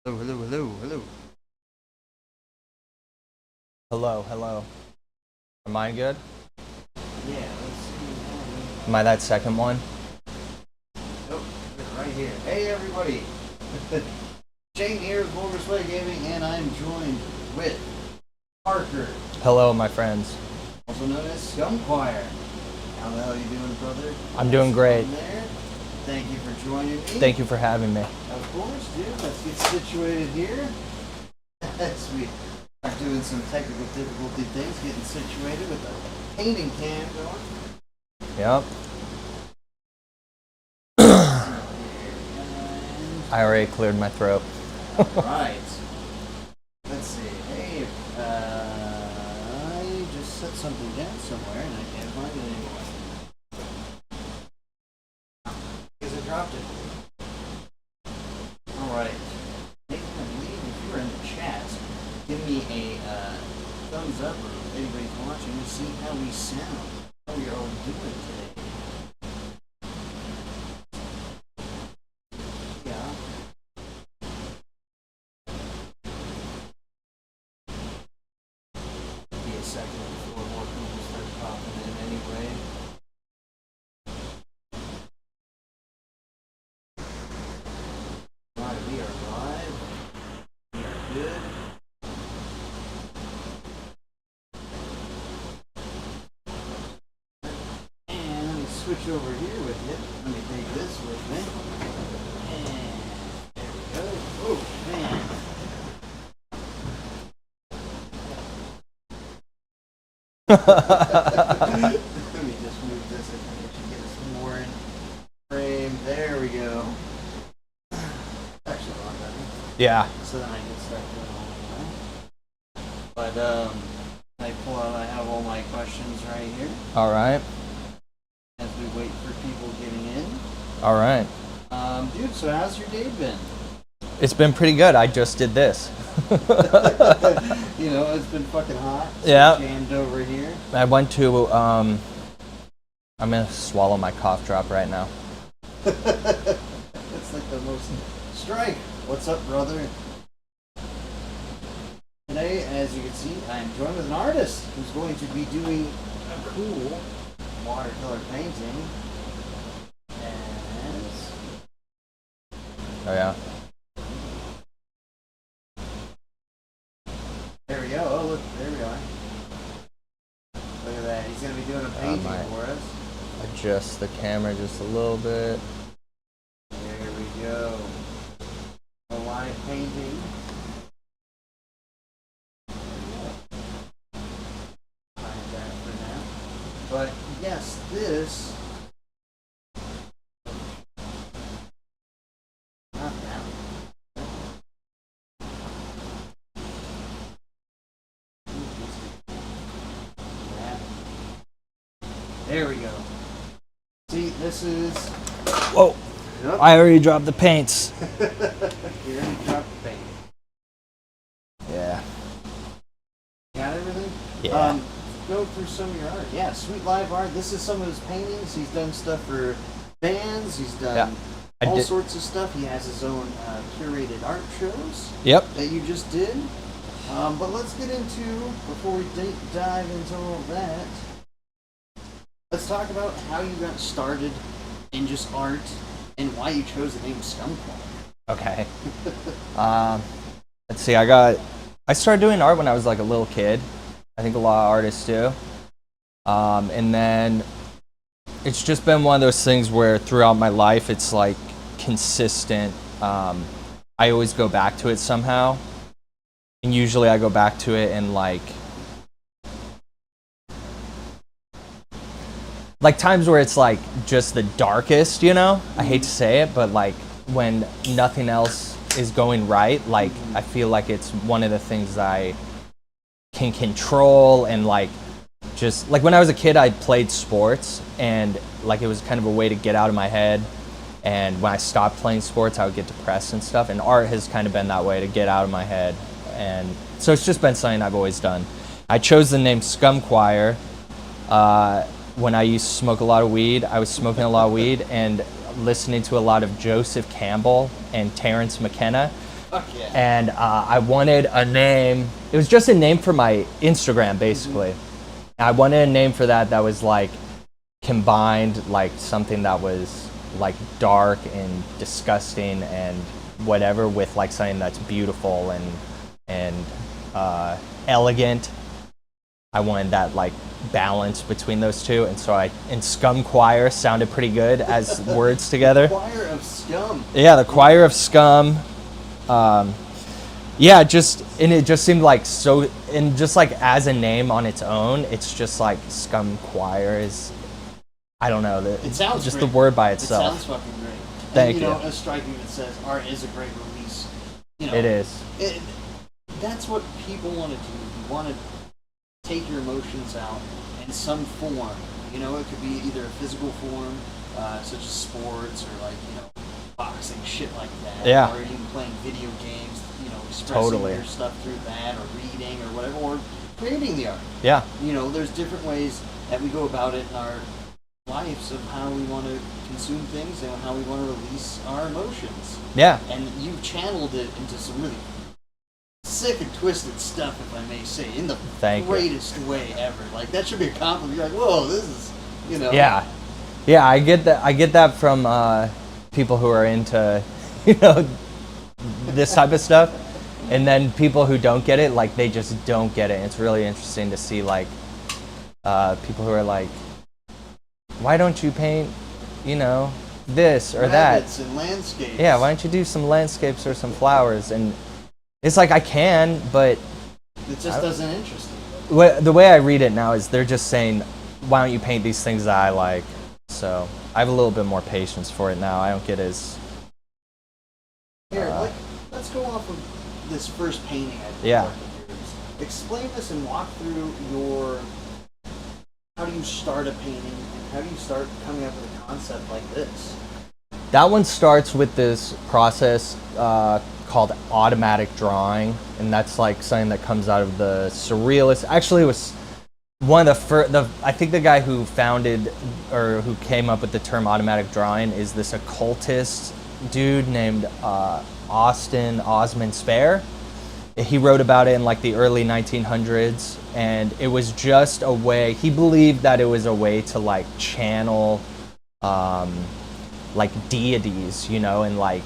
Hello, hello, hello, hello. Hello, hello. Am I good? Yeah, let's see. Am I that second one? Oh, right here. Hey, everybody. Shane here with Vulgar Gaming, and I'm joined with Parker, Hello, my friends. also known as Scum Choir. How the hell you doing, brother? I'm doing great. There. Thank you for joining me. Thank you for having me. Of course, dude. Let's get situated here. As we are doing some technical difficulty things, getting situated with the painting cam going. Yep. I already cleared my throat. Right. Let's see. Hey, I just set something down somewhere and I can't find it anymore. Because I dropped it. Alright. Nathan, I believe if you're in the chat, give me a thumbs up or if anybody's watching to see how we sound. How we are all doing today. Yeah. Be a second before more people start popping in anyway. Alright, we are live. We are good. And let me switch over here with you. Let me take this with me. And there we go. Oh, man. Let me just move this and I should get us more in frame. There we go. Actually, a lot better. Yeah. So then I can start doing all of that. But I pull out. I have all my questions right here All right. as we wait for people getting in. All right. Dude, so how's your day been? It's been pretty good. I just did this. You know, it's been fucking hot. So Yeah. jammed over here. I went to, I'm going to swallow my cough drop right now. It's like the most strike. What's up, brother? Today, as you can see, I am joined with an artist who's going to be doing a cool watercolor painting. As Oh, yeah. there we go. Oh, look, there we are. Look at that. He's going to be doing a painting for us. Adjust the camera just a little bit. There we go. A live painting. Hide that for now. But yes, this. Not that. There we go. See, this is. Whoa. Yep. I already dropped the paints. Here, you drop the paint. Yeah. Got everything? Yeah. Go through some of your art. Yeah, sweet live art. This is some of his paintings. He's done stuff for bands. He's done all sorts of stuff. He has his own curated art shows Yep. that you just did. But let's get into, before we dive into all of that, let's talk about how you got started in just art and why you chose the name Scum. Okay. Let's see. I started doing art when I was like a little kid. I think a lot of artists do. And then it's just been one of those things where throughout my life it's like consistent. I always go back to it somehow. And usually I go back to it in like times where it's like just the darkest, you know? I hate to say it, but like when nothing else is going right, like I feel like it's one of the things I can control. And like just like when I was a kid I played sports and like it was kind of a way to get out of my head, and when I stopped playing sports I would get depressed and stuff, and art has kind of been that way to get out of my head. And so it's just been something I've always done. I chose the name Scum Choir when I used to smoke a lot of weed. I was smoking a lot of weed and listening to a lot of Joseph Campbell and Terrence McKenna. Fuck yeah. And I wanted a name. It was just a name for my Instagram, basically. I wanted a name for that was like combined, like something that was like dark and disgusting and whatever, with like something that's beautiful and elegant. I wanted that like balance between those two, and so and Scum Choir sounded pretty good as words together. Choir of Scum. Yeah, the Choir of Scum. Yeah, it just seemed like so, and just like as a name on its own, it's just like Scum Choir is, I don't know, It sounds just great. the word by itself. It sounds fucking great. Thank and, you. Know, as striking as it says, art is a great release. You know, It is. That's what people want to do. You want to take your emotions out in some form. You know, it could be either a physical form, such as sports, or like, you know, boxing, shit like that. Yeah. Or even playing video games, you know, expressing Totally. your stuff through that, or reading, or whatever, or creating the art. Yeah. You know, there's different ways that we go about it in our lives of how we want to consume things and how we want to release our emotions. Yeah. And you've channeled it into some really sick and twisted stuff, if I may say, in the greatest way ever. Like, that should be a compliment. You're like, whoa, this is, you know. Yeah. Yeah, I get that from people who are into, you know, this type of stuff. And then people who don't get it, like, they just don't get it. And it's really interesting to see, like, people who are like, why don't you paint, you know, this or Rabbits that? and landscapes. Yeah, why don't you do some landscapes or some flowers? And it's like, I can, but it just doesn't interest me. the way I read it now is they're just saying, why don't you paint these things that I like? So I have a little bit more patience for it now. I don't get as... Here, let's go off of this first painting I did. Yeah. Explain this and walk through how do you start a painting and how do you start coming up with a concept like this? That one starts with this process called automatic drawing, and that's like something that comes out of the surrealist. Actually, it was one of the first. I think the guy who founded or who came up with the term automatic drawing is this occultist dude named Austin Osman Spare. He wrote about it in like the early 1900s, and it was just a way. He believed that it was a way to like channel like deities, you know, and like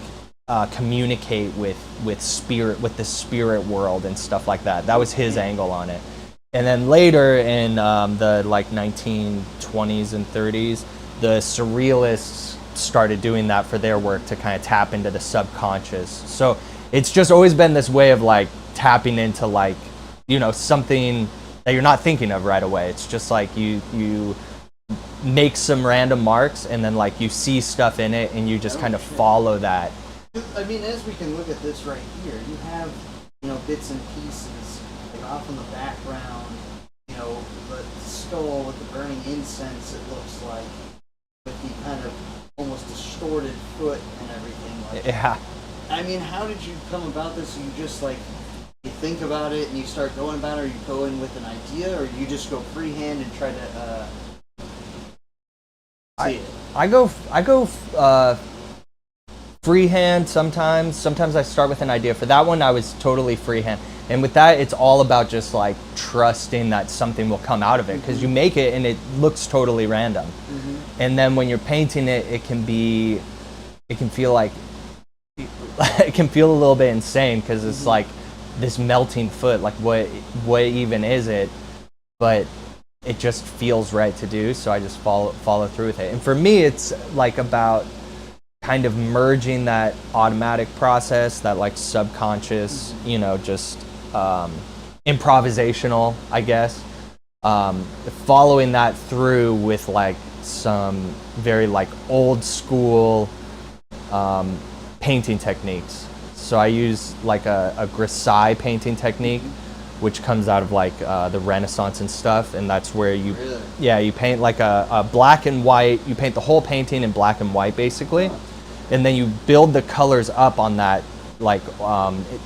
communicate with the spirit world and stuff like that. That was his angle on it. And then later in the like 1920s and 30s, the surrealists started doing that for their work to kind of tap into the subconscious. So it's just always been this way of like tapping into like, you know, something that you're not thinking of right away. It's just like you make some random marks and then like you see stuff in it and you just kind of follow that. I mean, as we can look at this right here, you have, you know, bits and pieces like off in the background, you know, the skull with the burning incense, it looks like, with the kind of almost distorted foot and everything. Like, Yeah. I mean, how did you come about this? You just like, you think about it and you start going about it, or you go in with an idea, or you just go freehand and try to see it? I go freehand sometimes. Sometimes I start with an idea. For that one, I was totally freehand. And with that, it's all about just like trusting that something will come out of it, because you make it and it looks totally random. And then when you're painting it, it can feel like it can feel a little bit insane, because it's like this melting foot. Like what even is it? But it just feels right to do, so I just follow through with it. And for me, it's like about kind of merging that automatic process, that like subconscious, you know, just improvisational, I guess, following that through with like some very like old school painting techniques. So I use like a grisaille painting technique, which comes out of like the Renaissance and stuff, and that's where you, you paint like a black and white. You paint the whole painting in black and white, basically, and then you build the colors up on that, like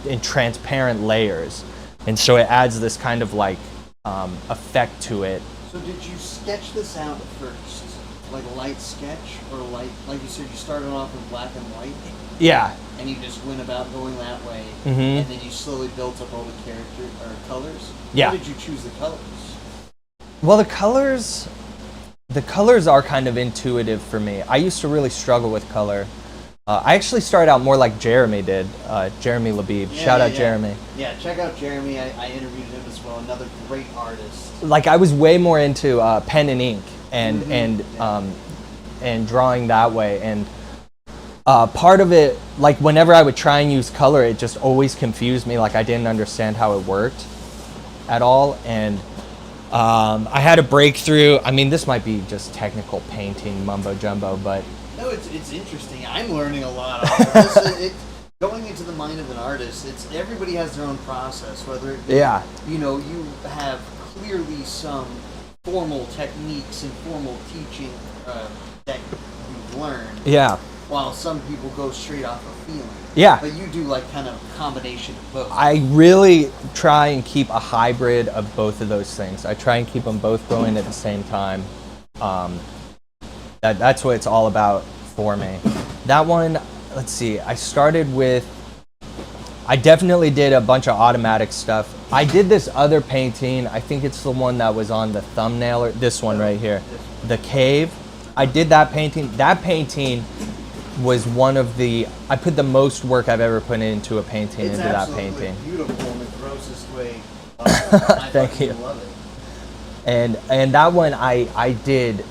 in transparent layers, and so it adds this kind of like effect to it. So did you sketch this out first, like a light sketch, or like you said, you started off with black and white? Yeah, and you just went about going that way, Mm-hmm. and then you slowly built up all the character or colors. Yeah. Why did you choose the colors? Well, the colors are kind of intuitive for me. I used to really struggle with color. I actually started out more like Jeremy did, Jeremy Labib. Shout out Jeremy. Yeah, check out Jeremy. I interviewed him as well. Another great artist. Like I was way more into pen and ink and Mm-hmm. and drawing that way. And part of it, like whenever I would try and use color, it just always confused me. Like I didn't understand how it worked at all. And I had a breakthrough. I mean, this might be just technical painting mumbo jumbo, but No, it's interesting. I'm learning a lot. Off of this. Going into the mind of an artist, it's everybody has their own process. Whether it be, yeah, you know, you have clearly some formal techniques and formal teaching that you've learned, yeah, while some people go straight off of feeling. yeah. But you do like kind of a combination of both. I really try and keep a hybrid of both of those things. I try and keep them both going at the same time. That's what it's all about for me. That one, let's see, I definitely did a bunch of automatic stuff. I did this other painting, I think it's the one that was on the thumbnail, or this one right here, the cave. I did that painting. That painting was one of I put the most work I've ever put into a painting into that painting. It's beautiful in the grossest way. I Thank you. love it. And that one I did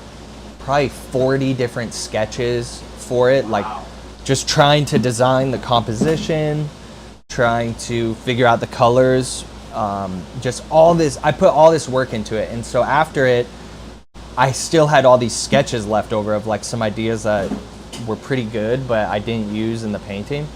probably 40 different sketches for it, like just trying to design the composition, trying to figure out the colors, just all this. I put all this work into it, and so after it, I still had all these sketches left over of like some ideas that were pretty good, but I didn't use in the painting,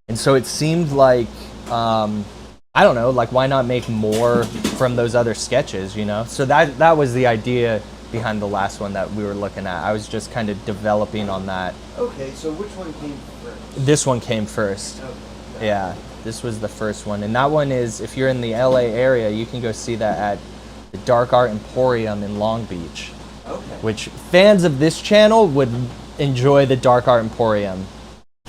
and so it seemed like I don't know, like why not make more from those other sketches, you know? So that was the idea behind the last one that we were looking at. I was just kind of developing on that. Okay, so which one came first? This one came first. Okay. Yeah, this was the first one. And that one is, if you're in the LA area, you can go see that at the Dark Art Emporium in Long Beach. Okay. Which fans of this channel would enjoy the Dark Art Emporium.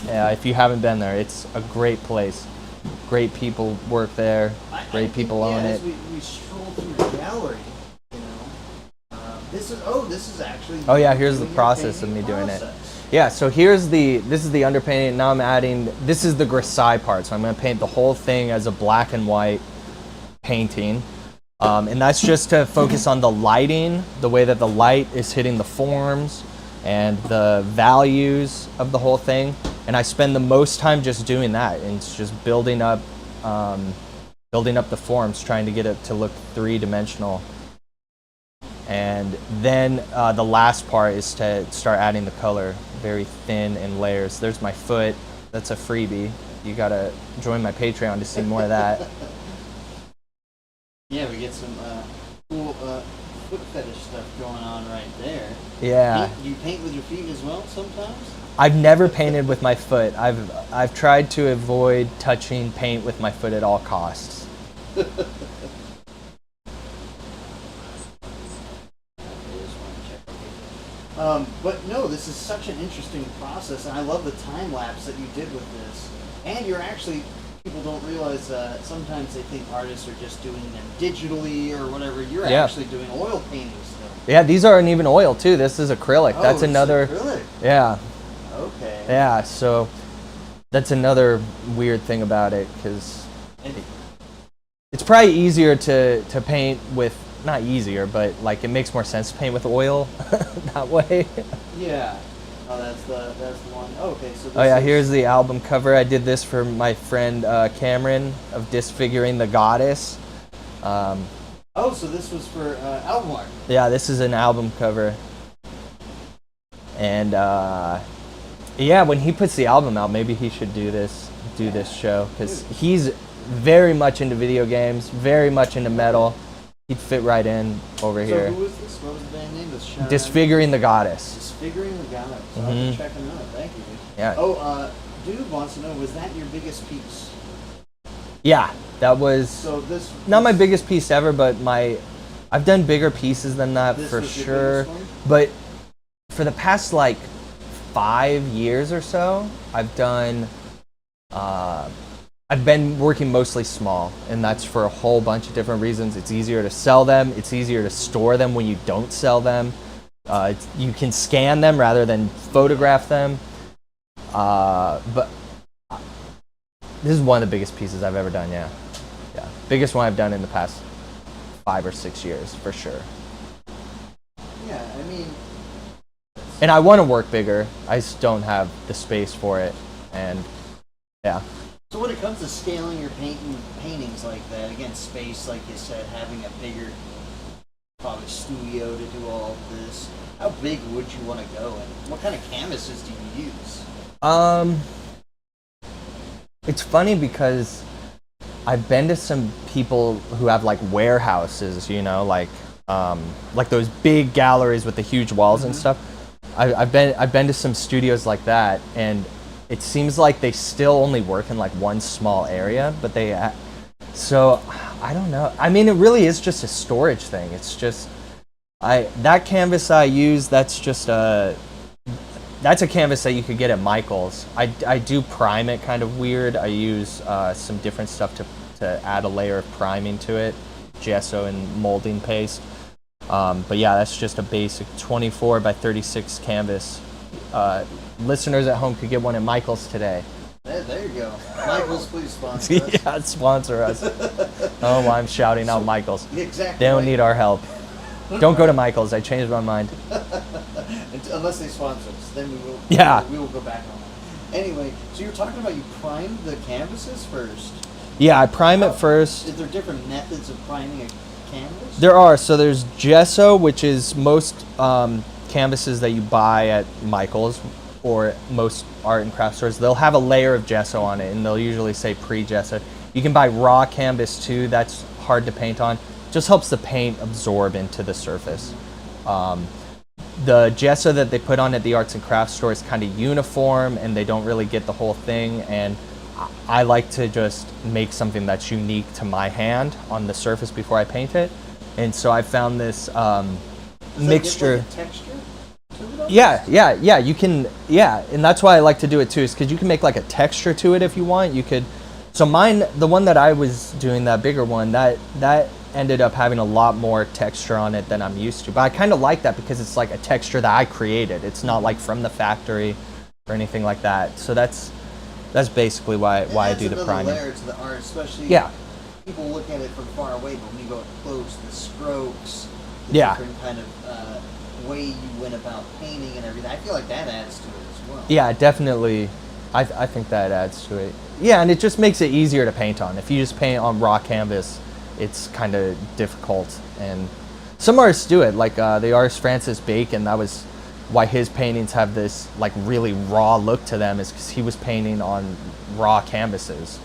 Yeah, if you haven't been there, it's a great place. Great people work there. Great people own it. As we stroll through the gallery, you know, this is actually. Oh yeah, here's the process of me doing it. Yeah, so this is the underpainting. Now I'm adding, this is the grisaille part. So I'm going to paint the whole thing as a black and white painting. And that's just to focus on the lighting, the way that the light is hitting the forms and the values of the whole thing. And I spend the most time just doing that, and it's just building up the forms, trying to get it to look three-dimensional. And then the last part is to start adding the color, very thin in layers. There's my foot. That's a freebie. You gotta join my Patreon to see more of that. Yeah, we get some cool foot fetish stuff going on right there. Yeah. You paint with your feet as well sometimes? I've never painted with my foot. I've tried to avoid touching paint with my foot at all costs. But no, this is such an interesting process, and I love the time lapse that you did with this. And you're actually, people don't realize sometimes they think artists are just doing them digitally or whatever. You're actually doing oil paintings still. Yeah, these aren't even oil too. This is acrylic. That's another. Acrylic. Yeah. Okay. Yeah. So that's another weird thing about it, because it's probably easier to paint with, not easier, but like it makes more sense to paint with oil that way. Yeah. Oh, that's the one. Okay, so. Oh yeah, here's the album cover. I did this for my friend Cameron of Disfiguring the Goddess. Oh, so this was for album art. Yeah, this is an album cover. And yeah, when he puts the album out, maybe he should do this show, because he's very much into video games, very much into metal. He'd fit right in over here. So who is this? What was the band name? Disfiguring the Goddess. Disfiguring the Goddess. I'll have to check them out. Thank you. Yeah. Oh, dude wants to know, was that your biggest piece? Yeah, that was So not my biggest piece ever, but I've done bigger pieces than that for sure. But for the past like 5 years or so, I've done I've been working mostly small, and that's for a whole bunch of different reasons. It's easier to sell them. It's easier to store them when you don't sell them. You can scan them rather than photograph them. But this is one of the biggest pieces I've ever done. Yeah, biggest one I've done in the past 5 or 6 years for sure. Yeah, I mean, and I want to work bigger. I just don't have the space for it, and yeah. So when it comes to scaling your paintings like that, again, space, like you said, having a bigger, probably studio to do all of this, how big would you want to go, and what kind of canvases do you use? It's funny because I've been to some people who have like warehouses, you know, like those big galleries with the huge walls and stuff. I've been to some studios like that, and it seems like they still only work in like one small area, but so I don't know. I mean, it really is just a storage thing. It's just that canvas I use. That's a canvas that you could get at Michael's. I do prime it kind of weird. I use some different stuff to add a layer of priming to it, gesso and molding paste. But yeah, that's just a basic 24 by 36 canvas. Listeners at home could get one at Michael's today. There you go. Michael's, please sponsor us. Yeah, sponsor us. Oh, I'm shouting out Michael's. Exactly. They don't need our help. Don't go to Michael's. I changed my mind. Unless they sponsor us, then we will. Yeah. We will go back on that. Anyway, so you're talking about you prime the canvases first. Yeah, I prime it first. Is there different methods of priming a canvas? There are. So there's gesso, which is most canvases that you buy at Michael's or most art and craft stores. They'll have a layer of gesso on it, and they'll usually say pre-gesso. You can buy raw canvas too. That's hard to paint on. Just helps the paint absorb into the surface. The gesso that they put on at the arts and crafts store is kind of uniform, and they don't really get the whole thing. And I like to just make something that's unique to my hand on the surface before I paint it. And so I found this mixture. Does that give, like, a texture to it? Yeah. You can. Yeah, and that's why I like to do it too, is because you can make like a texture to it if you want. You could. So mine, the one that I was doing, that bigger one, that ended up having a lot more texture on it than I'm used to. But I kind of like that because it's like a texture that I created. It's not like from the factory or anything like that. So that's basically why I do the priming. Layer to the art, especially people look at it from far away, but when you go up close, the strokes, the different kind of way you went about painting and everything. I feel like that adds to it as well. Yeah, definitely. I think that adds to it. Yeah, and it just makes it easier to paint on. If you just paint on raw canvas, it's kind of difficult. And some artists do it, like the artist Francis Bacon. That was why his paintings have this like really raw look to them, is because he was painting on raw canvases.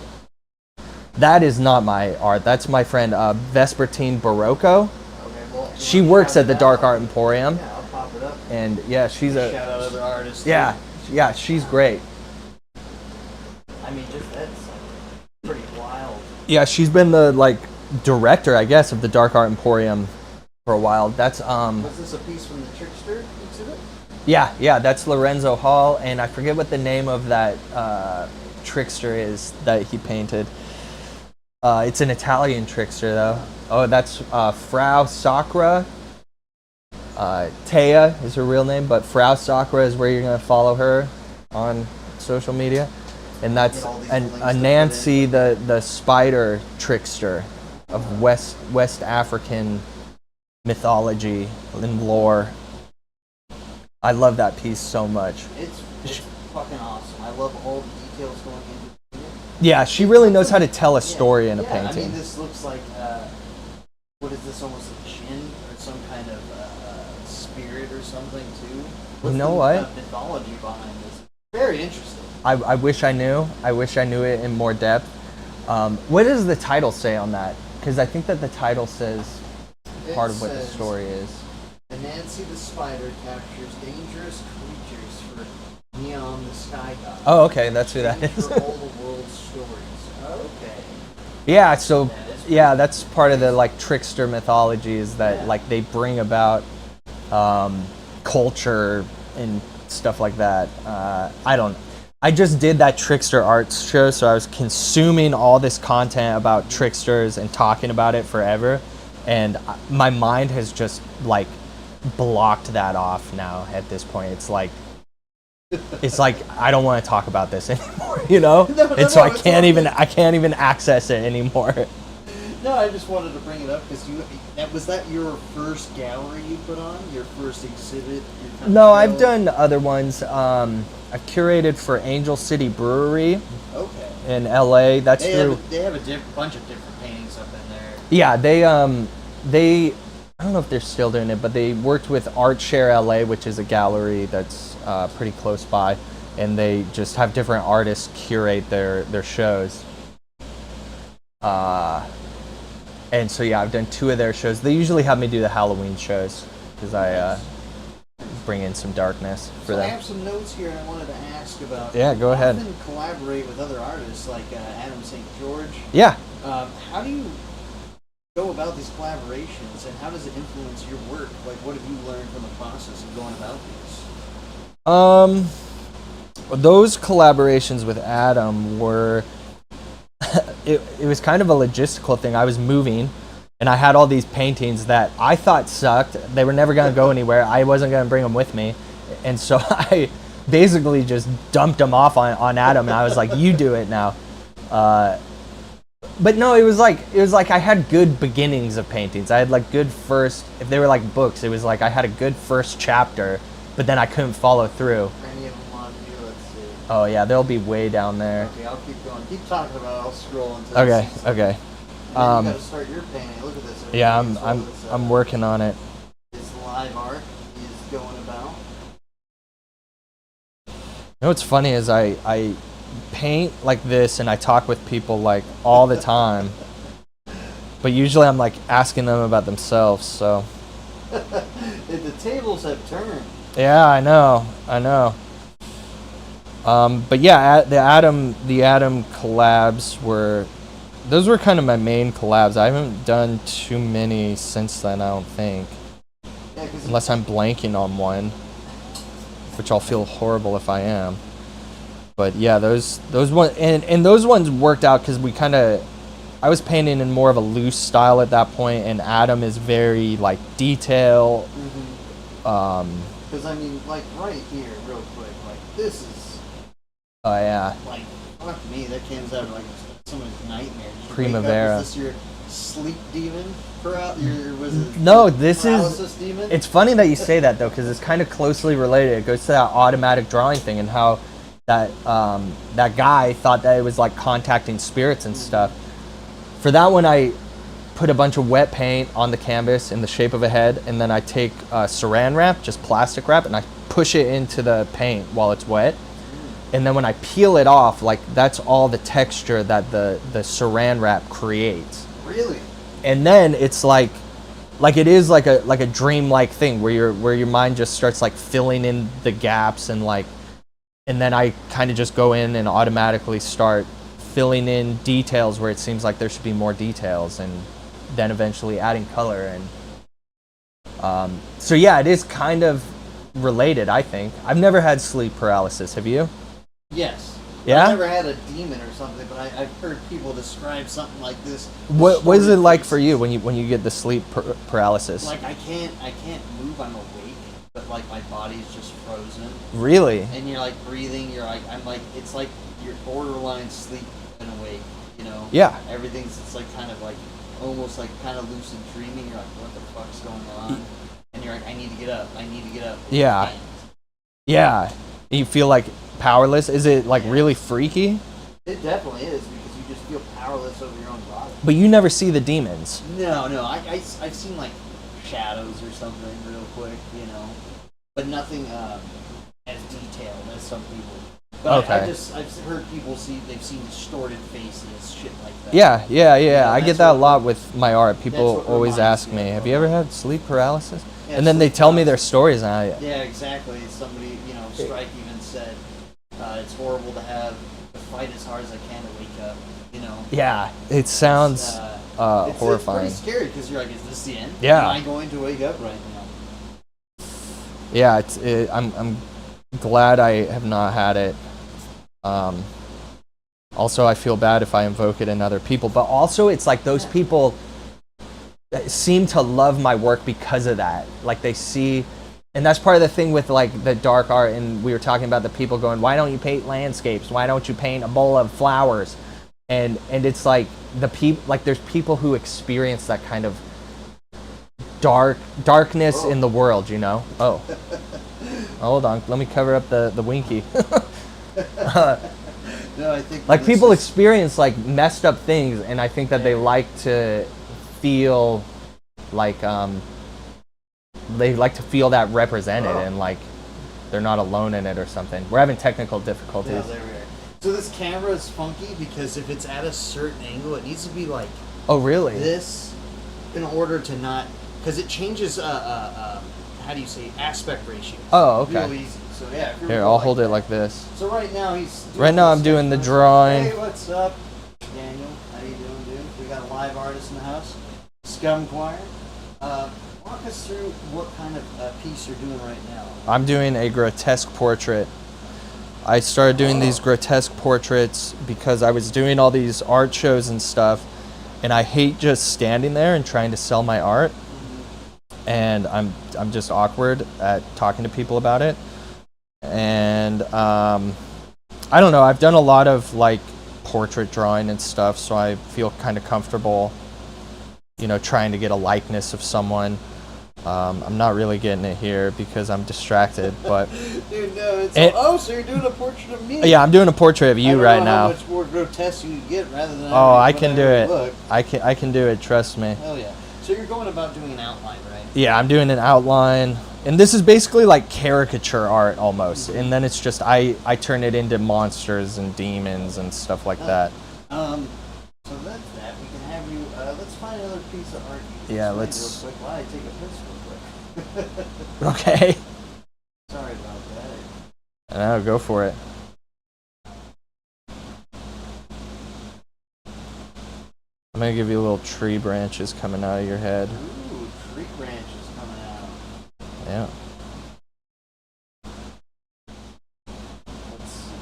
That is not my art. That's my friend Vespertine Barocco. Okay, well, she works at the Dark Art Emporium. Yeah, I'll pop it up. And yeah, she's a shout out other artists. Yeah, she's great. I mean, just that's pretty wild. Yeah, she's been the like director, I guess, of the Dark Art Emporium for a while. That's Was this a piece from the Trickster exhibit? Yeah, that's Lorenzo Hall, and I forget what the name of that trickster is that he painted. It's an Italian trickster though. Oh, that's Frau Sacra. Taya is her real name, but Frau Sacra is where you're gonna follow her on social media. And that's a Nancy the spider trickster of West African mythology and lore. I love that piece so much. It's fucking awesome. I love all the details going into it. Yeah, she really knows how to tell a story in a painting. I mean, this looks like what is this? Almost a djinn or some kind of spirit or something too. What's you know what? Mythology behind this. Very interesting. I wish I knew. I wish I knew it in more depth. What does the title say on that? Because I think that the title says part of what the story is. The Nancy the Spider captures dangerous creatures for Neon the Sky God. Oh, okay, that's who that is. For all the world's stories. Okay. Yeah, so that's part of the like trickster mythology, is that like they bring about culture and stuff like that. I just did that Trickster Arts show, so I was consuming all this content about tricksters and talking about it forever, and my mind has just like blocked that off now at this point. It's like I don't want to talk about this anymore, you know? And so I can't even access it anymore. No, I just wanted to bring it up because was that your first gallery you put on? Your first exhibit? No, I've done other ones. I've curated for Angel City Brewery. Okay. In LA. They have a bunch of different paintings up in there. Yeah, they I don't know if they're still doing it, but they worked with Art Share LA, which is a gallery that's pretty close by, and they just have different artists curate their shows. And so yeah, I've done 2 of their shows. They usually have me do the Halloween shows because I bring in some darkness for them. I have some notes here I wanted to ask about. Yeah, go ahead. You often collaborate with other artists like Adam St. George. Yeah. How do you go about these collaborations, and how does it influence your work? Like, what have you learned from the process of going about these? Those collaborations with Adam were it was kind of a logistical thing. I was moving, and I had all these paintings that I thought sucked. They were never going to go anywhere. I wasn't going to bring them with me. And so I basically just dumped them off on Adam, and I was like, you do it now. But no, it was like I had good beginnings of paintings. I had like good first, if they were like books, it was like I had a good first chapter, but then I couldn't follow through. Any of them on you? Let's see. Oh yeah, they'll be way down there. Okay, I'll keep going. Keep talking about it. I'll scroll into Okay, this. okay. You gotta start your painting. Look at this. Yeah, I'm working on it. This live art is going about. You know what's funny is I paint like this and I talk with people like all the time, but usually I'm like asking them about themselves. So the tables have turned. yeah, I know. But yeah, the Adam collabs were kind of my main collabs. I haven't done too many since then, I don't think. Yeah, unless I'm blanking on one, which I'll feel horrible if I am. But yeah, those ones and those ones worked out because I was painting in more of a loose style at that point, and Adam is very like detail. Because I mean, like right here, real quick, like this is. Oh yeah. Like fuck me, that can's out of like someone's nightmare. Primavera. Was this your sleep demon? Was it no, this paralysis demon? It's funny that you say that though, because it's kind of closely related. It goes to that automatic drawing thing and how that guy thought that it was like contacting spirits and stuff. For that one, I put a bunch of wet paint on the canvas in the shape of a head, and then I take saran wrap, just plastic wrap, and I push it into the paint while it's wet. And then when I peel it off, like that's all the texture that the saran wrap creates. Really? And then it's like it is like a dream-like thing where your mind just starts like filling in the gaps and then I kind of just go in and automatically start filling in details where it seems like there should be more details, and then eventually adding color. And so yeah, it is kind of related, I think. I've never had sleep paralysis. Have you? Yes. Yeah? I've never had a demon or something, but I've heard people describe something like this. What is it like for you when you get the sleep paralysis? Like I can't move. I'm awake, but like my body's just frozen. Really? And you're like breathing. It's like you're borderline sleep and awake. You know? Yeah. It's like kind of like almost like kind of lucid dreaming. You're like, what the fuck's going on? And you're like, I need to get up. Yeah. Yeah. You feel like powerless. Is it like really freaky? It definitely is, because you just feel powerless over your own body. But you never see the demons. No. I've seen like shadows or something real quick, you know, but nothing as detailed as some people. But okay. I've heard people they've seen distorted faces, shit like that. Yeah. You know, I get that a lot with my art. People always ask me, "Have you ever had sleep paralysis?" Yeah, and then they tell me their stories, and yeah, exactly. Somebody, Strike even said it's horrible to fight as hard as I can to wake up. Yeah, it sounds horrifying. It's pretty scary because you're like, is this the end? Yeah. Am I going to wake up right now? Yeah, I'm glad I have not had it. Also, I feel bad if I invoke it in other people, but also it's like those people seem to love my work because of that. Like they see, and that's part of the thing with like the dark art. And we were talking about the people going, why don't you paint landscapes? Why don't you paint a bowl of flowers? And it's like the people, like there's people who experience that kind of darkness in the world, you know? Oh, hold on. Let me cover up the winky. No, I think like people experience like messed up things, and I think that they like to feel like they like to feel that represented, and like they're not alone in it or something. We're having technical difficulties. Yeah, there we are. So this camera is funky because if it's at a certain angle, it needs to be like Oh, really? this in order to not, because it changes how do you say, aspect ratio. Oh, okay. Real easy. So yeah. Here, I'll hold it like this. So right now he's doing Right now I'm doing the drawing. Hey, what's up, Daniel? How you doing, dude? We got a live artist in the house. Scum Choir. Walk us through what kind of piece you're doing right now. I'm doing a grotesque portrait. I started doing these grotesque portraits because I was doing all these art shows and stuff, and I hate just standing there and trying to sell my art. And I'm just awkward at talking to people about it. And I don't know, I've done a lot of like portrait drawing and stuff, so I feel kind of comfortable, you know, trying to get a likeness of someone. I'm not really getting it here because I'm distracted, but dude, no, it's so you're doing a portrait of me. Yeah, I'm doing a portrait of you right now. How much more grotesque you get rather than I can do it. Look. I can do it, trust me. Hell yeah. So you're going about doing an outline, right? Yeah, I'm doing an outline. And this is basically like caricature art almost. And then it's just I turn it into monsters and demons and stuff like that. So that's that. We can have you let's find another piece of art. Yeah, let's real quick. Why I take a piss real quick. Okay. Sorry about that. No, go for it. I'm gonna give you little tree branches coming out of your head. Ooh, tree branches coming out. Yeah. Let's see.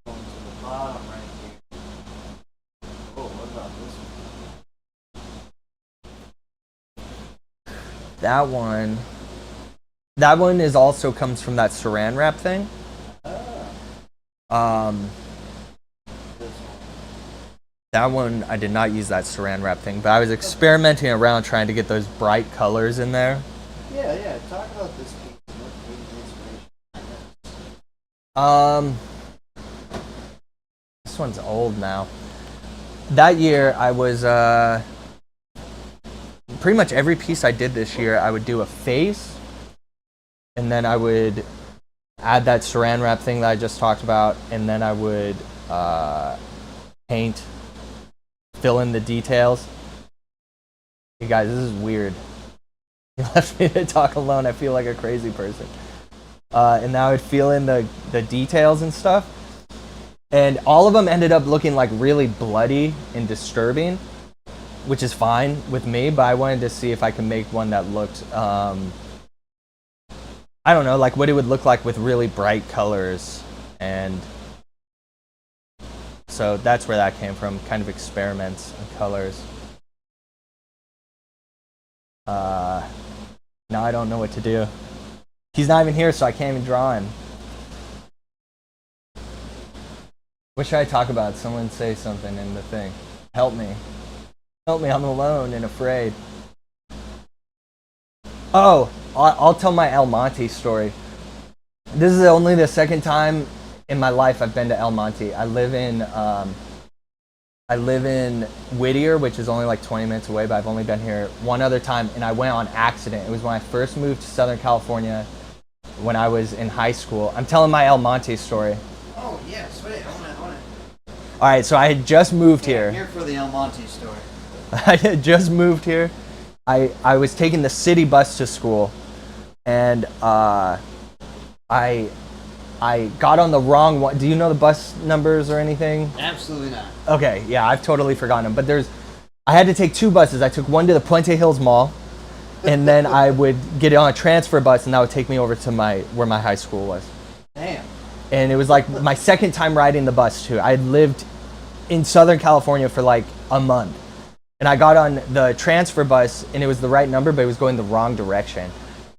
Going to the bottom right here. Oh, what about this one? That one is also comes from that saran wrap thing. That one, I did not use that saran wrap thing, but I was experimenting around trying to get those bright colors in there. Yeah. Talk about this piece. What gave the inspiration? This one's old now. That year, I was pretty much every piece I did this year, I would do a face, and then I would add that saran wrap thing that I just talked about, and then I would paint, fill in the details. Hey guys, this is weird. You left me to talk alone. I feel like a crazy person. And now I would fill in the details and stuff. And all of them ended up looking like really bloody and disturbing, which is fine with me, but I wanted to see if I could make one that looked, I don't know, like what it would look like with really bright colors. And so that's where that came from, kind of experiments and colors. Now I don't know what to do. He's not even here, so I can't even draw him. What should I talk about? Someone say something in the thing. Help me. Help me, I'm alone and afraid. Oh, I'll tell my El Monte story. This is only the second time in my life I've been to El Monte. I live in Whittier, which is only like 20 minutes away, but I've only been here one other time, and I went on accident. It was when I first moved to Southern California when I was in high school. I'm telling my El Monte story. Oh, yeah, sweet. I want it. All right, so I had just moved here. I'm here for the El Monte story. I had just moved here. I was taking the city bus to school, and I got on the wrong one. Do you know the bus numbers or anything? Absolutely not. Okay, yeah, I've totally forgotten them. But I had to take two buses. I took one to the Puente Hills Mall, and then I would get on a transfer bus, and that would take me over to where my high school was. Damn. And it was like my second time riding the bus too. I had lived in Southern California for like a month. And I got on the transfer bus and it was the right number, but it was going the wrong direction.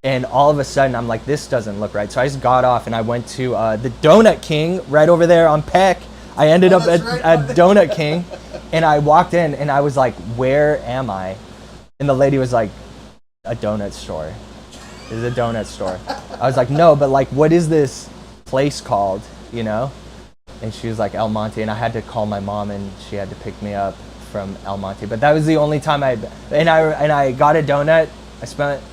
And all of a sudden I'm like, this doesn't look right. So I just got off and I went to the Donut King right over there on Peck. I ended up at Donut King and I walked in and I was like, where am I? And the lady was like, a donut store. It's a donut store. I was like, no, but like, what is this place called, you know? And she was like, El Monte. And I had to call my mom and she had to pick me up from El Monte. But that was the only time I got a donut. I spent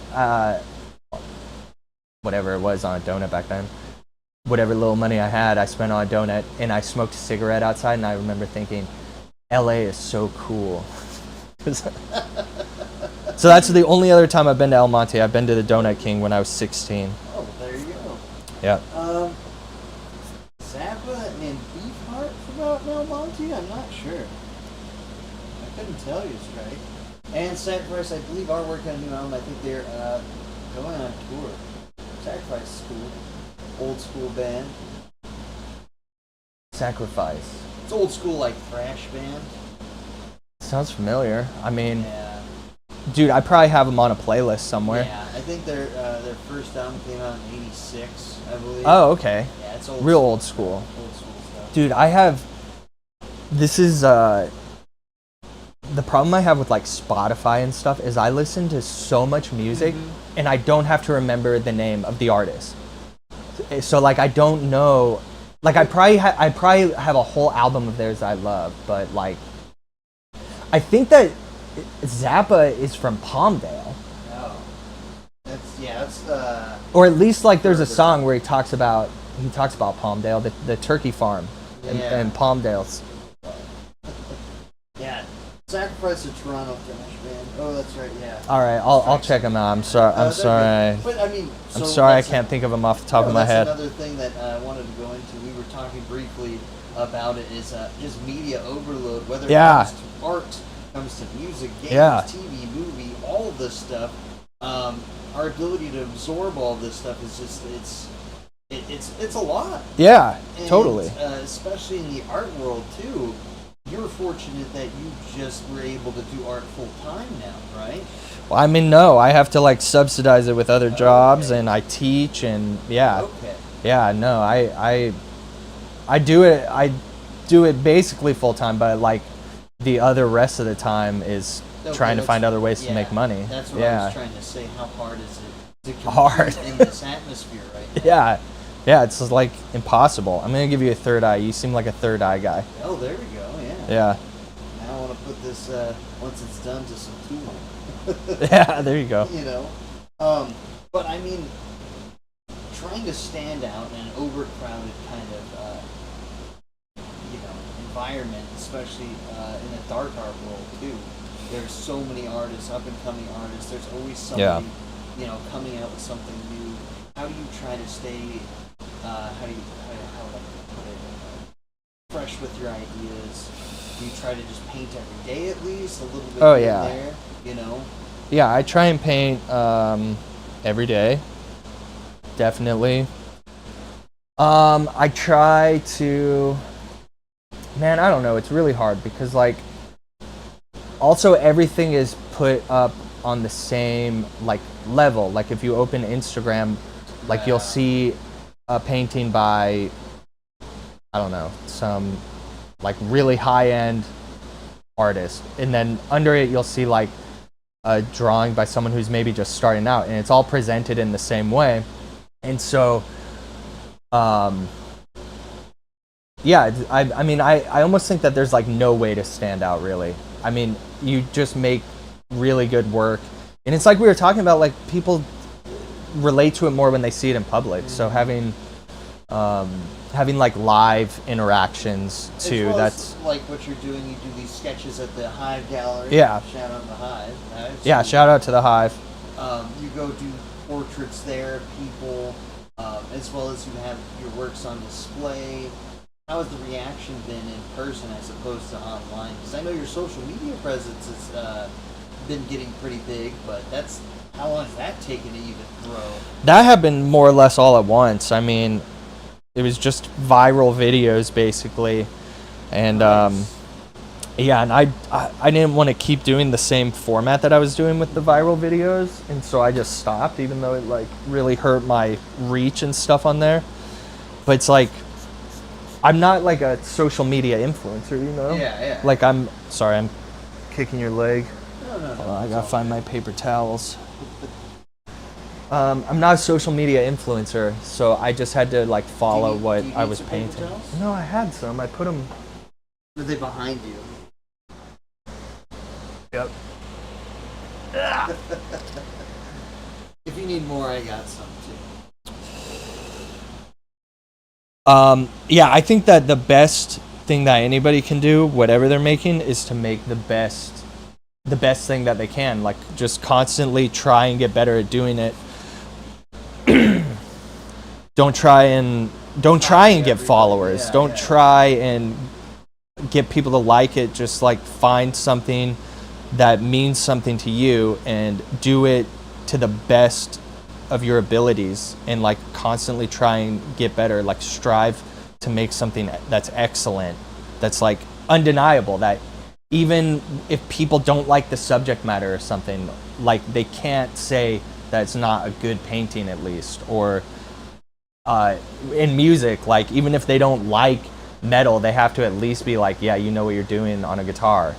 whatever it was on a donut back then. Whatever little money I had, I spent on a donut. And I smoked a cigarette outside. And I remember thinking, LA is so cool. So that's the only other time I've been to El Monte. I've been to the Donut King when I was 16. Oh, there you go. Yeah. Zappa and Beefheart about El Monte? I'm not sure. I couldn't tell you straight. And Sacrifice, I believe, are working on a new album. I think they're going on tour. Sacrifice is cool. Old school band. Sacrifice. It's old school, like, thrash band. Sounds familiar. I mean, Yeah. dude, I probably have them on a playlist somewhere. Yeah, I think their first album came out in '86, I believe. Oh, okay. Yeah, it's old. Real old school. Old school stuff. Dude, I have. This is the problem I have with like Spotify and stuff is I listen to so much music and I don't have to remember the name of the artist. So like I don't know. Like I probably have a whole album of theirs I love, but like I think that Zappa is from Palmdale. Oh. That's Or at least like there's a song where he talks about Palmdale, the turkey farm and Palmdale's. Yeah. Sacrifice of Toronto thrash band. Oh, that's right. Yeah. All right, I'll check them out. I'm sorry. But I mean, I'm sorry I can't think of them off the top of my head. Another thing that I wanted to go into. We were talking briefly about it is just media overload. Whether it comes to art, comes to music, games, TV, movie, all of this stuff. Our ability to absorb all this stuff is just it's a lot. Yeah, and, totally. Especially in the art world too. You're fortunate that you just were able to do art full time now, right? Well, I mean, no, I have to like subsidize it with other jobs, and I teach, and yeah, no, I do it basically full time, but like the other rest of the time is trying to find other ways to make money. That's what I was trying to say. How hard is it to compete in this atmosphere right now? Yeah, it's just like impossible. I'm gonna give you a third eye. You seem like a third eye guy. Oh, there we go. Yeah. Now I want to put this once it's done to some tooling. Yeah, there you go. You know, but I mean, trying to stand out in an overcrowded kind of environment, especially in a dark art world too. There's so many artists, up and coming artists. There's always somebody, coming out with something new. How do you try to stay? How would I put it? Fresh with your ideas. Do you try to just paint every day at least a little bit here and there? You know. Yeah, I try and paint every day. Definitely. I try to. Man, I don't know. It's really hard because like. Also, everything is put up on the same like level. Like if you open Instagram, like you'll see a painting by, I don't know, some like really high-end artist, and then under it you'll see like a drawing by someone who's maybe just starting out, and it's all presented in the same way. And so, I mean, I almost think that there's like no way to stand out really. I mean, you just make really good work, and it's like we were talking about, like people relate to it more when they see it in public. Mm-hmm. So having like live interactions too. As well that's as, like what you're doing. You do these sketches at the Hive Gallery. Yeah. Shout out to the Hive. Right? Yeah. Shout out to the Hive. You go do portraits there of people, as well as you have your works on display. How has the reaction been in person as opposed to online? Because I know your social media presence has been getting pretty big, but how long has that taken to even grow? That happened more or less all at once. I mean, it was just viral videos basically, and Nice. yeah, and I didn't want to keep doing the same format that I was doing with the viral videos, and so I just stopped, even though it like really hurt my reach and stuff on there. But it's like I'm not like a social media influencer, you know? Yeah. Like I'm sorry, I'm kicking your leg. No. Hold on, I gotta find my paper towels. I'm not a social media influencer, so I just had to like follow what do you I need was some paper painting. towels? No, I had some. I put them. Are they behind you? Yep. If you need more, I got some too. Yeah, I think that the best thing that anybody can do, whatever they're making, is to make the best thing that they can. Like just constantly try and get better at doing it. Don't try and get followers. Yeah, Don't yeah. try and get people to like it. Just like find something that means something to you and do it to the best of your abilities, and like constantly try and get better. Like strive to make something that's excellent, that's like undeniable, that even if people don't like the subject matter or something, like they can't say that it's not a good painting at least. Or in music, like even if they don't like metal, they have to at least be like, yeah, you know what you're doing on a guitar.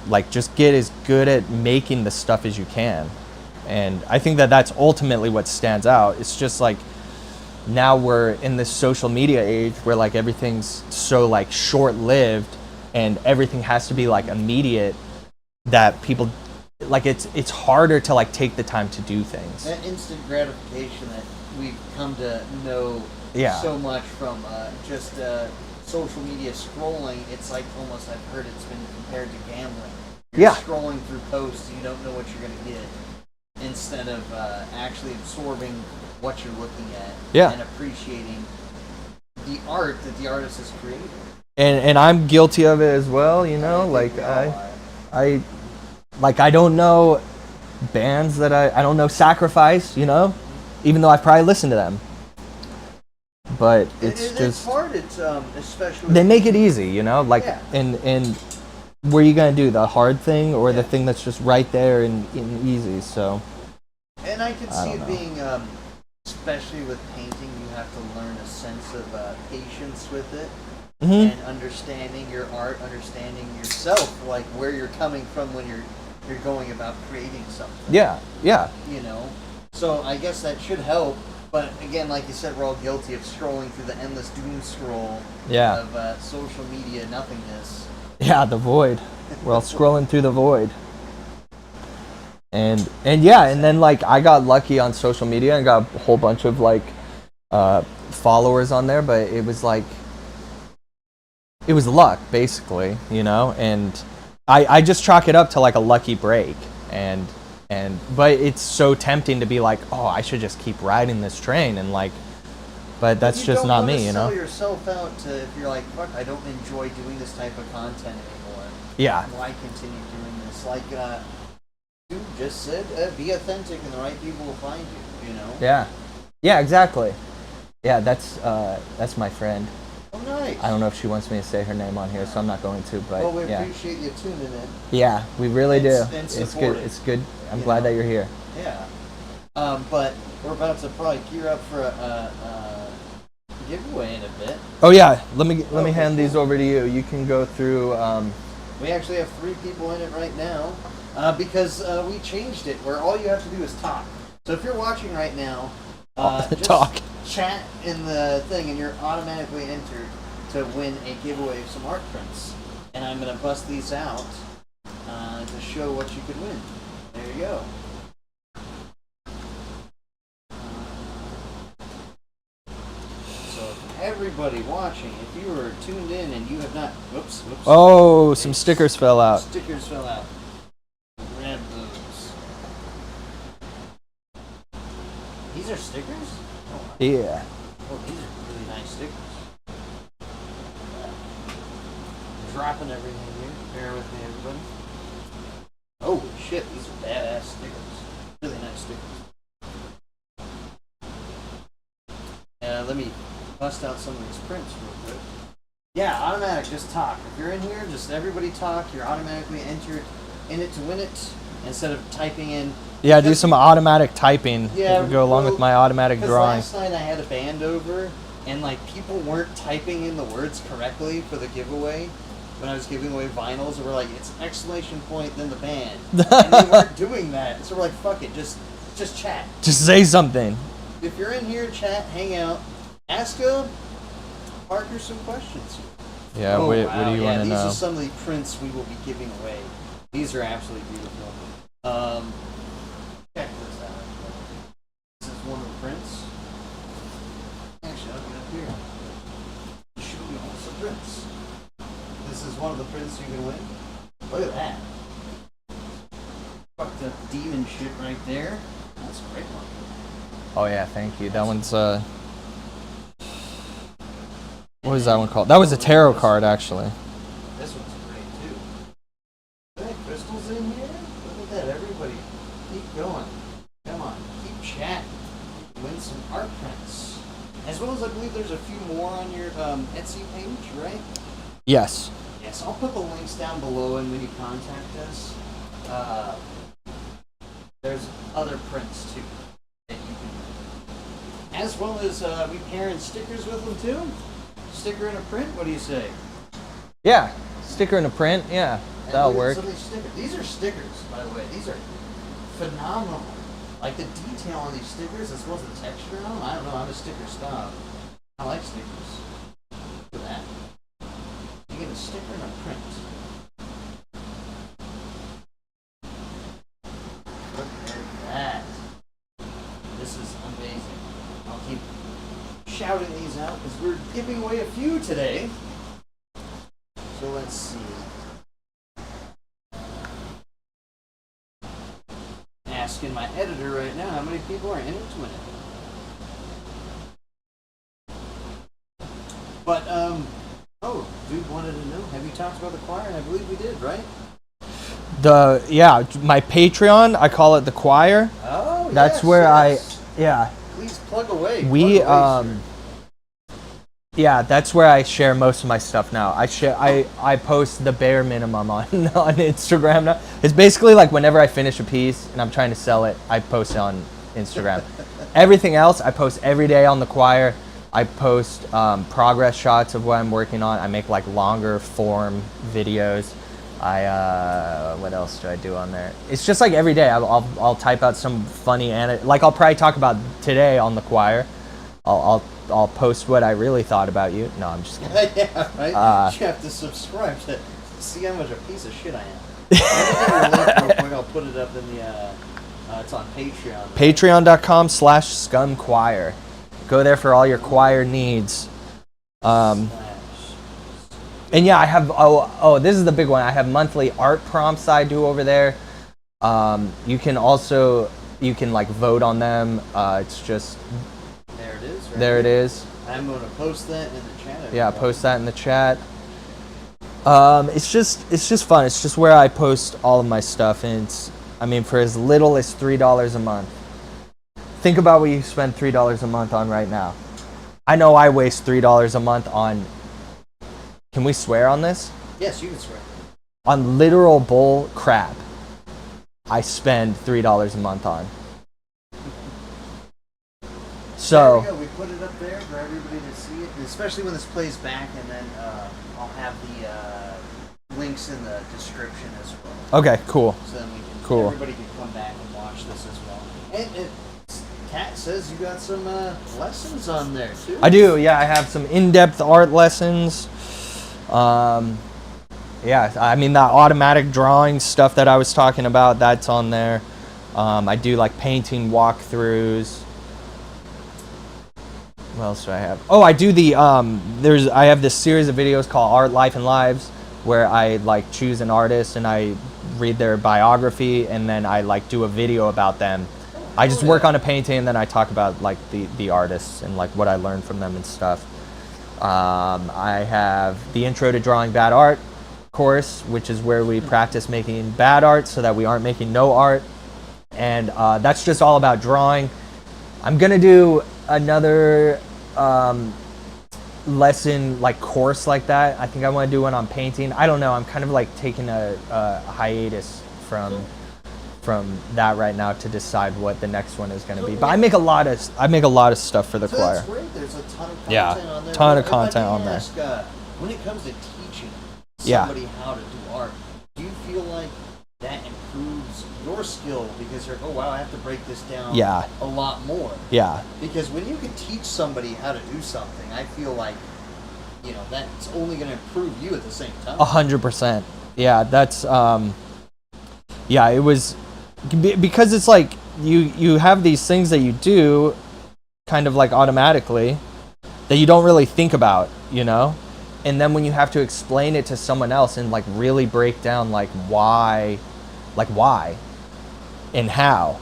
Like just get as good at making the stuff as you can. And I think that that's ultimately what stands out. It's just like now we're in this social media age where like everything's so like short-lived and everything has to be like immediate, that people like it's harder to like take the time to do things. That instant gratification that we've come to know so much from just social media scrolling. It's like almost, I've heard it's been compared to gambling. You're scrolling through posts, you don't know what you're going to get, instead of actually absorbing what you're looking at and appreciating the art that the artist has created. And I'm guilty of it as well, you know. Like I don't know bands that I don't know Sacrifice, you know, even though I've probably listened to them. But it's hard. It's especially they make it easy, you know. Like and where are you gonna do the hard thing or the thing that's just right there and easy? So. And I could see it being, especially with painting, you have to learn a sense of patience with it, and understanding your art, understanding yourself, like where you're coming from when you're going about creating something. Yeah. You know, so I guess that should help. But again, like you said, we're all guilty of scrolling through the endless doom scroll of social media nothingness. Yeah, the void. We're all scrolling through the void. And then like I got lucky on social media and got a whole bunch of like followers on there, but it was like it was luck basically, you know. And I just chalk it up to like a lucky break, and but it's so tempting to be like, oh, I should just keep riding this train, and like, but that's just not me, you know. You don't want to sell yourself out to, if you're like, fuck, I don't enjoy doing this type of content anymore. Yeah. Why continue doing this? Like you just said, be authentic and the right people will find you, you know? Yeah, exactly. Yeah, that's my friend. Oh, nice. I don't know if she wants me to say her name on here, so I'm not going to, but well, we appreciate you tuning in. Yeah, we really do. It's good. It's good. I'm glad that you're here. Yeah. But we're about to probably gear up for a giveaway in a bit. Oh yeah, let me hand these over to you. You can go through. We actually have 3 people in it right now. Because we changed it where all you have to do is talk. So if you're watching right now, just talk. Chat in the thing and you're automatically entered to win a giveaway of some art prints. And I'm going to bust these out to show what you could win. There you go. So everybody watching, if you were tuned in and you have not... Whoops. Oh, some stickers fell out. Stickers fell out. Grab those. These are stickers? Oh, yeah. Oh, these are really nice stickers. Dropping everything here. Bear with me, everybody. Holy shit, these are badass stickers. Really nice stickers. Let me bust out some of these prints real quick. Yeah, automatic, just talk. If you're in here, just everybody talk. You're automatically entered in it to win it instead of typing in. Yeah, do some automatic typing. Yeah, to go along with my automatic drawing. Last night I had a band over, and like people weren't typing in the words correctly for the giveaway. When I was giving away vinyls, and we're like, it's exclamation point, then the band. And they weren't doing that. So we're like, fuck it, just chat. Just say something. If you're in here, chat, hang out, ask Parker some questions. Yeah, what do you want to know? These are some of the prints we will be giving away. These are absolutely beautiful. Check this out. This is one of the prints. Actually, I'll get up here. Show you all some prints. This is one of the prints you can win. Look at that. Fucked up demon shit right there. That's a great one. Oh yeah, thank you. That one's what was that one called? That was a tarot card, actually. This one's great too. Are there crystals in here? Look at that, everybody. Keep going. Come on, keep chatting. Win some art prints. As well as I believe there's a few more on your Etsy page, right? Yes. Yes, I'll put the links down below, and when you contact us, there's other prints too that you can win. As well as we pairing stickers with them too. Sticker and a print, what do you say? Yeah, sticker and a print, yeah, that'll work. These are stickers, by the way. These are phenomenal. Like the detail on these stickers, as well as the texture on them. I don't know, I'm a sticker snob. I like stickers. Look at that. You get a sticker and a print. Look at that. This is amazing. I'll keep shouting these out because we're giving away a few today. So let's see. Asking my editor right now how many people are in it to win it. But dude wanted to know, have you talked about the choir? And I believe we did, right? My Patreon, I call it the choir. Oh, that's where Please plug away. That's where I share most of my stuff now. I post the bare minimum on Instagram now. It's basically like whenever I finish a piece and I'm trying to sell it, I post it on Instagram. Everything else, I post every day on the choir. I post progress shots of what I'm working on. I make like longer form videos. What else do I do on there? It's just like every day I'll type out some funny like I'll probably talk about today on the choir. I'll post what I really thought about you. No, I'm just kidding. Yeah, right? You have to subscribe to see how much a piece of shit I am. I'll put it up in the, it's on Patreon. Patreon.com/scumchoir. Go there for all your choir needs. And yeah, I have, this is the big one. I have monthly art prompts I do over there. You can like vote on them. It's just... There it is. Right there it is. I'm going to post that in the chat. Yeah, post that in the chat. It's just fun. It's just where I post all of my stuff, and for as little as $3 a month. Think about what you spend $3 a month on right now. I know I waste $3 a month on. Can we swear on this? Yes, you can swear. On literal bull crap, I spend $3 a month on. So there we go. We put it up there for everybody to see it, and especially when this plays back, and then I'll have the links in the description as well. Okay, cool. So then we can, cool. Everybody can come back and watch this as well. And Kat says you got some lessons on there too. I do. Yeah, I have some in-depth art lessons. Yeah, that automatic drawing stuff that I was talking about, that's on there. I do like painting walkthroughs. What else do I have? Oh, I do I have this series of videos called Art, Life, and Lives, where I like choose an artist and I read their biography, and then I like do a video about them. I just work on a painting and then I talk about like the artists and like what I learned from them and stuff. I have the Intro to Drawing Bad Art course, which is where we practice making bad art so that we aren't making no art. And that's just all about drawing. I'm gonna do another lesson like course like that. I think I want to do one on painting. I don't know. I'm kind of like taking a hiatus from that right now to decide what the next one is going to be. But I make a lot of stuff for the choir. That's great. There's a ton of content on there. Ton of content on there. When it comes to teaching Yeah. somebody how to do art, do you feel like that improves your skill because you're, oh wow, I have to break this down a lot more? Yeah. Because when you can teach somebody how to do something, I feel like, you know, that's only going to improve you at the same time. 100%. Yeah, that's it was because it's like you have these things that you do kind of like automatically that you don't really think about, you know? And then when you have to explain it to someone else and like really break down like why and how,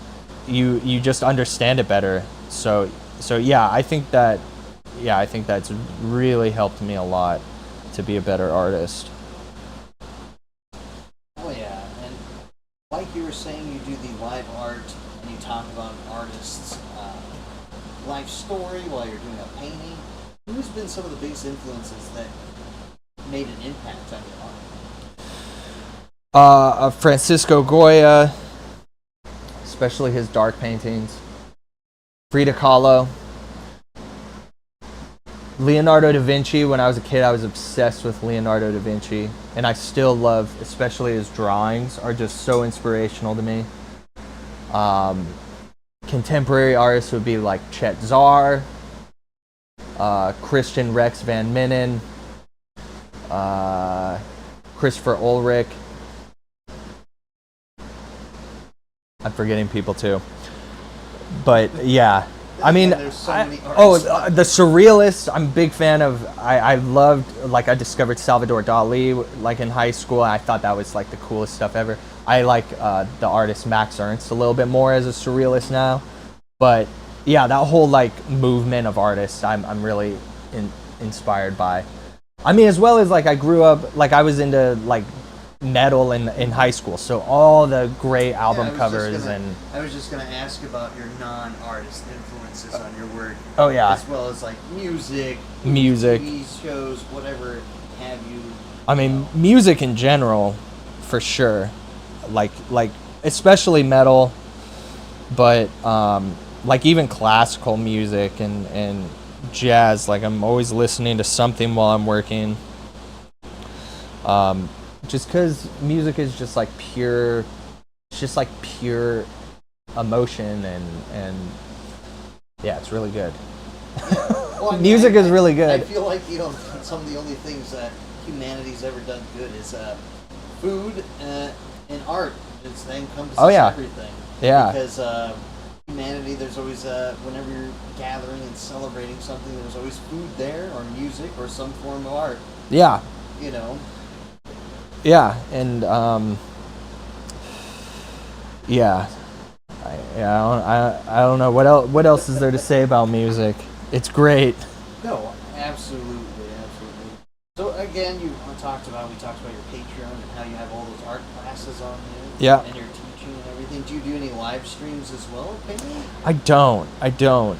you just understand it better. So yeah, I think that's really helped me a lot to be a better artist. Oh yeah, and like you were saying, you do the live art and you talk about an artist's life story while you're doing a painting. Who's been some of the biggest influences that made an impact on your art? Francisco Goya, especially his dark paintings. Frida Kahlo. Leonardo da Vinci. When I was a kid, I was obsessed with Leonardo da Vinci. And I still love, especially his drawings, are just so inspirational to me. Contemporary artists would be like Chet Zar, Christian Rex Van Minnen, Christopher Ulrich. I'm forgetting people too. But yeah, I mean, there's so many artists. the surrealists. I'm a big fan of. I loved, like, I discovered Salvador Dali like in high school. I thought that was like the coolest stuff ever. I like the artist Max Ernst a little bit more as a surrealist now. But yeah, that whole like movement of artists, I'm really inspired by. I mean, as well as like I grew up, like I was into like metal in high school, so all the great album covers I was just gonna ask about your non-artist influences on your work. Oh yeah. As well as like music, TV shows, whatever have you. I mean, music in general, for sure. Like especially metal, but like even classical music and jazz. Like I'm always listening to something while I'm working. Just because music is just like pure, it's just like pure emotion and yeah, it's really good. Well, I mean, music is really good. I feel like, you know, some of the only things that humanity's ever done good is food and art. It's then encompasses everything. Yeah. Because humanity, there's always whenever you're gathering and celebrating something, there's always food there, or music, or some form of art. Yeah. You know. Yeah, and I don't know what else is there to say about music. It's great. No, absolutely. So again, we talked about your Patreon and how you have all those art classes on there. Yeah. And your teaching and everything. Do you do any live streams as well, painting? I don't. I don't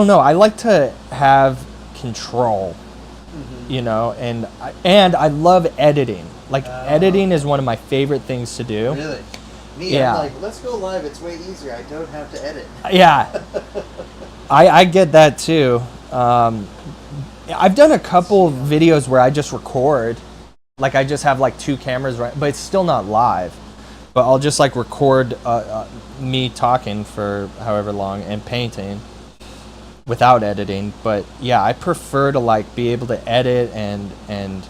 know. I like to have control. You know, and I love editing. Like editing is one of my favorite things to do. Really? Me, yeah. I'm like, let's go live. It's way easier. I don't have to edit. Yeah, I get that too. I've done a couple videos where I just record, like I just have like two cameras, right? But it's still not live. But I'll just like record me talking for however long and painting without editing. But yeah, I prefer to like be able to edit and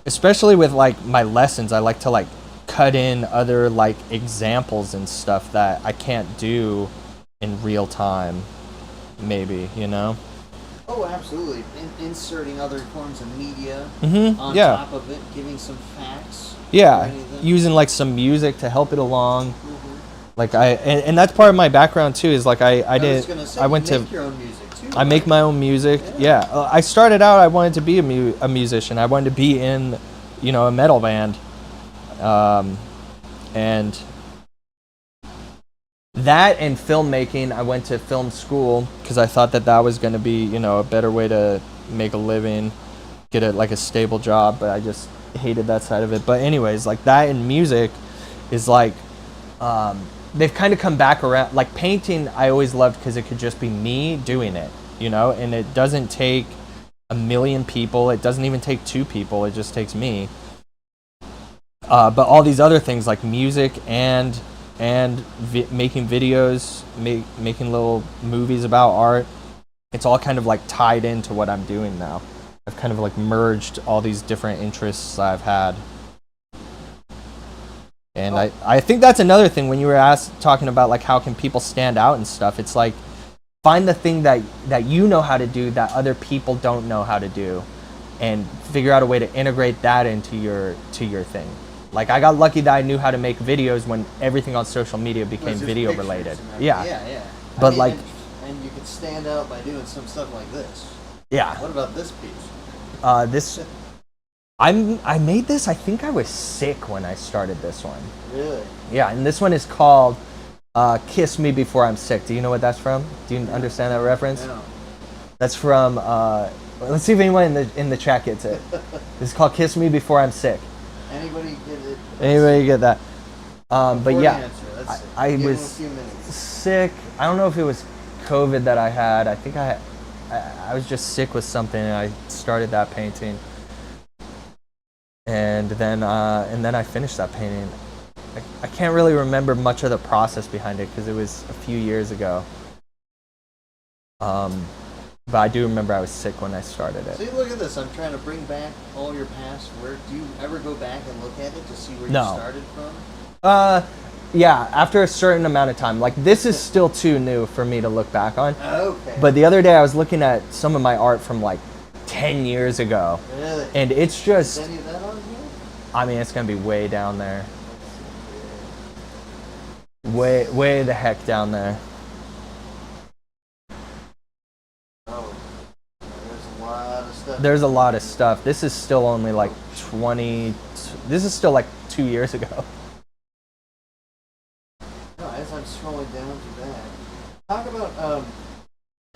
especially with like my lessons, I like to like cut in other like examples and stuff that I can't do in real time, maybe, you know? Oh, absolutely. Inserting other forms of media on Yeah. top of it, giving some facts. Yeah, using like some music to help it along. Like and that's part of my background too. Is like I went make your own music too. I make my own music. Yeah, I started out. I wanted to be a musician. I wanted to be in, you know, a metal band. And that and filmmaking. I went to film school because I thought that was going to be, you know, a better way to make a living, get a stable job, but I just hated that side of it. But anyways, like that and music is like, they've kind of come back around. Like painting, I always loved because it could just be me doing it, you know, and it doesn't take a million people. It doesn't even take 2 people. It just takes me. But all these other things like music and making videos, making little movies about art, it's all kind of like tied into what I'm doing now. I've kind of like merged all these different interests I've had. And I think that's another thing when you were talking about like how can people stand out and stuff. It's like find the thing that you know how to do that other people don't know how to do, and figure out a way to integrate that into your thing. Like I got lucky that I knew how to make videos when everything on social media became video related. Yeah. Yeah. But like, and you could stand out by doing some stuff like this. Yeah. What about this piece? I made this. I think I was sick when I started this one. Really? Yeah, and this one is called "Kiss Me Before I'm Sick." Do you know what that's from? Do you understand that reference? No. That's from. Let's see if anyone in the chat gets it. It's called "Kiss Me Before I'm Sick." Anybody get it? Anybody get that? But yeah, I give was them a few minutes. sick. I don't know if it was COVID that I had. I think I was just sick with something, and I started that painting. And then I finished that painting. I can't really remember much of the process behind it because it was a few years ago. But I do remember I was sick when I started it. See, look at this. I'm trying to bring back all your past work. Do you ever go back and look at it to see where you started from? Yeah, after a certain amount of time. Like, this is still too new for me to look back on. Okay. But the other day I was looking at some of my art from like 10 years ago. Really? And it's just... Is any of that on here? I mean, it's going to be way down there. Way the heck down there. Oh, there's a lot of stuff. There's a lot of stuff. This is still only like 20... This is still like 2 years ago. No, as I'm scrolling down to that, talk about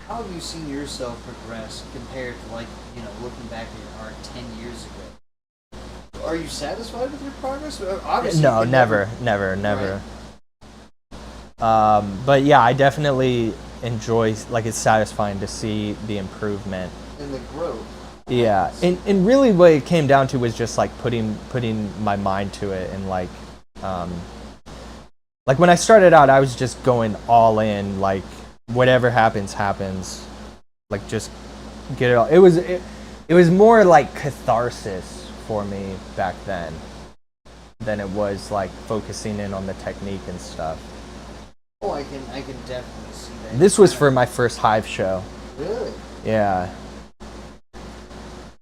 how have you seen yourself progress compared to, like, you know, looking back at your art 10 years ago? Are you satisfied with your progress? Obviously, No, never. Right. But yeah, I definitely enjoy, like, it's satisfying to see the improvement. And the growth. Yeah, and really what it came down to was just like putting my mind to it, and like when I started out, I was just going all in, like whatever happens, like just get it all. It was more like catharsis for me back then than it was like focusing in on the technique and stuff. Oh, I can definitely see that. This was for my first Hive show. Really? Yeah.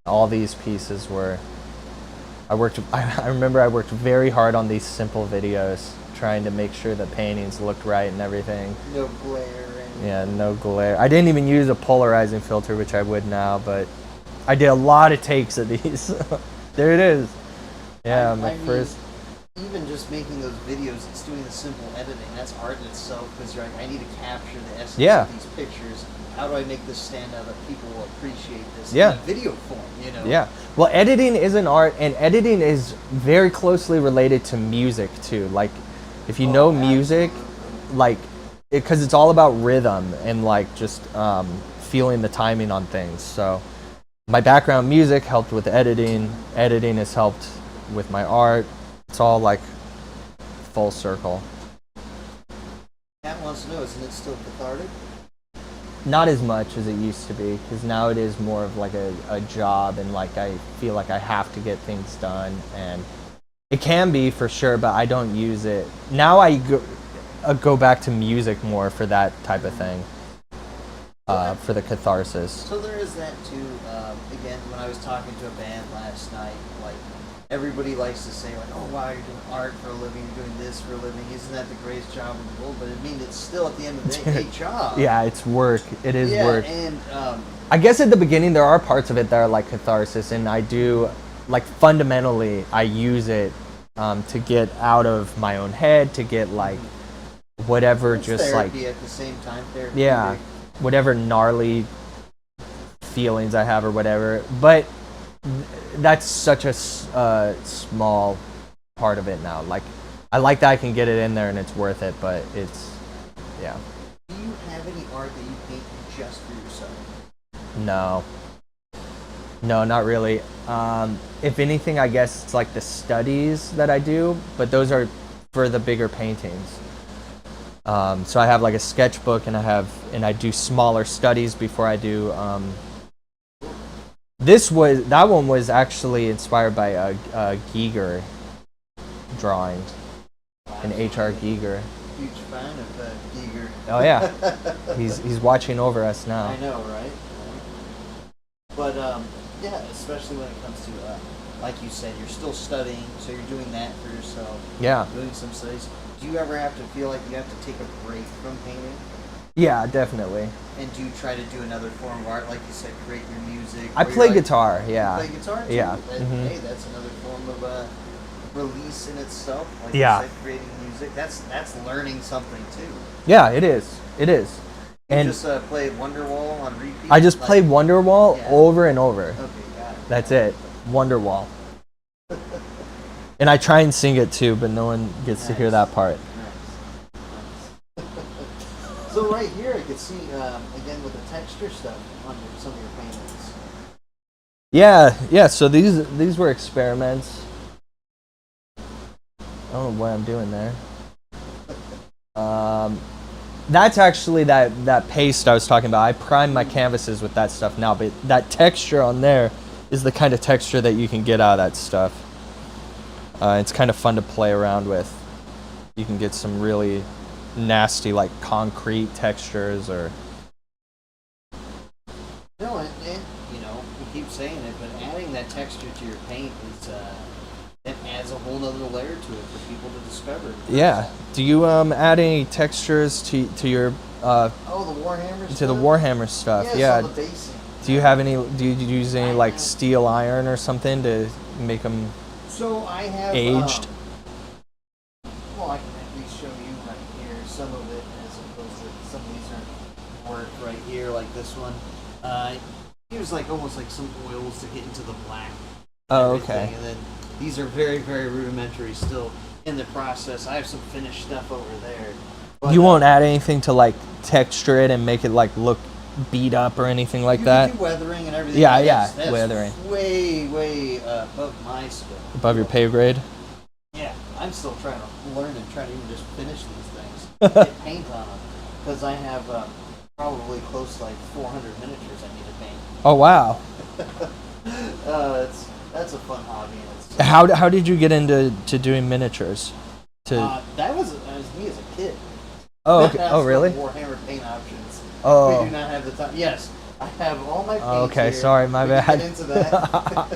All these pieces were... I remember I worked very hard on these simple videos, trying to make sure the paintings looked right and everything. No glare. Yeah, no glare. I didn't even use a polarizing filter, which I would now, but I did a lot of takes of these. There it is. Yeah, my first... Even just making those videos, it's doing the simple editing. That's art in itself, because you're like, I need to capture the essence of these pictures. How do I make this stand out that people will appreciate this in a video form, you know? Yeah. Well, editing is an art, and editing is very closely related to music, too. Like, if you know music, like, because it's all about rhythm and, like, just feeling the timing on things. So my background music helped with editing. Editing has helped with my art. It's all, like, full circle. Kat wants to know, isn't it still cathartic? Not as much as it used to be, because now it is more of like a job, and like I feel like I have to get things done, and it can be for sure, but I don't use it. Now I go back to music more for that type of thing, for the catharsis. So there is that too. Again, when I was talking to a band last night, like, everybody likes to say, like, oh, wow, you're doing art for a living, you're doing this for a living. Isn't that the greatest job in the world? But I mean, it's still, at the end of the day, a job. Yeah, it's work. It is work. And I guess at the beginning, there are parts of it that are like catharsis, and I do, like, fundamentally, I use it to get out of my own head, to get, like, whatever, It's just therapy like, at the same time. Therapy. yeah, whatever gnarly feelings I have or whatever. But that's such a small part of it now. Like, I like that I can get it in there and it's worth it, but it's, yeah. Do you have any art that you paint just for yourself? No. No, not really. If anything, I guess it's like the studies that I do, but those are for the bigger paintings. So I have like a sketchbook, and I do smaller studies before I do. That one was actually inspired by a Giger drawing, an H.R. Giger. Huge fan of Giger. Oh yeah, he's watching over us now. I know, right? But yeah, especially when it comes to like you said, you're still studying, so you're doing that for yourself. Yeah. Doing some studies. Do you ever have to feel like you have to take a break from painting? Yeah, definitely. And do you try to do another form of art, like you said, create your music? I play guitar. Yeah. You play guitar too? Yeah. Hey, that's another form of release in itself. Like Yeah. you said, creating music. That's learning something too. Yeah, it is. It is. You And just play Wonderwall on repeat? I just play Wonderwall over and over. Okay, got it. That's it. Wonderwall. And I try and sing it too, but no one gets to hear that part. Nice. So right here, I could see again with the texture stuff on some of your paintings. Yeah. So these were experiments. I don't know what I'm doing there. That's actually that paste I was talking about. I prime my canvases with that stuff now, but that texture on there is the kind of texture that you can get out of that stuff. It's kind of fun to play around with. You can get some really nasty, like concrete textures, or No, and you know, we keep saying it, but adding that texture to your paint is it adds a whole other layer to it for people to discover. yeah. Do you add any textures to your The Warhammer stuff? to the Warhammer stuff? Yeah. The basing. Do you have any? Do you use any like steel iron or something to make them So I have aged? Well, I can at least show you right here some of it, as opposed to some of these are worked right here, like this one. Use like almost like some oils to get into the black. Oh, okay. And then these are very, very rudimentary still in the process. I have some finished stuff over there. But, You won't add anything to like texture it and make it like look beat up or anything like you that? can do weathering and everything. Yeah, That's weathering. Way above my skill. Above your pay grade? Yeah, I'm still trying to learn and trying to even just finish these things. Get paint on them. Because I have probably close to like 400 miniatures I need to paint. Oh wow. That's a fun hobby. And How did you get into doing miniatures? that was me as a kid. Oh, okay. That's Oh, really? Warhammer paint options. Oh. We do not have the time. Yes, I have all my paints Okay, here. sorry, my We bad. can get into that.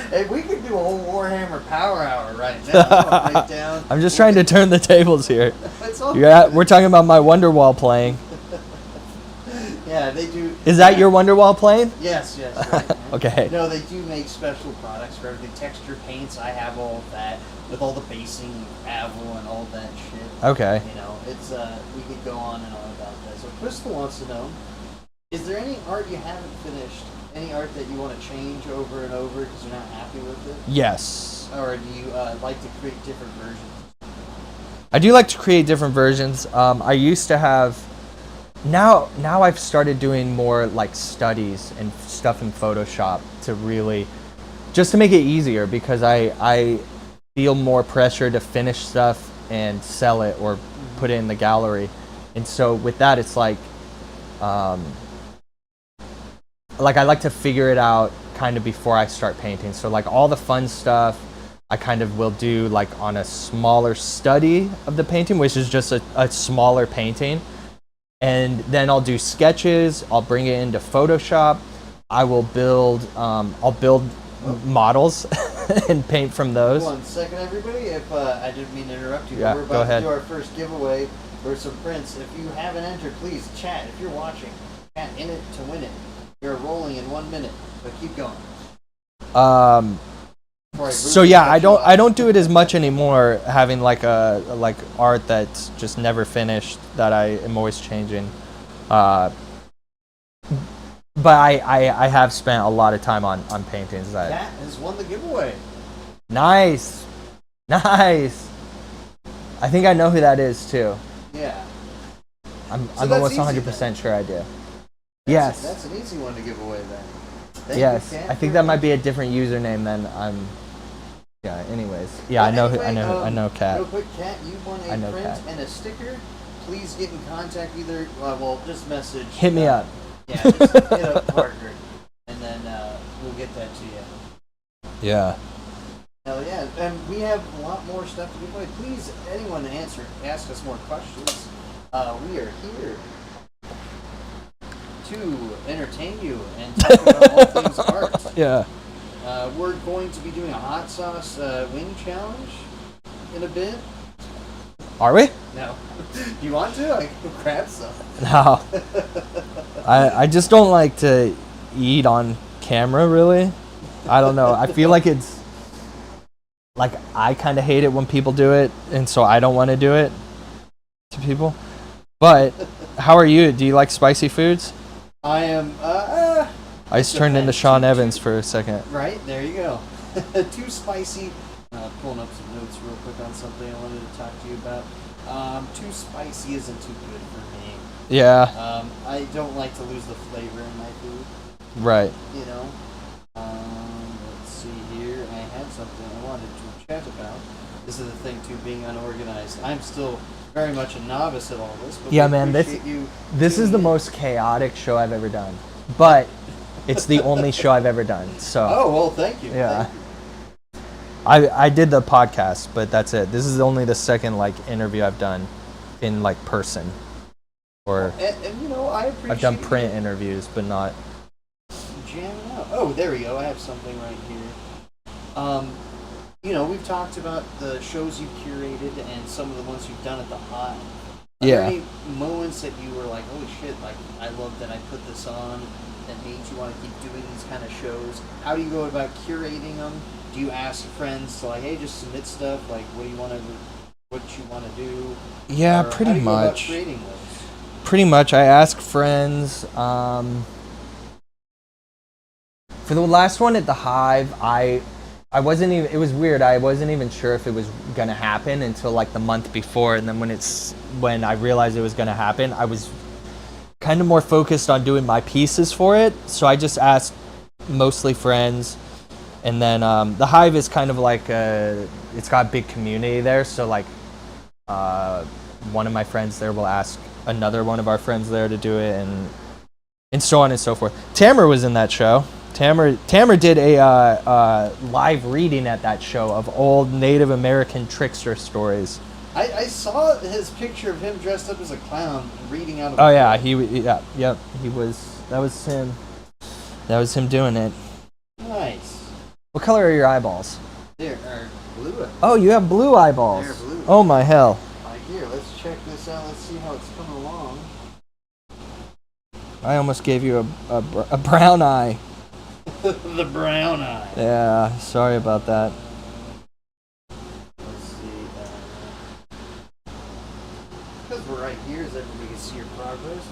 Hey, we could do a whole Warhammer Power Hour right now. Right down. I'm just trying to turn the tables here. It's all We're talking about my Wonderwall playing. Yeah, they do. Is that your Wonderwall playing? Yes. Right. Okay. No, they do make special products for everything. Texture paints, I have all of that with all the basing, Avel, and all that shit. Okay. You know, it's we could go on and on about that. So Crystal wants to know: is there any art you haven't finished? Any art that you want to change over and over because you're not happy with it? Yes. Or do you like to create different versions? I do like to create different versions. I used to have. Now I've started doing more like studies and stuff in Photoshop to really, just to make it easier, because I feel more pressure to finish stuff and sell it or put it in the gallery. And so with that, it's like I like to figure it out kind of before I start painting. So like all the fun stuff I kind of will do like on a smaller study of the painting, which is just a smaller painting. And then I'll do sketches. I'll bring it into Photoshop. I will build. I'll build models and paint from those. 1 second, everybody. If I didn't mean to interrupt you, Yeah, but we're go about ahead. to do our first giveaway for some prints. If you haven't entered, please chat. If you're watching, chat in it to win it. You're rolling in 1 minute, but keep going. before I So yeah, I don't do it as much anymore. Having like art that's just never finished that I am always changing. But I have spent a lot of time on paintings. Cat has won the giveaway. Nice. I think I know who that is too. Yeah. I'm almost 100% sure I do. Yes. That's an easy one to give away then. Yes. I think that might be a different username than I'm. Yeah. Anyways. Yeah. Well, I know Cat. Real quick, Cat, you won a print Kat. and a sticker. Please get in contact either. Just message. Hit me up. Yeah. Just hit up Parker, and then we'll get that to you. Yeah. Hell yeah. And we have a lot more stuff to give away. Please, anyone ask us more questions. We are here to entertain you and talk about all things art. Yeah. We're going to be doing a hot sauce wing challenge in a bit. Are we? No. Do you want to? I can grab some. No. I just don't like to eat on camera, really. I don't know. I feel like it's like I kind of hate it when people do it, and so I don't want to do it to people. But how are you? Do you like spicy foods? I am. I just turned into Sean Evans for a second. Right, there you go. Too spicy. Pulling up some notes real quick on something I wanted to talk to you about. Too spicy isn't too good for me. Yeah. I don't like to lose the flavor in my food. Right. You know. Let's see here. I had something I wanted to chat about. This is the thing too, being unorganized. I'm still very much a novice at all this. But yeah, man. This is the most chaotic show I've ever done. But it's the only show I've ever done. So. Oh well, thank you. Yeah. Thank you. I did the podcast, but that's it. This is only the second interview I've done in person. Or and you know, I appreciate. I've done print interviews, but not jamming out. Oh, there we go. I have something right here. You know, we've talked about the shows you've curated and some of the ones you've done at the Hive. Are there any moments that you were like, holy shit, I love that I put this on that made you want to keep doing these kind of shows? How do you go about curating them? Do you ask friends to hey, just submit stuff? What you want to do? Yeah, or pretty how do you go about much. creating those? Pretty much, I ask friends. For the last one at the Hive, I wasn't even. It was weird. I wasn't even sure if it was gonna happen until the month before, and then when I realized it was gonna happen, I was kind of more focused on doing my pieces for it. So I just asked mostly friends, and then the Hive is kind of it's got a big community there. So one of my friends there will ask another one of our friends there to do it, and so on and so forth. Tamara was in that show. Tamara did a live reading at that show of old Native American trickster stories. I saw his picture of him dressed up as a clown reading out of. Oh yeah, he was. That was him. That was him doing it. Nice. What color are your eyeballs? They're blue. Oh, you have blue eyeballs. They're blue. Oh my hell. Here, let's check this out. Let's see how it's coming along. I almost gave you a brown eye. The brown eye. Yeah, sorry about that. Let's see. Because we're right here, so everybody can see your progress.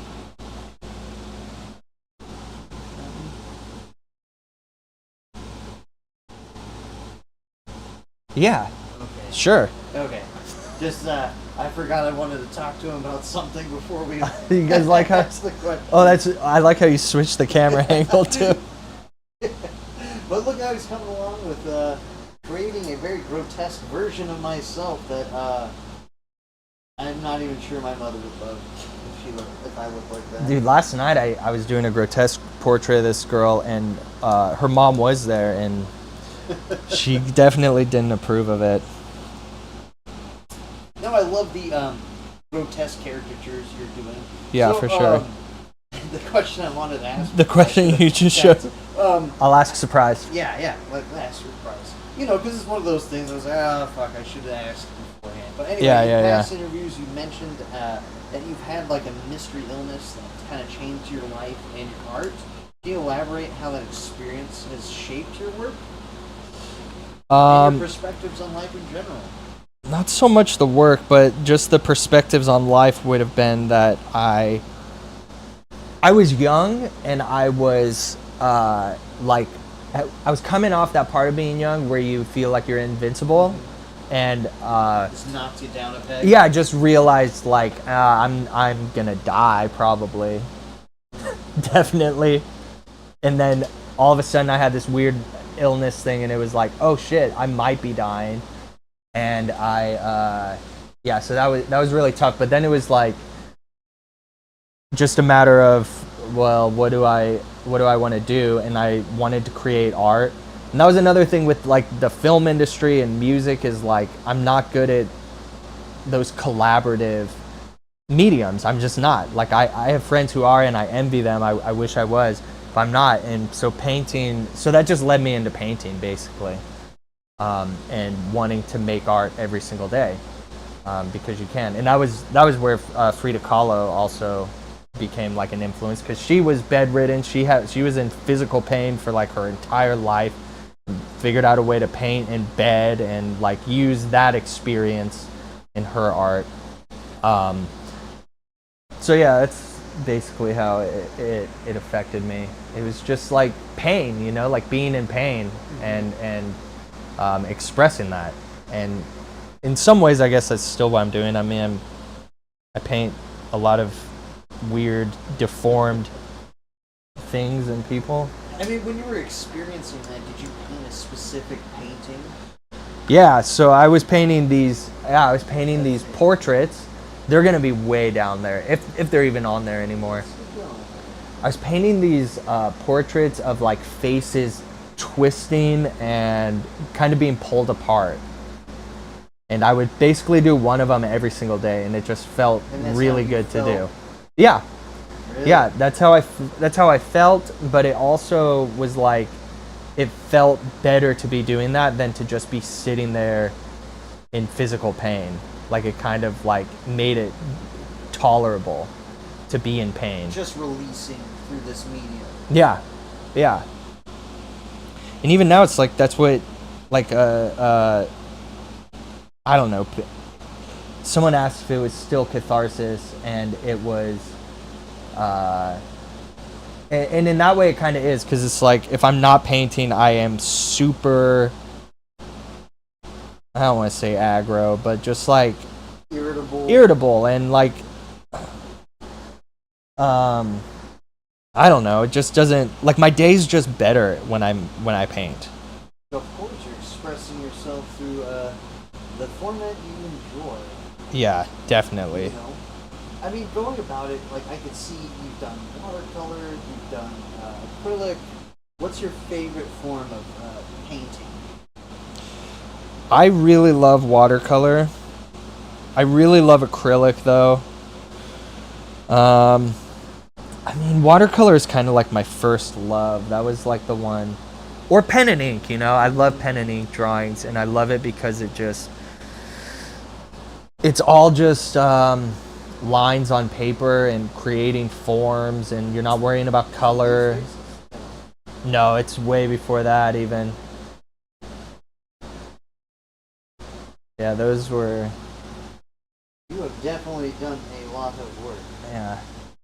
Yeah. Okay. Sure. Okay. Just, I forgot I wanted to talk to him about something before we. You guys like how? Oh, I like how you switched the camera angle too. But look how he's coming along with creating a very grotesque version of myself that I'm not even sure my mother would love if I looked like that. Dude, last night I was doing a grotesque portrait of this girl, and her mom was there, and she definitely didn't approve of it. No, I love the grotesque caricatures you're doing. Yeah, so, for sure. The question I wanted to ask. The question you just showed. I'll ask surprise. Yeah. Let's ask surprise. You know, because it's one of those things. I was like, oh fuck, I should have asked beforehand. But anyway, in past interviews, you mentioned that you've had a mystery illness that's kind of changed your life and your art. Can you elaborate how that experience has shaped your work? And your perspectives on life in general. Not so much the work, but just the perspectives on life would have been that I was young and I was like I was coming off that part of being young where you feel like you're invincible, and Just knocked you down a peg. yeah, I just realized like I'm gonna die probably, definitely, and then all of a sudden I had this weird illness thing, and it was like, oh shit, I might be dying, and yeah, so that was really tough. But then it was like just a matter of, well, what do I want to do? And I wanted to create art. And that was another thing with like the film industry and music, is like I'm not good at those collaborative mediums. I'm just not. Like I have friends who are, and I envy them. I wish I was, but I'm not. And so painting, so that just led me into painting basically, and wanting to make art every single day, because you can. And that was where Frida Kahlo also became like an influence, because she was bedridden. She was in physical pain for like her entire life. Figured out a way to paint in bed and like use that experience in her art. So yeah, that's basically how it affected me. It was just like pain, you know, like being in pain and expressing that. And in some ways, I guess that's still what I'm doing. I mean, I paint a lot of weird, deformed things and people. I mean, when you were experiencing that, did you paint a specific painting? Yeah, so I was painting these. Yeah, I was painting these portraits. They're gonna be way down there, if they're even on there anymore. I was painting these portraits of like faces twisting and kind of being pulled apart. And I would basically do one of them every single day, and it just felt really good to do. Yeah. Really? Yeah, that's how I felt, but it also was like it felt better to be doing that than to just be sitting there in physical pain. Like it kind of like made it tolerable to be in pain. Just releasing through this medium. Yeah. Yeah. And even now it's like that's what like I don't know. Someone asked if it was still catharsis, and it was and in that way it kind of is, because it's like if I'm not painting, I am super, I don't want to say aggro, but just like irritable and like I don't know, it just doesn't, like my day's just better when I paint. Of course, you're expressing yourself through the format you enjoy. Yeah, definitely. You know? I mean, going about it, like I could see you've done watercolor, you've done acrylic. What's your favorite form of painting? I really love watercolor. I really love acrylic though. I mean, watercolor is kind of like my first love. That was like the one. Or pen and ink, you know. I love pen and ink drawings, and I love it because it's all just lines on paper and creating forms, and you're not worrying about color. No, it's way before that even. Yeah, those were... You have definitely done a lot of work. Yeah.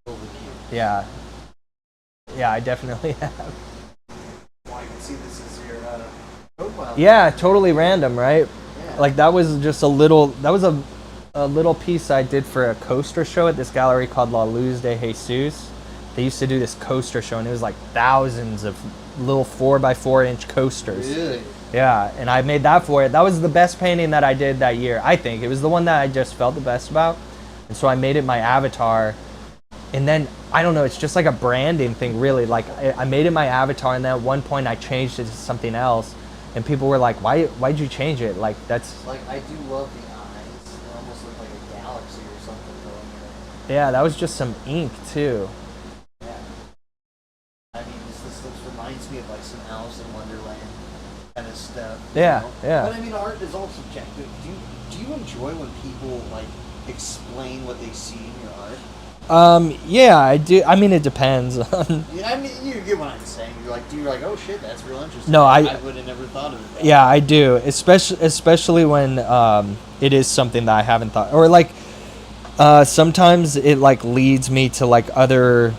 Over the years. Yeah. Yeah, I definitely have. Well, I can see this is your profile. Yeah, totally random, right? Yeah. Like that was just a little piece I did for a coaster show at this gallery called La Luz de Jesus. They used to do this coaster show, and it was like thousands of little 4x4-inch coasters. Really? Yeah, and I made that for it. That was the best painting that I did that year, I think. It was the one that I just felt the best about. And so I made it my avatar. And then, I don't know, it's just like a branding thing, really. Like, I made it my avatar, and then at one point I changed it to something else. And people were like, why'd you change it? Like, that's... Like, I do love the eyes. They almost look like a galaxy or something going there. Yeah, that was just some ink, too. Yeah. I mean, this reminds me of like some Alice in Wonderland kind of stuff. Yeah, know? yeah. But I mean, art is all subjective. Do you enjoy when people like explain what they see in your art? Yeah, I do. I mean, it depends. Yeah, I mean, you get what I'm saying. You're like, oh shit, that's real interesting. No, I would have never thought of it. Yeah, I do. Especially when it is something that I haven't thought, or like sometimes it like leads me to like other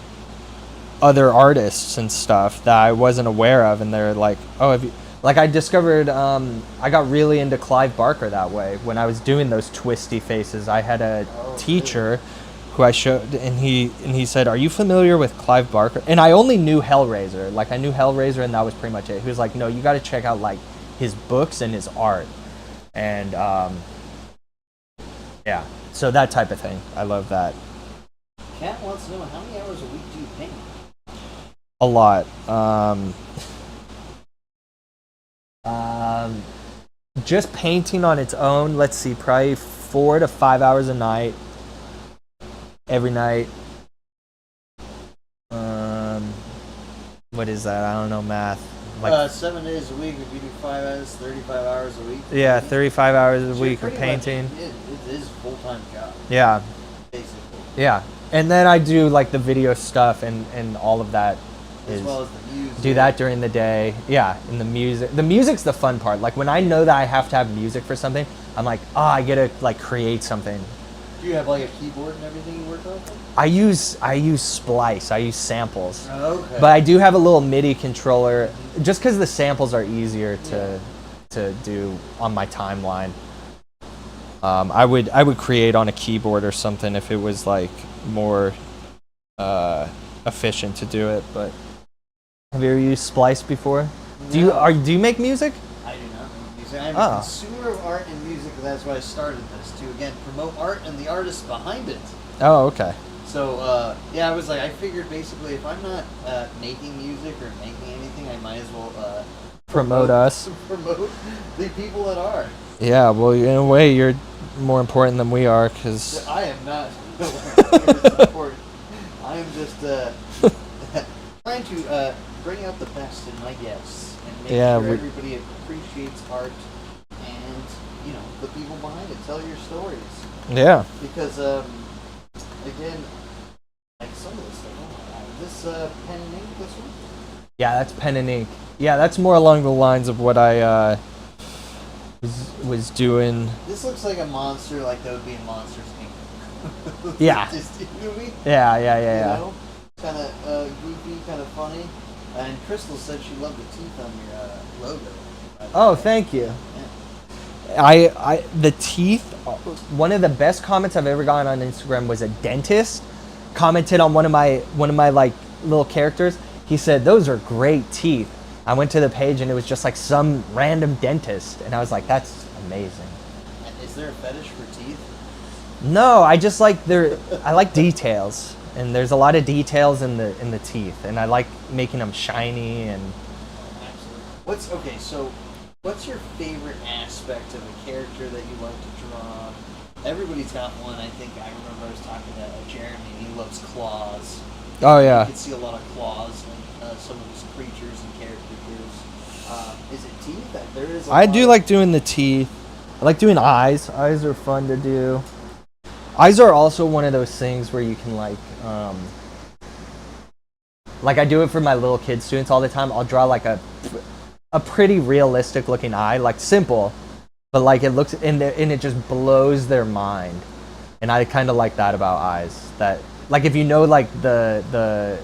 artists and stuff that I wasn't aware of, and they're like, oh, have you? Like I discovered, I got really into Clive Barker that way when I was doing those twisty faces. I had a teacher who I showed, and he said, "Are you familiar with Clive Barker?" And I only knew Hellraiser. Like I knew Hellraiser, and that was pretty much it. He was like, "No, you got to check out like his books and his art," and yeah, so that type of thing. I love that. Kat wants to know, how many hours a week do you paint? A lot. Just painting on its own, let's see, probably 4 to 5 hours a night, every night. What is that? I don't know math. Like 7 days a week. If you do 5 hours, 35 hours a week. yeah, 35 hours a So week of pretty painting. much, it is a full-time job, Yeah, basically. yeah. And then I do like the video stuff and all of that. As well as the music. Do that during the day. Yeah, and the music. The music's the fun part. Like when I know that I have to have music for something, I'm like, I get to like create something. Do you have like a keyboard and everything you work off of? I use Splice. I use samples. Okay. But I do have a little MIDI controller, just because the samples are easier to do on my timeline. I would create on a keyboard or something if it was like more efficient to do it. But have you ever used Splice before? No. Do you make music? I do not make music. I'm a consumer of art and music, and that's why I started this, to again promote art and the artists behind it. Oh, okay. So yeah, I was like, I figured basically if I'm not making music or making anything, I might as well Promote us. promote the people that are. Yeah, well, in a way, you're more important than we are, because I am not important. I am just trying to bring out the best in my guests and make sure everybody appreciates art and, you know, the people behind it. Tell your stories. Yeah. Because, again, like some of this stuff, this pen and ink, this one? Yeah, that's pen and ink. Yeah, that's more along the lines of what I was doing. This looks like a monster, like that would be in Monsters Inc. Yeah. Just, you know what I mean? Yeah. You know? Kind of goofy, kind of funny. And Crystal said she loved the teeth on your logo. Oh, thank you. Yeah. The teeth. One of the best comments I've ever gotten on Instagram was a dentist commented on one of my like little characters. He said, "Those are great teeth." I went to the page and it was just like some random dentist, and I was like, "That's amazing." And is there a fetish for teeth? No, I just like I like details, and there's a lot of details in the teeth, and I like making them shiny and. Absolutely. So what's your favorite aspect of a character that you like to draw? Everybody's got one. I think I remember I was talking to Jeremy, and he loves claws. Oh yeah. You can see a lot of claws in some of his creatures and characters. Is it teeth? There is. I do like doing the teeth. I like doing eyes. Eyes are fun to do. Eyes are also one of those things where you can like I do it for my little kid students all the time. I'll draw like a pretty realistic looking eye, like simple, but like it looks and it just blows their mind. And I kind of like that about eyes. That like if you know like the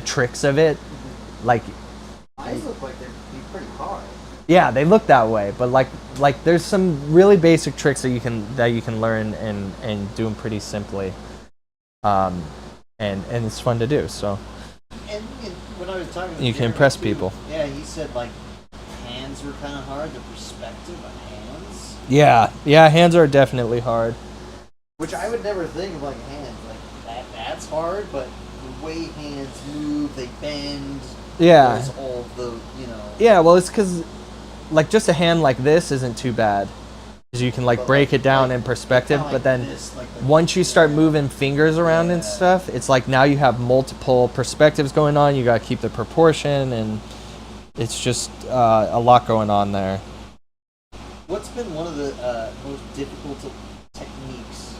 tricks of it, like eyes look like they're pretty hard. Yeah, they look that way, but like there's some really basic tricks that you can learn and do them pretty simply, and it's fun to do. So. And when I was talking to you can impress people. Yeah, he said like hands were kind of hard. The perspective on hands. Yeah, hands are definitely hard. Which I would never think of like hands like that's hard, but the way hands move, they bend. Yeah. There's all the Yeah, well, it's because like just a hand like this isn't too bad, because you can like break it down in perspective. But then once you start moving fingers around and stuff, it's like now you have multiple perspectives going on. You got to keep the proportion, and it's just a lot going on there. What's been one of the most difficult techniques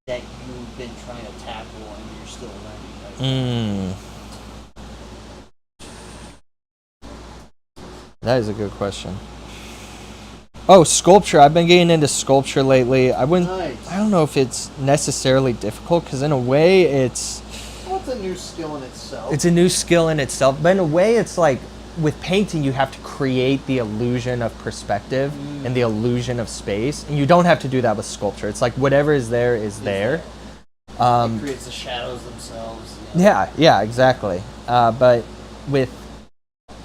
that you been trying to tackle and you're still learning? Right? That is a good question. Oh, sculpture. I've been getting into sculpture lately. Nice. I don't know if it's necessarily difficult, because in a way it's a new skill in itself. It's a new skill in itself, but in a way it's like with painting you have to create the illusion of perspective and the illusion of space, and you don't have to do that with sculpture. It's like whatever is there is there. It creates the shadows themselves. Yeah, exactly. But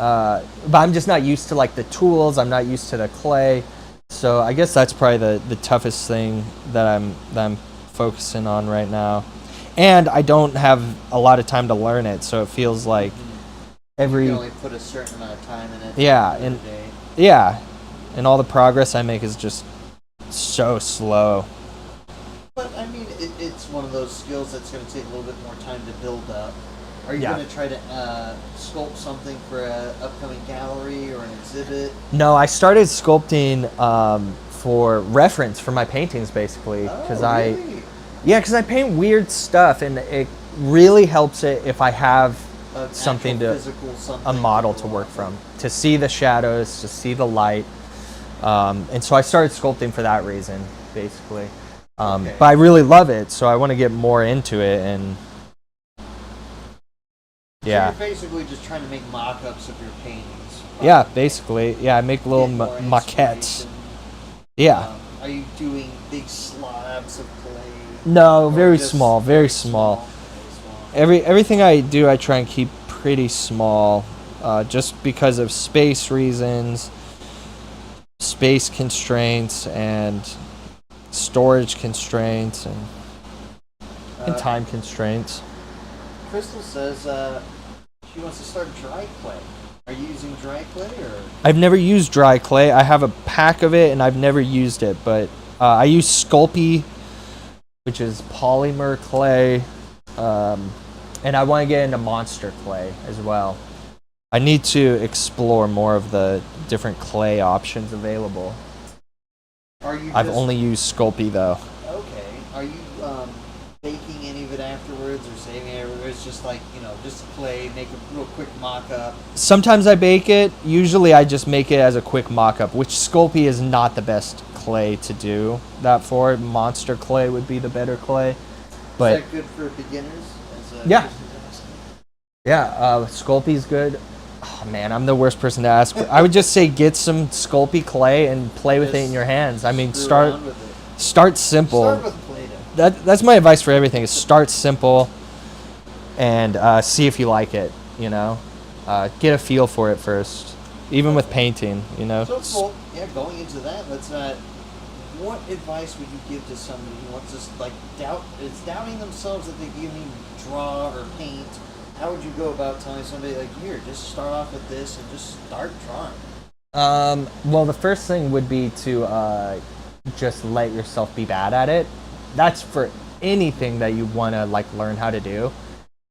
I'm just not used to like the tools. I'm not used to the clay, so I guess that's probably the toughest thing that I'm focusing on right now. And I don't have a lot of time to learn it, so it feels like you can only put a certain amount of time in it. Yeah, and all the progress I make is just so slow. But I mean, it's one of those skills that's going to take a little bit more time to build up. Are you going to try to sculpt something for an upcoming gallery or an exhibit? No, I started sculpting for reference for my paintings, basically, because really? because I paint weird stuff, and it really helps it if I have a model to work from, to see the shadows, to see the light, and so I started sculpting for that reason, basically. But I really love it, so I want to get more into it, and So you're basically just trying to make mock-ups of your paintings. Yeah, basically. Yeah, I make little maquettes. Yeah. Are you doing big slabs of clay? No, very small, very small. Everything I do, I try and keep pretty small, just because of space reasons, space constraints, and storage constraints, and time constraints. Crystal says she wants to start dry clay. Are you using dry clay, or? I've never used dry clay. I have a pack of it, and I've never used it, but I use Sculpey, which is polymer clay, and I want to get into monster clay as well. I need to explore more of the different clay options available. I've only used Sculpey, though. Okay. Are you baking any of it afterwards, or saving it, or it's just like, just clay, make a real quick mock-up? Sometimes I bake it. Usually I just make it as a quick mock-up, which Sculpey is not the best clay to do that for. Monster clay would be the better clay. But is that good for beginners? Yeah. Sculpey's good. Oh man, I'm the worst person to ask. I would just say get some Sculpey clay and play with it in your hands. I mean, start simple. Start with Play-Doh. That's my advice for everything, is start simple and see if you like it, Get a feel for it first, even with painting, So, going into that, what advice would you give to somebody who wants to, is doubting themselves that they can even draw or paint? How would you go about telling somebody, here, just start off with this and just start drawing? Well, the first thing would be to just let yourself be bad at it. That's for anything that you want to learn how to do.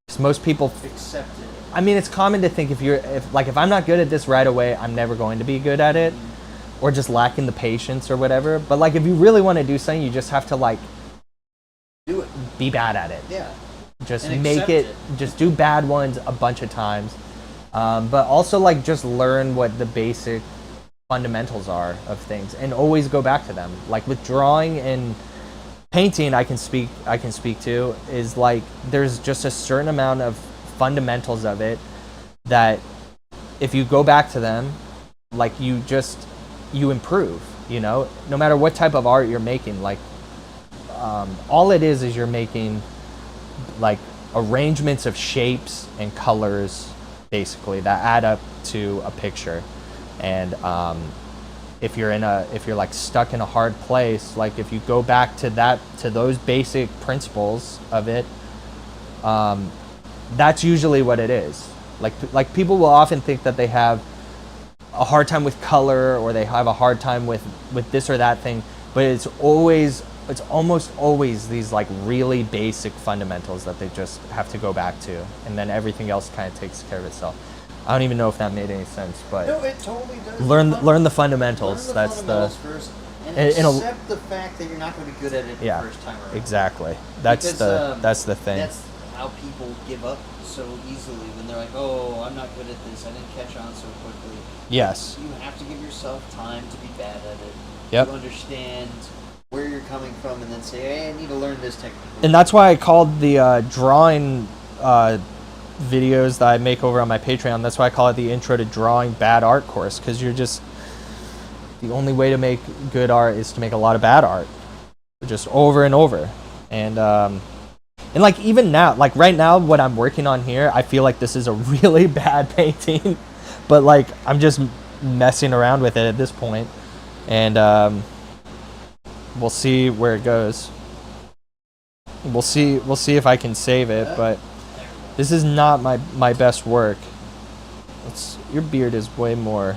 Because most people accept it. I mean, it's common to think if I'm not good at this right away, I'm never going to be good at it, or just lacking the patience or whatever. But if you really want to do something, you just have to do it. Be bad at it. Yeah. Just make it. Just do bad ones a bunch of times, but also just learn what the basic fundamentals are of things, and always go back to them. With drawing and painting, I can speak to is there's just a certain amount of fundamentals of it that if you go back to them, you improve. No matter what type of art you're making, all it is you're making arrangements of shapes and colors, basically, that add up to a picture. And if you're stuck in a hard place, if you go back to those basic principles of it, that's usually what it is. People will often think that they have a hard time with color, or they have a hard time with this or that thing, but it's almost always these really basic fundamentals that they just have to go back to, and then everything else kind of takes care of itself. I don't even know if that made any sense, but no, it totally does. Learn the fundamentals. Learn the fundamentals first, And it'll- accept the fact that you're not going to be good at it Yeah, the first time around. exactly. That's Because, that's the thing. That's how people give up so easily when they're like, "Oh, I'm not good at this. I didn't catch on so quickly." Yes. You have to give yourself time to be bad at it. Yep. To understand where you're coming from, and then say, "Hey, I need to learn this technique." And that's why I called the drawing videos that I make over on my Patreon. That's why I call it the Intro to Drawing Bad Art course, because you're just the only way to make good art is to make a lot of bad art, just over and over. And like even now, like right now, what I'm working on here, I feel like this is a really bad painting, but like I'm just messing around with it at this point, and we'll see where it goes. We'll see if I can save it, but this is not my best work. Your beard is way more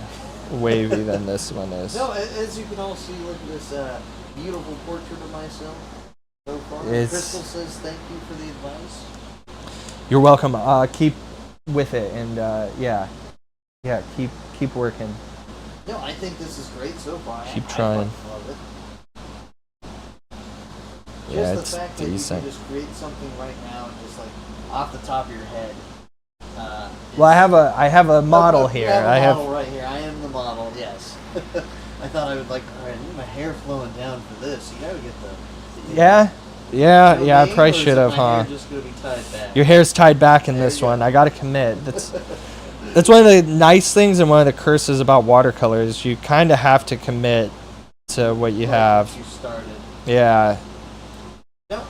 wavy than this one is. No, as you can all see, look at this beautiful portrait of myself so far. Crystal says thank you for the advice. You're welcome. Keep with it, and yeah, keep working. No, I think this is great so far. Keep trying. I love it. Yeah, Just it's the fact decent. that you can just create something right now, just like off the top of your head. Well, I have a model here. I have a model right here. I am the model. Yes. I thought I would like. All right, I need my hair flowing down for this. You gotta get the. Yeah. I probably should have, huh? Just gonna be tied back. Your hair's tied back in this one. I gotta commit. That's one of the nice things and one of the curses about watercolors. You kind of have to commit to what you have. You started. Yeah. No.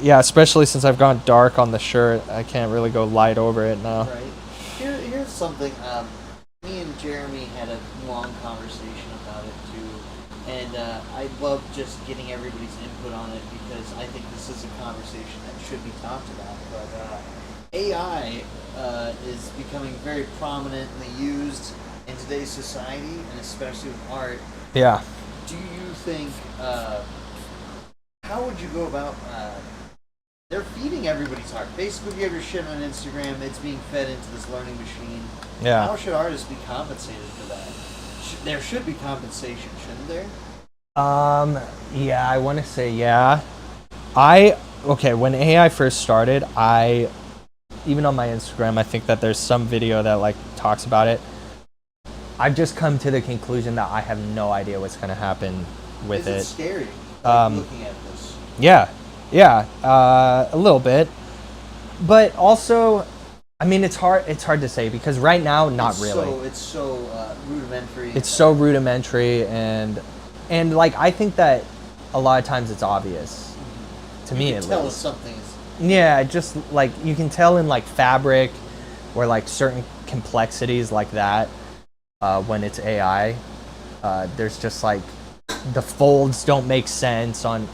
Especially since I've gone dark on the shirt, I can't really go light over it now. Right. Here's something. Me and Jeremy had a long conversation about it too, and I love just getting everybody's input on it because I think this is a conversation that should be talked about. But AI is becoming very prominently used in today's society, and especially with art. Yeah. Do you think? How would you go about? They're feeding everybody's art. Basically, you have your shit on Instagram. It's being fed into this learning machine. Yeah. How should artists be compensated for that? There should be compensation, shouldn't there? Yeah, I want to say yeah. Okay, when AI first started, even on my Instagram, I think that there's some video that like talks about it. I've just come to the conclusion that I have no idea what's going to happen with it. Is it scary? Looking at this. Yeah, a little bit, but also, I mean, it's hard to say because right now, not really. It's so rudimentary. It's so rudimentary, and like I think that a lot of times it's obvious to me. At tell least. us something. Yeah, just like you can tell in like fabric, or like certain complexities like that. When it's AI, there's just like the folds don't make sense on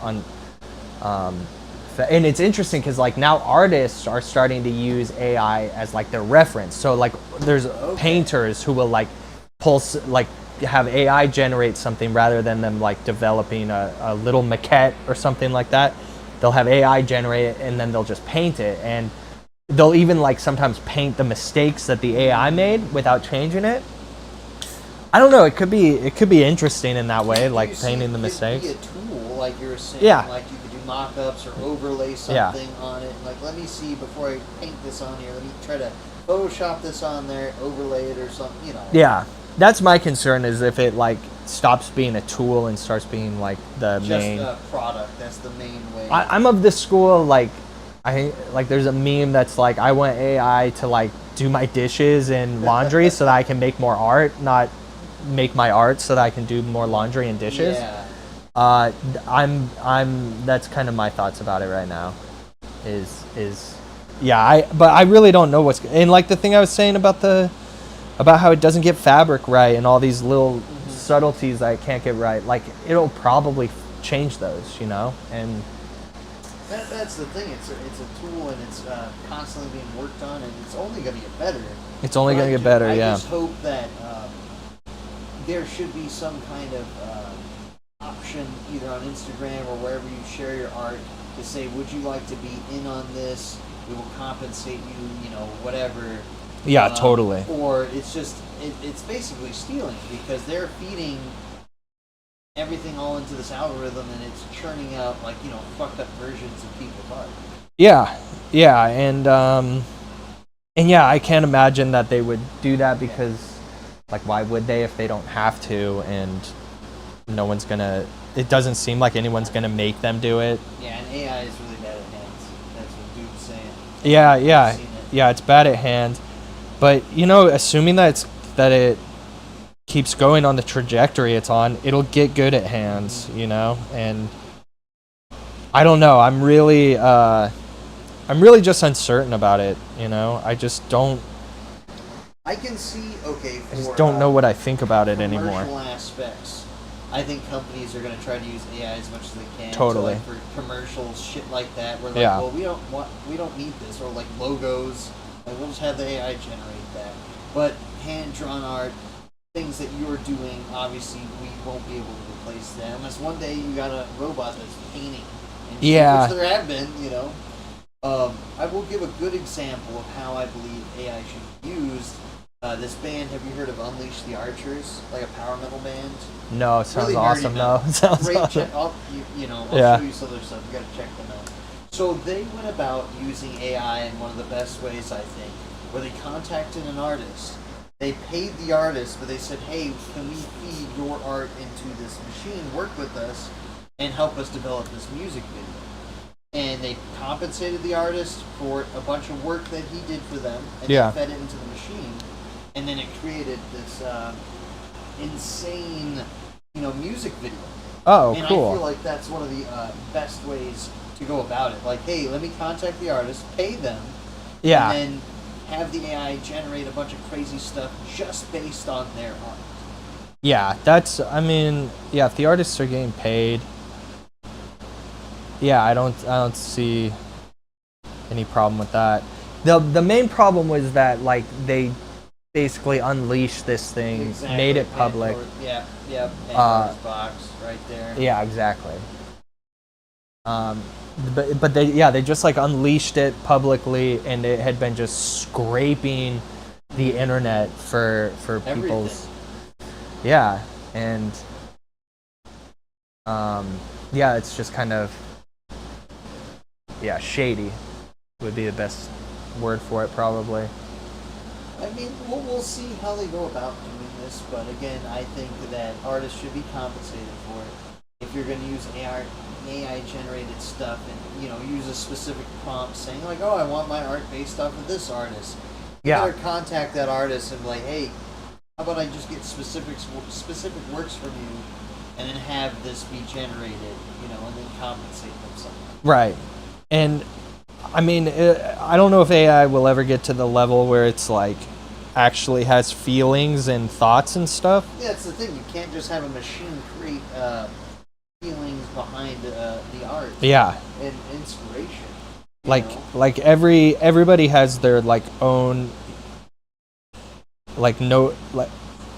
and it's interesting because like now artists are starting to use AI as like their reference. So like there's painters who will like have AI generate something rather than them like developing a little maquette or something like that. They'll have AI generate it and then they'll just paint it, and they'll even like sometimes paint the mistakes that the AI made without changing it. I don't know. It could be interesting in that way, like painting the mistakes. It could be a tool, like you were saying. Yeah. Like you could do mock-ups or overlay something on it. Like, let me see before I paint this on here. Let me try to Photoshop this on there, overlay it or something. You know. Yeah, that's my concern. Is if it like stops being a tool and starts being like the main. Just a product. That's the main way. I'm of the school like there's a meme that's like I want AI to like do my dishes and laundry so that I can make more art, not make my art so that I can do more laundry and dishes. Yeah. That's kind of my thoughts about it right now. But I really don't know and like the thing I was saying about how it doesn't get fabric right and all these little subtleties that I can't get right. Like it'll probably change those, and. That's the thing. It's a tool, and it's constantly being worked on, and it's only going to get better. It's only going to get better, yeah. I just hope that there should be some kind of option, either on Instagram or wherever you share your art, to say, would you like to be in on this? We will compensate you, whatever. Yeah, totally. Or it's just, it's basically stealing because they're feeding everything all into this algorithm, and it's churning out like fucked up versions of people's art. Yeah, yeah, and yeah, I can't imagine that they would do that because, like, why would they if they don't have to? And no one's gonna. It doesn't seem like anyone's gonna make them do it. Yeah, and AI is really bad at hands. That's what dude's saying. Yeah, I've seen it. yeah, it's bad at hand. But assuming that it keeps going on the trajectory it's on, it'll get good at hands. And I don't know. I'm really just uncertain about it. I just don't. I can see, okay, I just don't know what I think about it anymore. Commercial aspects. I think companies are going to try to use AI as much as they can. Totally. So, like, for commercials, shit like that, where like, Yeah. well, we don't need this, or like logos, like we'll just have the AI generate that. But hand-drawn art, things that you're doing, obviously we won't be able to replace that unless one day you got a robot that's painting. And Yeah. which there have been, I will give a good example of how I believe AI should be used. This band, have you heard of Unleash the Archers? Like a power metal band? No, it sounds Really nerdy awesome. metal. No, it sounds Great awesome. I'll Yeah. show you some other stuff. You gotta check them out. So they went about using AI in one of the best ways, I think, where they contacted an artist. They paid the artist, but they said, hey, can we feed your art into this machine, work with us, and help us develop this music video? And they compensated the artist for a bunch of work that he did for them, and Yeah. they fed it into the machine, and then it created this insane, music video. Oh, And cool. I feel like that's one of the best ways to go about it. Like, hey, let me contact the artist, pay them, Yeah. and then have the AI generate a bunch of crazy stuff just based on their art. Yeah, if the artists are getting paid, yeah, I don't see any problem with that. The main problem was that, like, they basically unleashed this thing, Exactly. made it public. Pandora's box right there. Yeah, exactly. But they just like unleashed it publicly, and it had been just scraping the internet for people's. Yeah, and yeah, it's just kind of shady would be the best word for it, probably. I mean, we'll see how they go about doing this, but again, I think that artists should be compensated for it. If you're going to use AI generated stuff and use a specific prompt saying like, oh, I want my art based off of this artist. You better contact that artist and be like, hey, how about I just get specific works from you, and then have this be generated, and then compensate them something. Right, and I mean, I don't know if AI will ever get to the level where it's like actually has feelings and thoughts and stuff. Yeah, that's the thing. You can't just have a machine create feelings behind the art. Yeah. And inspiration. Like everybody has their own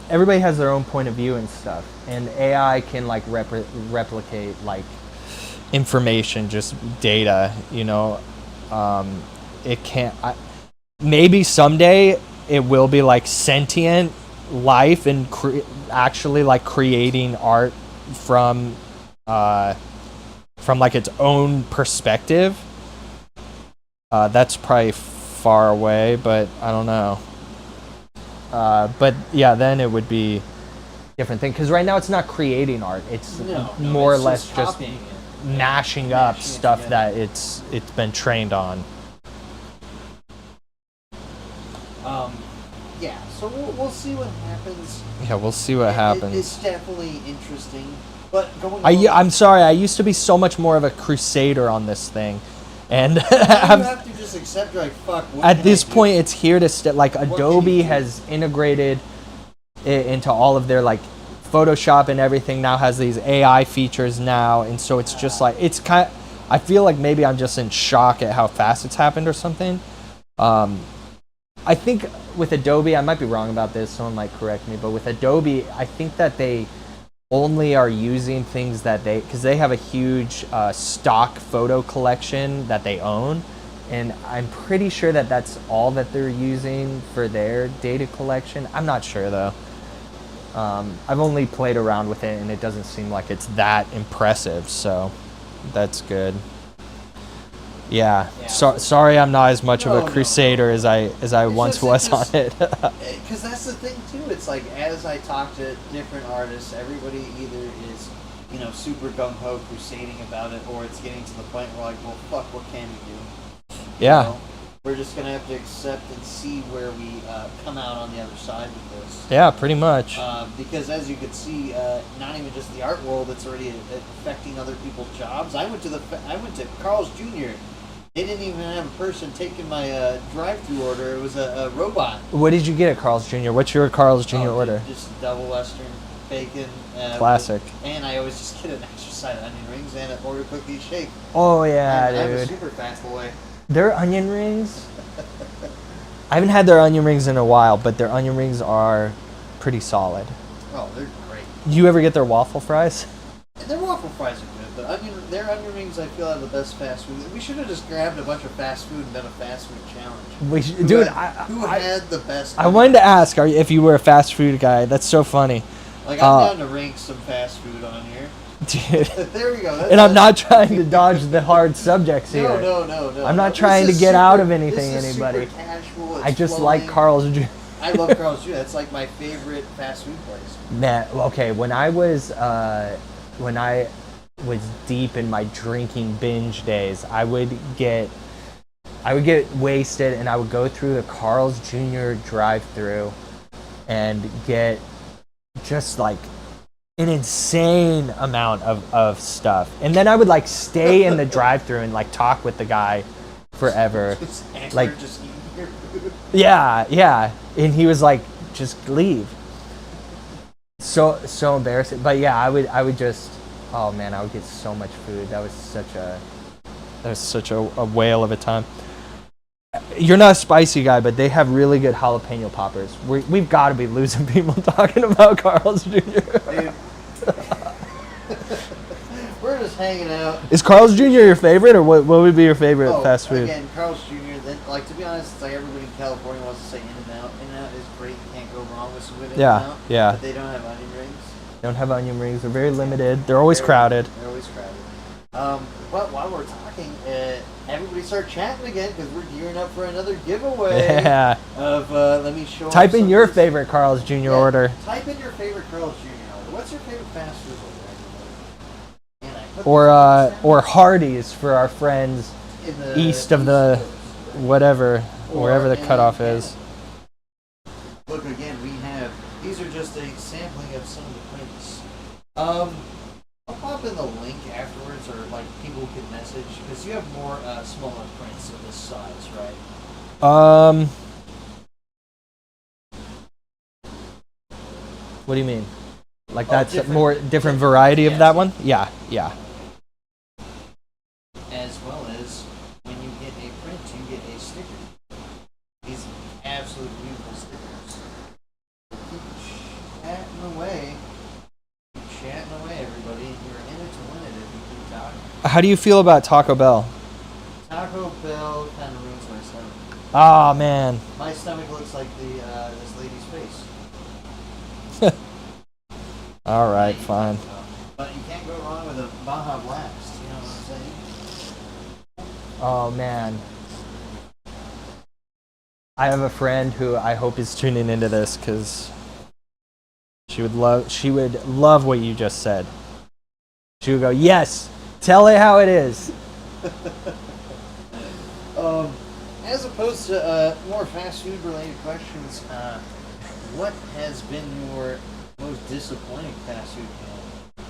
everybody has their own point of view and stuff, and AI can replicate information, just data. It can't. Maybe someday it will be sentient life and actually creating art from its own perspective. That's probably far away, but I don't know. But yeah, then it would be a different thing, because right now it's not creating art. It's more or less just mashing up stuff that it's been trained on. Yeah, so we'll see what happens. Yeah, we'll see what happens. It's definitely interesting, but I'm sorry, I used to be so much more of a crusader on this thing, and you have to just accept, fuck. At this point, it's here to stay. Adobe has integrated it into all of their Photoshop and everything. Now has these AI features now, and so it's just I feel like maybe I'm just in shock at how fast it's happened or something. I think with Adobe, I might be wrong about this, someone might correct me, but with Adobe, I think that they only are using things that because they have a huge stock photo collection that they own, and I'm pretty sure that that's all that they're using for their data collection. I'm not sure though. I've only played around with it, and it doesn't seem like it's that impressive, so that's good. Yeah. Sorry, I'm not as much of a crusader as I once was on it. Because that's the thing too. It's like as I talk to different artists, everybody either is, you know, super gung ho crusading about it, or it's getting to the point where like, well, fuck, what can we do? Yeah. You know? We're just gonna have to accept and see where we come out on the other side with this. Yeah, pretty much. Because as you can see, not even just the art world, it's already affecting other people's jobs. I went to Carl's Jr. They didn't even have a person taking my drive-through order. It was a robot. What did you get at Carl's Jr.? What's your Carl's Jr. order? Just double Western bacon. Classic. And I always just get an extra side of onion rings and an order cookie shake. Oh yeah, I'm dude. a super fat boy. Their onion rings. I haven't had their onion rings in a while, but their onion rings are pretty solid. Oh, they're great. You ever get their waffle fries? Their waffle fries are good, but their onion rings I feel are the best fast food. We should have just grabbed a bunch of fast food and done a fast food challenge. Who had the best? I wanted to ask if you were a fast food guy. That's so funny. Like I'm down to rank some fast food on here. Dude. There we go. And I'm not trying to dodge the hard subjects here. No. I'm not trying to get out of anything, anybody. Super casual. I just like Carl's Jr. I love Carl's Jr. That's like my favorite fast food place. Man, okay. When I was deep in my drinking binge days, I would get wasted, and I would go through the Carl's Jr. drive-through and get just like an insane amount of stuff, and then I would like stay in the drive-thru and like talk with the guy forever. Like, just eating your food. Yeah, and he was like, just leave. So embarrassing, but yeah, I would just, oh man, I would get so much food. That was such a whale of a time. You're not a spicy guy, but they have really good jalapeno poppers. We've got to be losing people talking about Carl's Jr. Dude. We're just hanging out. Is Carl's Jr. your favorite, or what would be your favorite fast food? Again, Carl's Jr. Then, like, to be honest, it's like everybody in California wants to say In-N-Out. In-N-Out is great. You can't go wrong with some good In-N-Out. Yeah. But they don't have onion rings. They don't have onion rings. They're very limited. They're always crowded. They're always crowded. But while we're talking, everybody start chatting again because we're gearing up for another giveaway. Yeah. Let me show. Type in your favorite Carl's Jr. order. Type in your favorite Carl's Jr. order. What's your favorite fast food order? Or Hardee's for our friends east of the whatever, wherever the cutoff is. Look, again, we have, these are just a sampling of some of the prints. I'll pop in the link afterwards, or like people can message, because you have more smaller prints of this size, right? What do you mean? Like that's a more different variety of that one? Yeah. As well as when you get a print, you get a sticker. These absolute beautiful stickers. Keep chatting away. Everybody. You're in it to win it if you keep talking. How do you feel about Taco Bell? Taco Bell kind of ruins my stomach. Oh man. My stomach looks like this lady's face. All right, fine. But you can't go wrong with a Baja Blast. You know what I'm saying? Oh man. I have a friend who I hope is tuning into this because she would love what you just said. She would go, yes, tell it how it is. As opposed to more fast food related questions, what has been your most disappointing fast food meal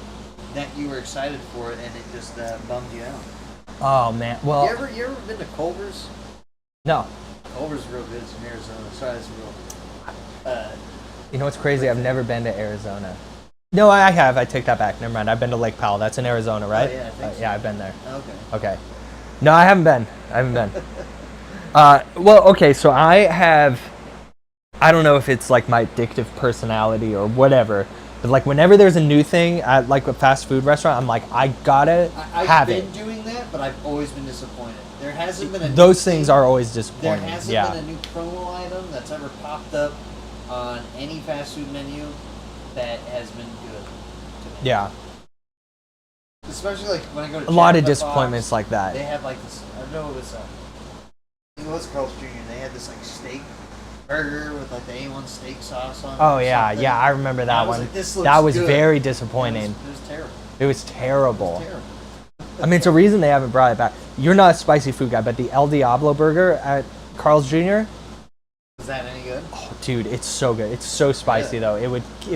that you were excited for and it just bummed you out? Oh man, well. You ever been to Culver's? No. Culver's is real good. It's in Arizona. Sorry, that's real. You know what's crazy? I've never been to Arizona. No, I have. I take that back. Never mind. I've been to Lake Powell. That's in Arizona, right? Oh, yeah, I think so. Yeah, I've been there. Okay. No, I haven't been. Well, okay, so I don't know if it's like my addictive personality or whatever, but like whenever there's a new thing at like a fast food restaurant, I'm like, I gotta have it. I've been doing that, but I've always been disappointed. There hasn't been Those things are always disappointing. There hasn't been a new promo item that's ever popped up on any fast food menu that has been good to me. Yeah. Especially like when I go to A lot Jack of in the disappointments Box, like that. They had like this. I don't know what it was. I think it was Carl's Jr. They had this like steak burger with like the A1 steak sauce on it. Oh or yeah, something. yeah, I remember And that I was one. like, this looks That was good. very It disappointing. was terrible. It was terrible. It was terrible. I mean, it's a reason they haven't brought it back. You're not a spicy food guy, but the El Diablo burger at Carl's Jr. Is that any good? Oh, dude, it's so good. It's so spicy though. It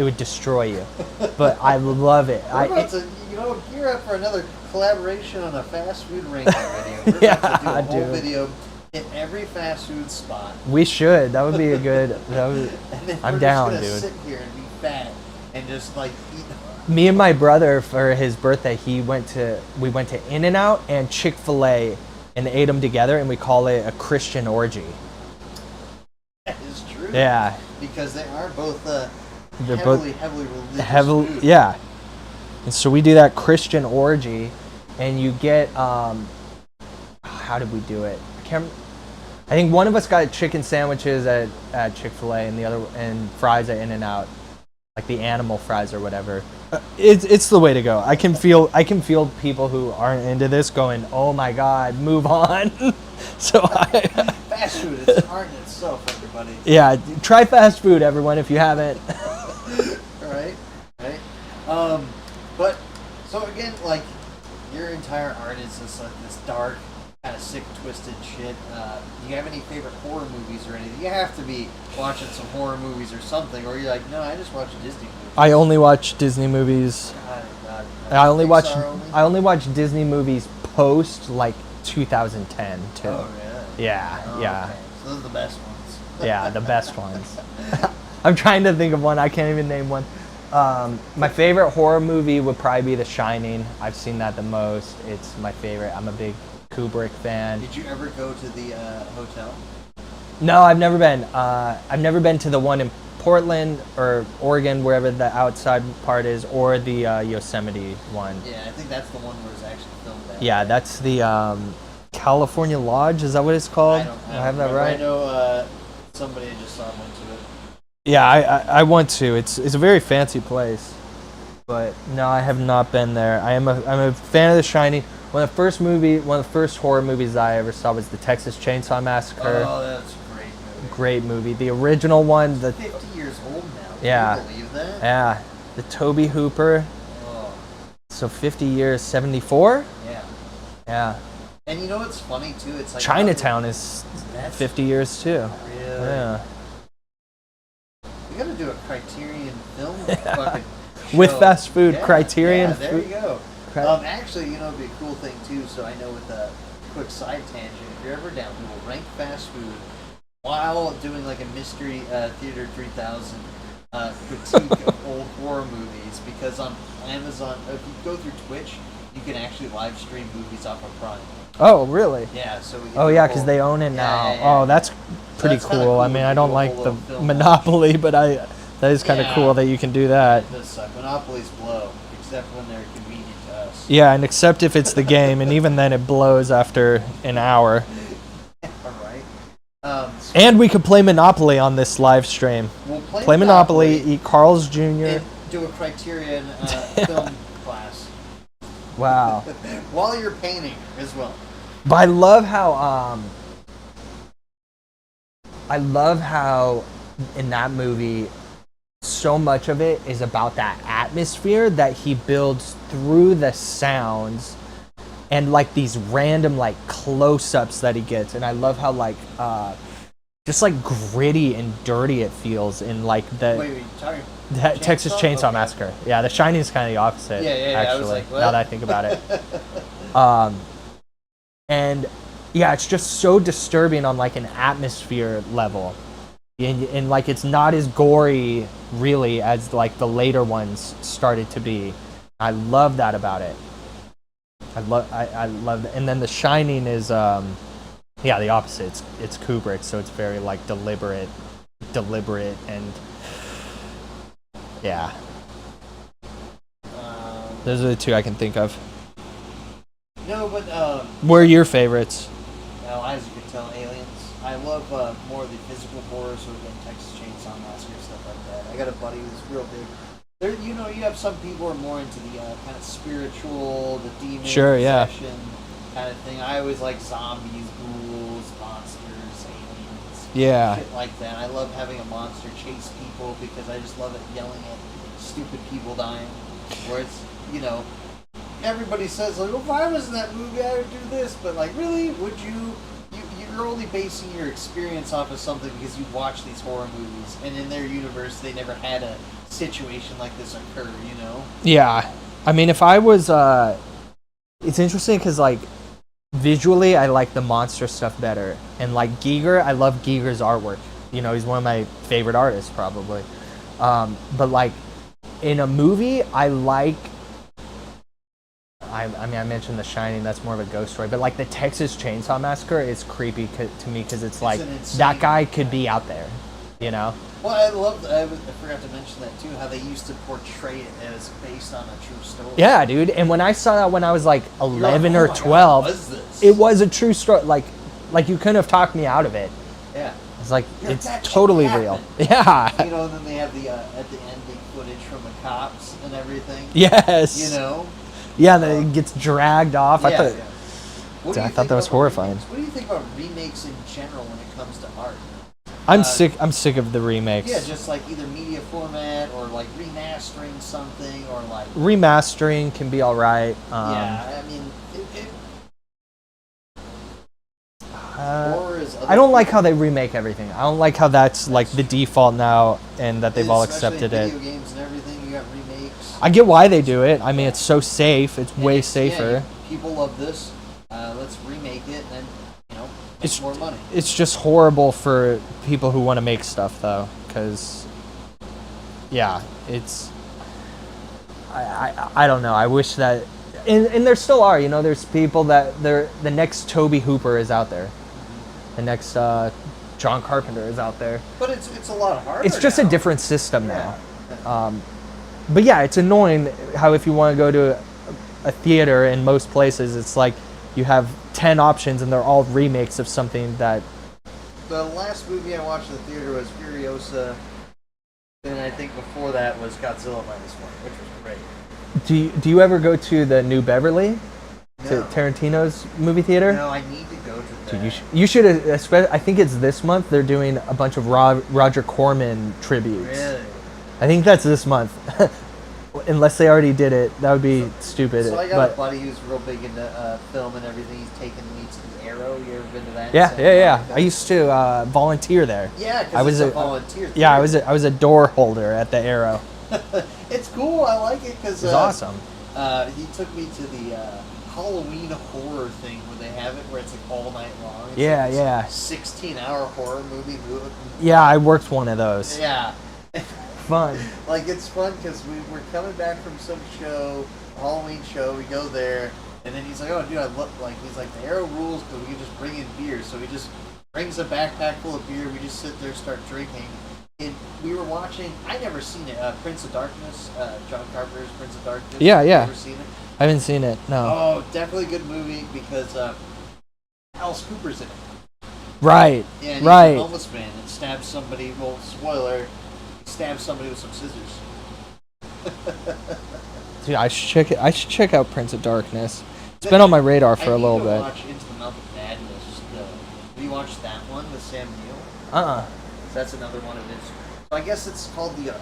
would destroy you. But I love it. We're about to, gear up for another collaboration on a fast food ranking video. We're about to do a whole video in every fast food spot. We should. That would be a good. I'm down, dude. We're just gonna sit here and be fat and just like eat. Me and my brother for his birthday, we went to In-N-Out and Chick-fil-A and ate them together, and we call it a Christian orgy. That is true. Yeah. Because they are both They're heavily religious food. Yeah. And so we do that Christian orgy, and you get how did we do it? I think one of us got chicken sandwiches at Chick-fil-A and fries at In-N-Out, like the animal fries or whatever. It's the way to go. I can feel people who aren't into this going, "Oh my God, move on." So fast food is art in itself, everybody. Yeah, try fast food, everyone, if you haven't. Right. But so again, like your entire art is just like this dark, kind of sick, twisted shit. Do you have any favorite horror movies or anything? You have to be watching some horror movies or something, or you're like, no, I just watch Disney movies. I only watch Disney movies. God. I only watch Disney movies post like 2010 too. Oh, really? Yeah, Oh, yeah. Okay. So those are the best ones. Yeah, the best ones. I'm trying to think of one. I can't even name one. My favorite horror movie would probably be The Shining. I've seen that the most. It's my favorite. I'm a big Kubrick fan. Did you ever go to the hotel? No, I've never been. I've never been to the one in Portland or Oregon, wherever the outside part is, or the Yosemite one. Yeah, I think that's the one where it's actually filmed at. Yeah, that's the California Lodge. Is that what it's called? I don't have that remember. right? I know somebody I just saw went to it. Yeah, I want to. It's a very fancy place, but no, I have not been there. I'm a fan of The Shining. One of the first horror movies I ever saw was the Texas Chainsaw Massacre. Oh, that's a great movie. Great movie. The original one. It's 50 years old now. Yeah. Can you believe that? Yeah, the Toby Hooper. Oh. So 50 years, 74. Yeah. Yeah. And you know what's funny too? It's like Chinatown is 50 years too. Really? Yeah. We gotta do a Criterion film fucking With show. fast food, Yeah, Criterion Yeah, there food. you go. Cri- Actually, it'd be a cool thing too. So I know with a quick side tangent, if you're ever down, we will rank fast food while doing like a mystery theater 3000 critique of old horror movies. Because on Amazon, if you go through Twitch, you can actually live stream movies off of Prime. Oh, really? Yeah. So. Oh, yeah, because they own it now. Yeah. Oh, that's pretty that's kinda cool. I cool mean, to I do don't a like whole the little film. Monopoly, but that is kind of Yeah. cool that you can do that. It does suck. Monopolies blow, except when they're convenient to us. Yeah, and except if it's the game, and even then it blows after an hour. All right. And we could play Monopoly on this live stream. We'll Play Monopoly, eat Carl's Jr. and do a Criterion film class Wow. while you're painting as well. But I love how in that movie so much of it is about that atmosphere that he builds through the sounds and like these random like close-ups that he gets, and I love how like just like gritty and dirty it feels in like the Wait, sorry. Texas Chainsaw Okay. Massacre. Yeah, The Shining is kind of the opposite. Yeah, I actually. was like, what? Now that I think about it. And yeah, it's just so disturbing on like an atmosphere level, and like it's not as gory really as like the later ones started to be. I love that about it. I love that. And then The Shining is yeah, the opposite. It's Kubrick, so it's very like deliberate and yeah. Those are the two I can think of. No, but What are your favorites? well, as you can tell, Aliens. I love more of the physical horror, so again, Texas Chainsaw Massacre, stuff like that. I got a buddy who's real big There, you know, you have some people who are more into the kind of spiritual, the demon Sure, yeah. possession kind of thing. I always like zombies, ghouls, monsters, aliens, Yeah. shit like that. I love having a monster chase people because I just love it yelling at stupid people dying. Where it's, you know, everybody says like, "Well, if I was in that movie, I would do this," but like, really, would you? You're only basing your experience off of something because you watch these horror movies, and in their universe, they never had a situation like this occur. You know? Yeah. I mean, if I was, it's interesting because like visually, I like the monster stuff better, and like Giger, I love Giger's artwork. You know, he's one of my favorite artists probably. But like in a movie, I like. I mean, I mentioned The Shining. That's more of a ghost story, but like the Texas Chainsaw Massacre is creepy to me because it's like that guy could be out there, you know. Well, I forgot to mention that too. How they used to portray it as based on a true story. Yeah, dude. And when I saw that when I was like 11 You're or like, oh my 12, God, what is this? it was a true story. Like you couldn't have talked me out of it. Yeah. It's like You're it's that shit totally happened. real. Yeah. You know, and then they have the at the end the footage from the cops and everything. Yes. You know. Yeah, that it gets dragged off. I thought What do you I thought think that was about horrifying. remakes? What do you think about remakes in general when it comes to art? I'm sick of the remakes. Yeah, just like either media format or like remastering something or like Remastering can be all right. yeah, I mean, horror is. I don't like how they remake everything. I don't like how that's like the default now, and that they've all accepted in it. video games and everything, you got remakes. I get why they do it. I mean, it's so safe. It's way safer. Yeah, people love this. Let's remake it and then, you know, make more money. It's just horrible for people who want to make stuff, though, because, yeah, it's. I don't know. I wish that, and there still are. You know, there's people that the next Toby Hooper is out there, the next John Carpenter is out there. But it's a lot harder. It's just now. a different system now. But yeah, it's annoying how if you want to go to a theater in most places, it's like you have 10 options and they're all remakes of something that. The last movie I watched in the theater was Furiosa, and I think before that was Godzilla -1, which was great. Do you ever go to the New Beverly, to No. Tarantino's movie theater? No, I need to go to that. Dude, you should. I think it's this month. They're doing a bunch of Roger Corman tributes. Really? I think that's this month. Unless they already did it, that would be stupid. So I got but a buddy who's real big into film and everything. He's taken me to the Arrow. You ever been to that? yeah. I used to volunteer there. Yeah, I was it's a a volunteer. Yeah, I was a door holder at the Arrow. It's cool. I like it because It's awesome. He took me to the Halloween horror thing where they have it where it's like all night long. It's Yeah, like yeah. 16-hour horror movie. Yeah, I worked one of those. Yeah. Fun. Like, it's fun because we're coming back from some show, Halloween show. We go there, and then he's like, "Oh, dude, I look like." He's like, "The Arrow rules because we can just bring in beer." So he just brings a backpack full of beer. We just sit there, start drinking. And we were watching. I never seen it. Prince of Darkness. John Carpenter's Prince of Darkness. Yeah. Never seen it. I haven't seen it. No. Oh, definitely a good movie because Alice Cooper's in it. Right. Yeah, and he's right. a homeless man and stabs somebody. Well, spoiler. Stabs somebody with some scissors. Dude, I should check out Prince of Darkness. It's been on my radar for a little I need bit. to watch Into the Mouth of Madness. Have you watched that one with Sam Neill? Uh-uh. That's another one of his. So I guess it's called the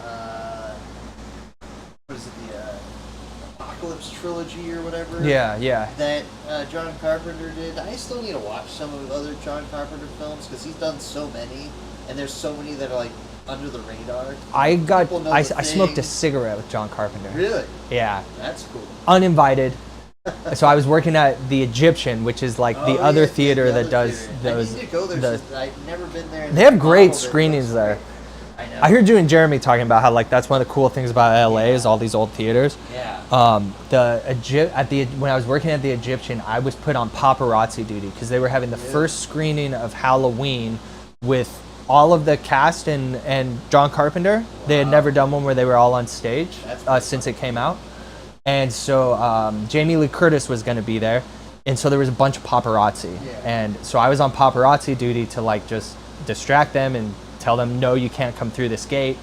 what is it? The Apocalypse trilogy or whatever. Yeah. That John Carpenter did. I still need to watch some of the other John Carpenter films because he's done so many, and there's so many that are like under the radar. I smoked a cigarette with John Carpenter. Really? Yeah. That's cool. Uninvited. So I was working at the Egyptian, which is like the other theater that does those. I need to go there. I've never been there. They have great screenings there. I know. I heard you and Jeremy talking about how like that's one of the cool things about LA is all these old theaters. Yeah. When I was working at the Egyptian, I was put on paparazzi duty because they were having the first screening of Halloween with all of the cast and John Carpenter. Wow. They had never done one where they were all on stage since it came out. And so Jamie Lee Curtis was going to be there. And so there was a bunch of paparazzi. Yeah. And so I was on paparazzi duty to like just distract them and tell them, no, you can't come through this gate.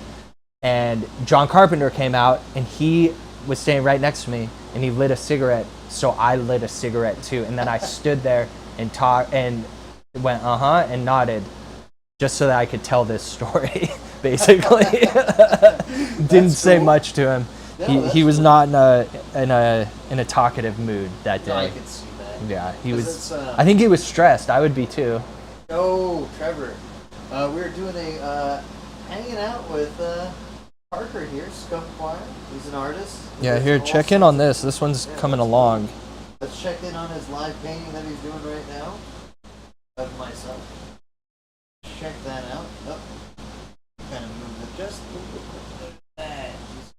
and John Carpenter came out, and he was standing right next to me, and he lit a cigarette, so I lit a cigarette too, and then I stood there and talked and went and nodded, just so that I could tell this story. Basically, didn't say much to him. No, he was not in a talkative mood that day. No, I could see that. Yeah, he was. It's, I think he was stressed. I would be too. Oh, Trevor. We were doing a hanging out with Parker here, Scum. He's an artist. Yeah, here, check in on this. This one's coming along. Let's check in on his live painting that he's doing right now of myself. Check that out. Oh, kind of moved it just a little bit. Look at that.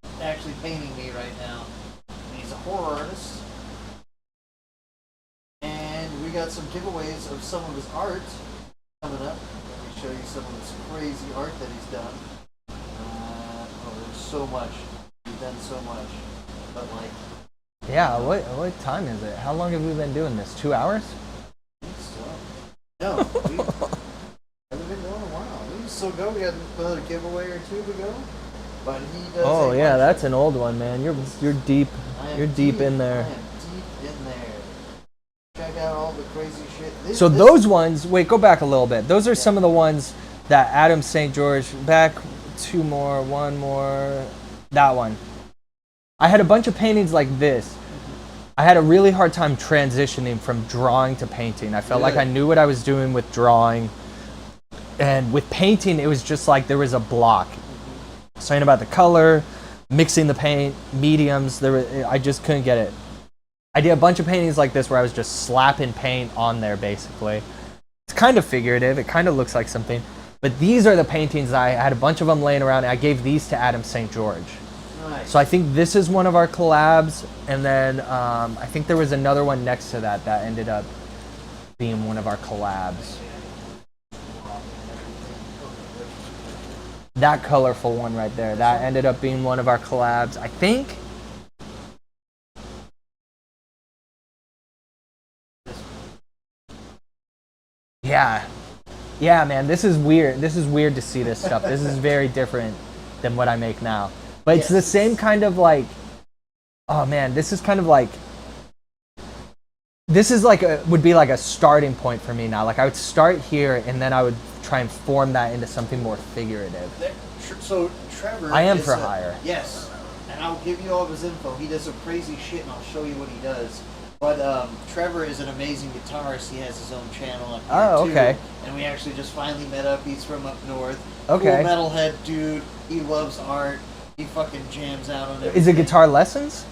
He's actually painting me right now. And he's a horror artist. And we got some giveaways of some of his art coming up. Let me show you some of this crazy art that he's done. There's so much. He's done so much. But like... Yeah, what time is it? How long have we been doing this? 2 hours? I think so. No, we haven't been going a while. We still go. We got another giveaway or two to go. But he does. Oh yeah, that's an old one, man. You're deep. You're deep in there. I am deep in there. Check out all the crazy shit. So those ones. Wait, go back a little bit. Those are some of the ones that Adam St. George. Back two more, one more. That one. I had a bunch of paintings like this. I had a really hard time transitioning from drawing to painting. I felt like I knew what I was doing with drawing. And with painting, it was just like there was a block. Something about the color, mixing the paint, mediums, I just couldn't get it. I did a bunch of paintings like this where I was just slapping paint on there, basically. It's kind of figurative. It kind of looks like something. But these are the paintings. I had a bunch of them laying around, and I gave these to Adam St. George. Nice. So I think this is one of our collabs, and then I think there was another one next to that that ended up being one of our collabs. That colorful one right there, that ended up being one of our collabs, I think. Yeah, man, this is weird. This is weird to see this stuff. This is very different than what I make now. But it's the same kind of like, oh man, this is kind of like, this is like would be like a starting point for me now. Like I would start here and then I would try and form that into something more figurative. So Trevor, I am for hire. Yes, and I'll give you all of his info. He does some crazy shit, and I'll show you what he does. But Trevor is an amazing guitarist. He has his own channel up here too. Okay. And we actually just finally met up. He's from up north. Okay. Cool metalhead dude. He loves art. He fucking jams out on everything. Is it guitar lessons?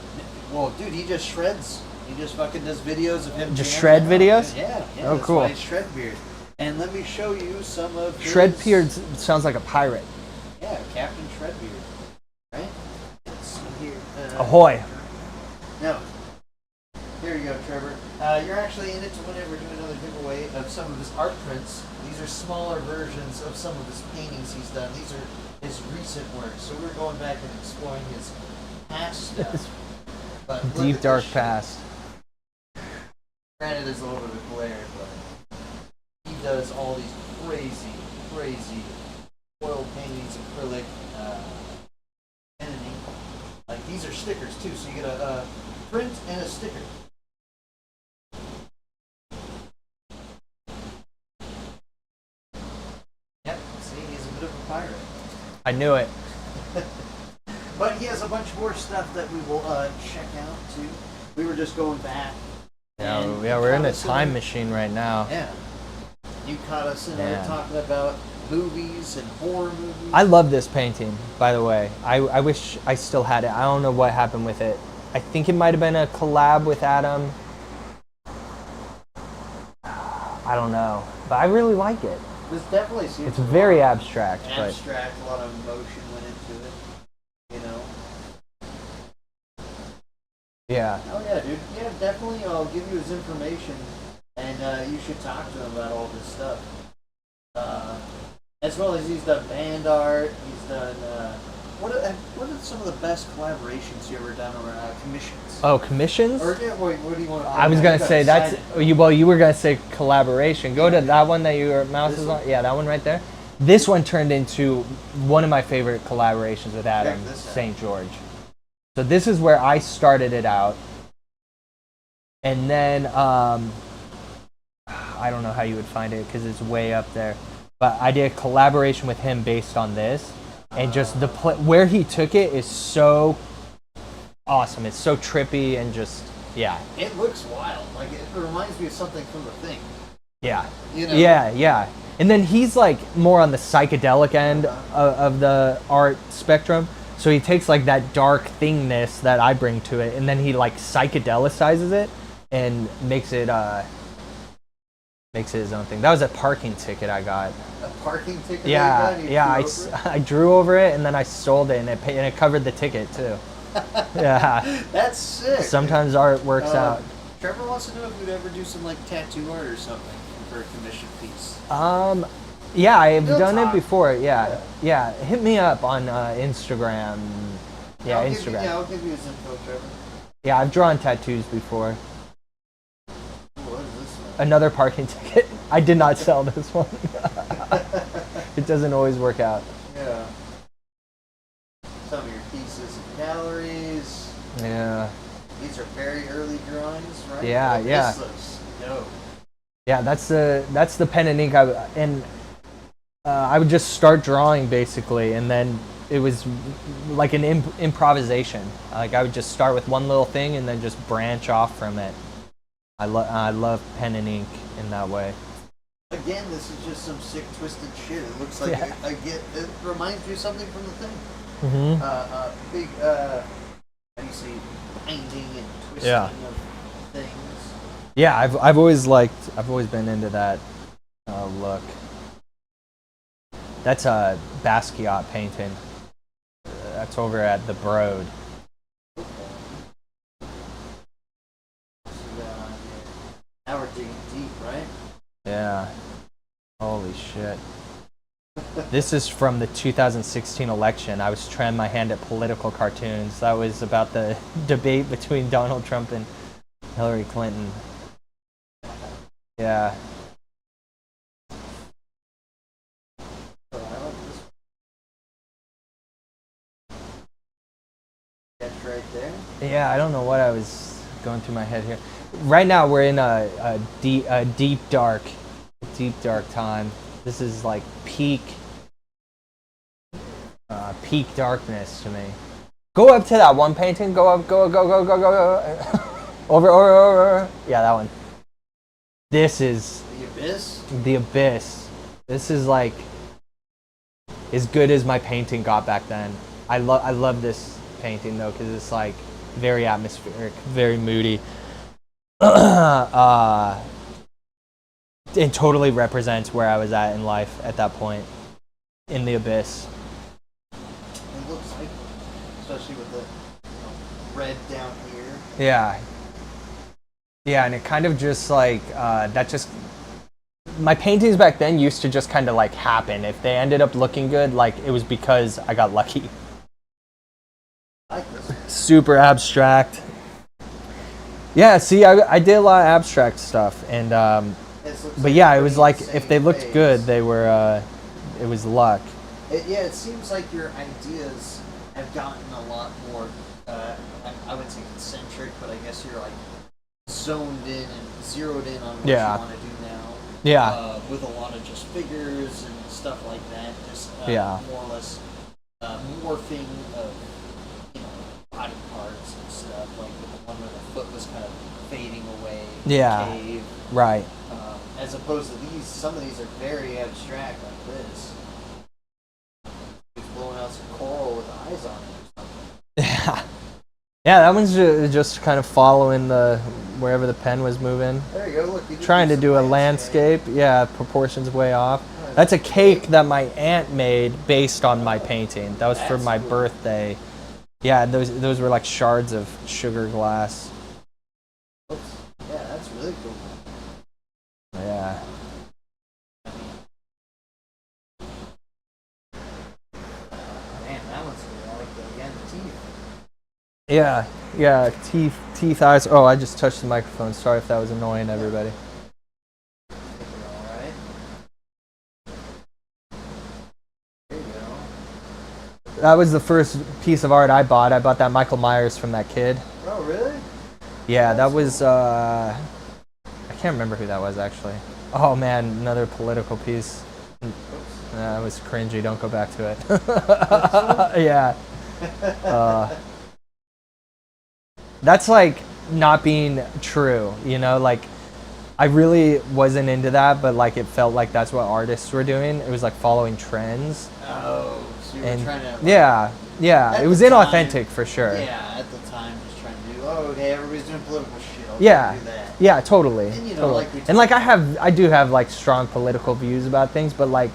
Well, dude, he just shreds. He just fucking does videos of him. Just shred videos? Yeah. Oh, that's cool. why it's Shredbeard. And let me show you some of his... Shredbeard sounds like a pirate. Yeah, Captain Shredbeard. Right? Let's see here. Ahoy. No. Here you go, Trevor. You're actually in it to win it. We're doing another giveaway of some of his art prints. These are smaller versions of some of his paintings he's done. These are his recent work. So we're going back and exploring his past stuff. But Deep, dark past. Granted, there's a little bit of glare, but he does all these crazy oil paintings, acrylic, editing. Like, these are stickers, too, so you get a print and a sticker. Yep, see, he's a bit of a pirate. I knew it. But he has a bunch more stuff that we will check out, too. We were just going back. Yeah, we're in a time machine right now. Yeah. You caught us in there talking about movies and horror movies. I love this painting, by the way. I wish I still had it. I don't know what happened with it. I think it might have been a collab with Adam. I don't know. But I really like it. This definitely seems... It's very abstract. Abstract, a lot of emotion went into it. You know? Yeah. Oh yeah, dude. Yeah, definitely. I'll give you his information, and you should talk to him about all this stuff. As well as he's done band art. He's done. What are some of the best collaborations you ever done, or commissions? Oh, commissions? Or what do you want? I was gonna say that's you. Well, you were gonna say collaboration. Go to that one that your mouse is on. Yeah, that one right there. This one turned into one of my favorite collaborations with Adam, Check this out. St. George. So this is where I started it out. And then, I don't know how you would find it because it's way up there. But I did a collaboration with him based on this. And just where he took it is so awesome. It's so trippy and just, yeah. It looks wild. Like, it reminds me of something from The Thing. Yeah. You know? Yeah, yeah. And then he's like more on the psychedelic end of the art spectrum. So he takes like that dark thingness that I bring to it, and then he like psychedelicizes it and makes it his own thing. That was a parking ticket I got. A parking ticket? Yeah, that you got? yeah. I drew over it and then I sold it, and it covered the ticket too. Yeah. That's sick. Sometimes art works out. Trevor wants to know if you'd ever do some like tattoo art or something for a commission piece. Yeah, I've We'll done talk. it before. Yeah. Hit me up on Instagram. Yeah, Instagram. I'll give you his info, Trevor. Yeah, I've drawn tattoos before. What is this one? Another parking ticket. I did not sell this one. It doesn't always work out. Yeah. Some of your pieces and galleries. Yeah. These are very early drawings, right? Yeah, yeah. This looks dope. Yeah, that's the pen and ink. I would just start drawing basically, and then it was like an improvisation. Like I would just start with one little thing and then just branch off from it. I love pen and ink in that way. Again, this is just some sick, twisted shit. It looks like it reminds me of something from The Thing. Mm-hmm. Big, how do you say, binding and twisting of things. Yeah, I've always been into that look. That's a Basquiat painting. That's over at the Broad. Now we're digging deep, right? Yeah. Holy shit. This is from the 2016 election. I was trying my hand at political cartoons. That was about the debate between Donald Trump and Hillary Clinton. Yeah. That's right there. Yeah, I don't know what I was going through my head here. Right now we're in a deep dark time. This is like peak darkness to me. Go up to that one painting. Go up. Go. Over. Yeah, that one. This is The Abyss? the Abyss. This is like as good as my painting got back then. I love this painting though because it's like very atmospheric, very moody. It totally represents where I was at in life at that point in the Abyss. It looks like, especially with the red down here. Yeah, and it kind of just like my paintings back then used to just kind of like happen. If they ended up looking good, like it was because I got lucky. I like this. Super abstract. Yeah, see, I did a lot of abstract stuff, and but yeah, it was like if they looked good, they were. It was luck. It seems like your ideas have gotten a lot more. I wouldn't say concentric, but I guess you're like zoned in and zeroed in on what you want to do now. Yeah. With a lot of just figures and stuff like that. Just more or less morphing of body parts and stuff. Like the one where the foot was kind of fading away. In the cave. Right. As opposed to these, some of these are very abstract, like this. He's blowing out some coral with eyes on it or something. Yeah, that one's just kind of following wherever the pen was moving. There you go. Look, you Trying to do a landscape. Yeah, proportions way off. That's a cake that my aunt made based on my painting. That was for my birthday. Yeah, those were like shards of sugar glass. Oops. Yeah, that's really cool. Yeah. Man, that one's cool. I like the teeth. Yeah, teeth, eyes. Oh, I just touched the microphone. Sorry if that was annoying everybody. Alright. That was the first piece of art I bought. I bought that Michael Myers from that kid. Oh, really? Yeah, That's that was, I can't remember who that was actually. Oh man, another political piece. That was cringy, don't go back to it. Yeah. That's like not being true, you know? Like, I really wasn't into that, but like it felt like that's what artists were doing. It was like following trends. Oh, so you were And trying to... Like, yeah, it was the time, inauthentic for sure. Yeah, at the time, just trying to do, oh, okay, everybody's doing political shit. I'll Yeah, do that. yeah, totally. And, you know, totally. like we And like I do have like strong political views about things, but like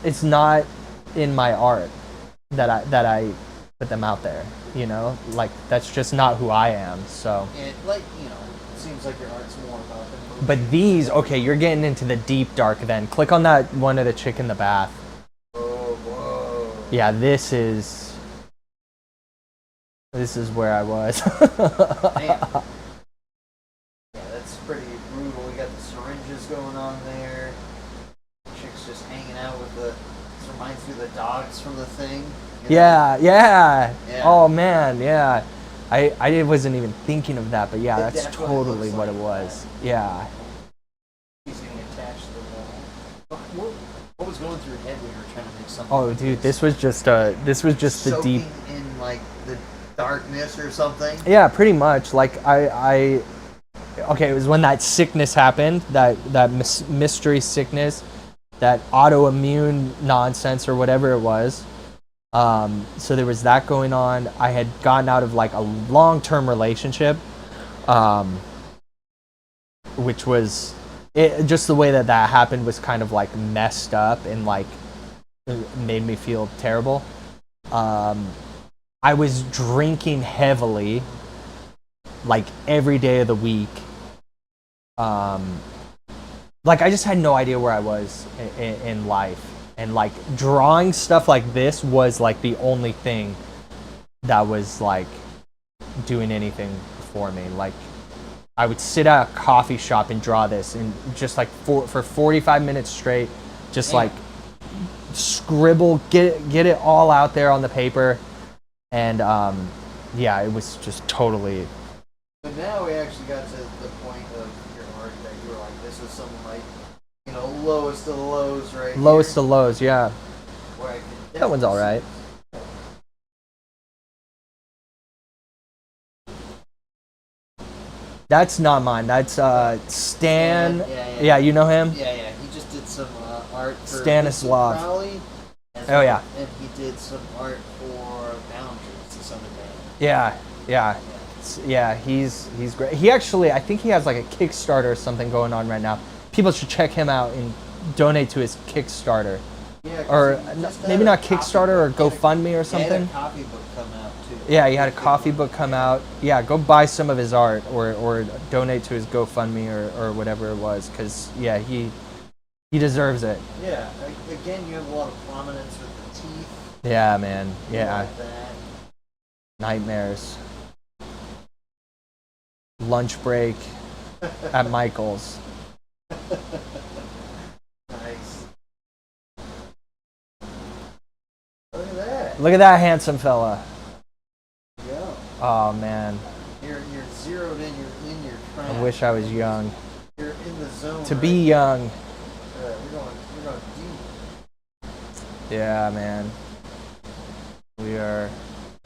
it's not in my art that I put them out there. You know, like that's just not who I am. So. And, like, you know, it seems like your art's more about the... But these, okay, you're getting into the deep dark then. Click on that one of the chick in the bath. Oh, whoa. Yeah, this is where I was. Damn. Yeah, that's pretty brutal. We got the syringes going on there. Chick's just hanging out with the... This reminds me of the dogs from the thing. You know? Yeah. Yeah. Oh man, yeah. I wasn't even thinking of that, but yeah, that's That's what it totally looks what it like. was. Yeah. He's getting attached to the wall. What was going through your head when you were trying to make something? Oh, dude, this was just the deep. Soaking in like the darkness or something. Yeah, pretty much. Like okay, it was when that sickness happened, that mystery sickness, that autoimmune nonsense or whatever it was. So there was that going on. I had gotten out of like a long-term relationship, which was just the way that happened was kind of like messed up and like it made me feel terrible. I was drinking heavily, like every day of the week. Like I just had no idea where I was in life. And like drawing stuff like this was like the only thing that was like doing anything for me. Like I would sit at a coffee shop and draw this and just like for 45 minutes straight, just like scribble, get it all out there on the paper. And yeah, it was just totally. But now we actually got to the point of your art that you were like, this is some of my, you know, lowest of the lows right Lowest here. of lows, yeah. Where I can That one's all right. That's not mine. That's Stan. Yeah, you know him? Yeah. He just did some art for Stanislav. Crowley, Oh, yeah. And he did some art for Boundaries this other day. Yeah, he's great. He actually, I think he has like a Kickstarter or something going on right now. People should check him out and donate to his Kickstarter. Yeah, Or he just maybe had not a Kickstarter or copybook. GoFundMe or He had something. a copy book come out too. Yeah, he had a coffee book come out. Yeah, go buy some of his art or donate to his GoFundMe or whatever it was, because yeah, he deserves it. Yeah, again, you have a lot of prominence with the teeth. Yeah, man. Yeah, Like that. nightmares. Lunch break at Michael's. Nice. Look at that. Look at that handsome fella. Yeah. Oh man, You're zeroed in. You're in your trap. I wish I was young. You're in the zone. To right be young. We're going deep. Yeah, man. We are.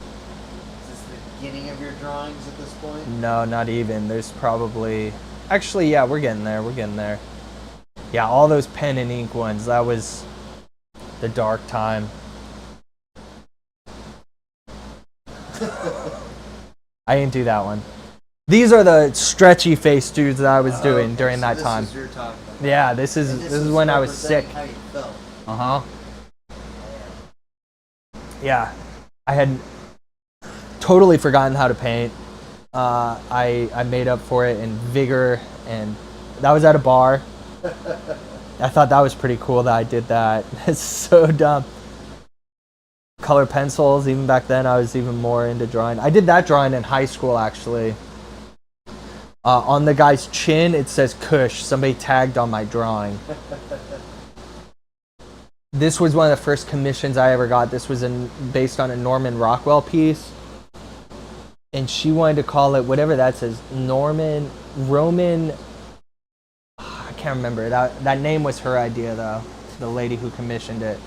Is this the beginning of your drawings at this point? No, not even. There's probably. Actually, yeah, we're getting there. We're getting there. Yeah, all those pen and ink ones. That was the dark time. I didn't do that one. These are the stretchy face dudes that I was doing Okay, during so that this time. is your talking about. Yeah, this And is when I was sick. representing How you felt. Uh-huh. Yeah. I had totally forgotten how to paint. I made up for it in vigor, and that was at a bar. I thought that was pretty cool that I did that. It's so dumb. Color pencils, even back then I was even more into drawing. I did that drawing in high school actually. On the guy's chin it says Kush. Somebody tagged on my drawing. this was one of the first commissions I ever got. This was based on a Norman Rockwell piece. And she wanted to call it whatever that says, Roman. I can't remember. That name was her idea, though. The lady who commissioned it.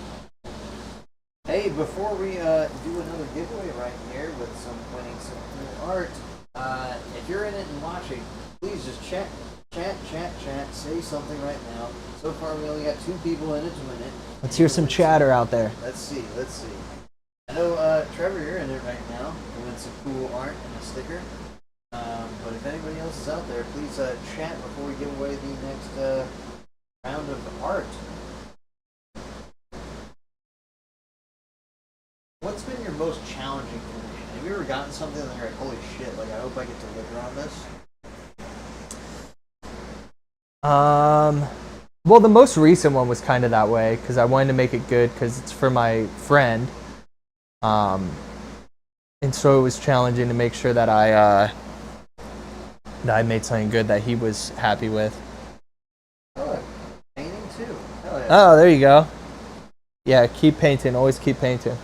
Hey, before we do another giveaway right here with winning some cool art, if you're in it and watching, please just chat, say something right now. So far, we only got 2 people in it to win it. Let's hear some chatter out there. Let's see. I know, Trevor, you're in it right now. We win some cool art and a sticker. But if anybody else is out there, please chat before we give away the next round of art. What's been your most challenging commission? Have you ever gotten something that you're like, holy shit, like I hope I get to deliver on this? Well, the most recent one was kind of that way because I wanted to make it good because it's for my friend. And so it was challenging to make sure that I made something good that he was happy with. Oh, painting too. Hell yeah. Oh, there you go. Yeah, keep painting. Always keep painting.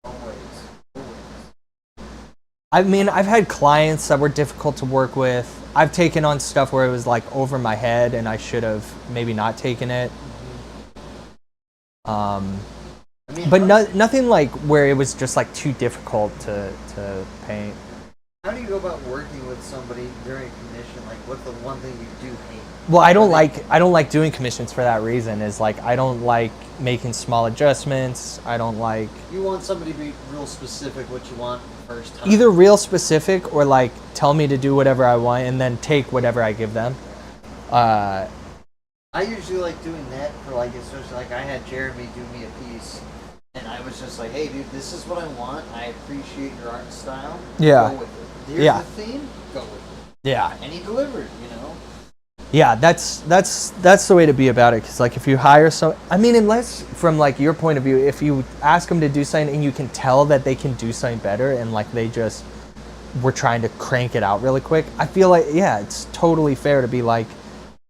Always. I mean, I've had clients that were difficult to work with. I've taken on stuff where it was like over my head and I should have maybe not taken it. But nothing like where it was just like too difficult to paint. How do you go about working with somebody during a commission? Like, what's the one thing you do hate? Well, I don't like doing commissions for that reason. Is like I don't like making small adjustments. I don't like. You want somebody to be real specific what you want the first time. Either real specific or like tell me to do whatever I want and then take whatever I give them. I usually like doing that for like, especially like I had Jeremy do me a piece. And I was just like, hey, dude, this is what I want. I appreciate your art style. Yeah. Go with it. Here's the theme. Go with it. Yeah. And he delivered, you know? Yeah, that's the way to be about it. Because, like, if you hire I mean, unless from, like, your point of view, if you ask them to do something and you can tell that they can do something better and, like, they just were trying to crank it out really quick, I feel like, yeah, it's totally fair to be like,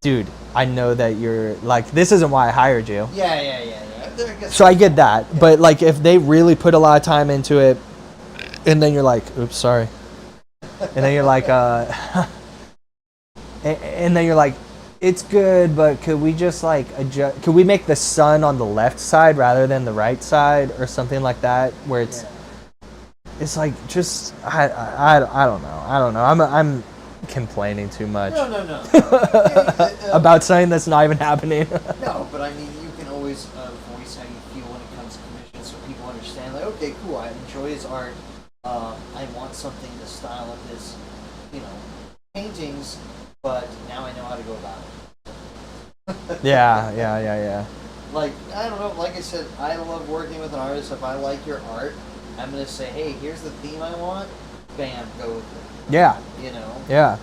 dude, I know that you're, like, this isn't why I hired you. Yeah. So I get that, yeah. But like if they really put a lot of time into it, and then you're like, "Oops, sorry," and then you're like, and then you're like, "It's good, but could we just like adjust? Could we make the sun on the left side rather than the right side, or something like that?" Where it's like just I don't know. I'm complaining too much. No. About something that's not even happening. No, but I mean, you can always voice how you feel when it comes to commissions, so people understand. Like, okay, cool, I enjoy his art. I want something in the style of his, paintings, but now I know how to go about it. Yeah. Like, I don't know. Like I said, I love working with an artist. If I like your art, I'm gonna say, hey, here's the theme I want. Bam, go with it. Yeah. Yeah.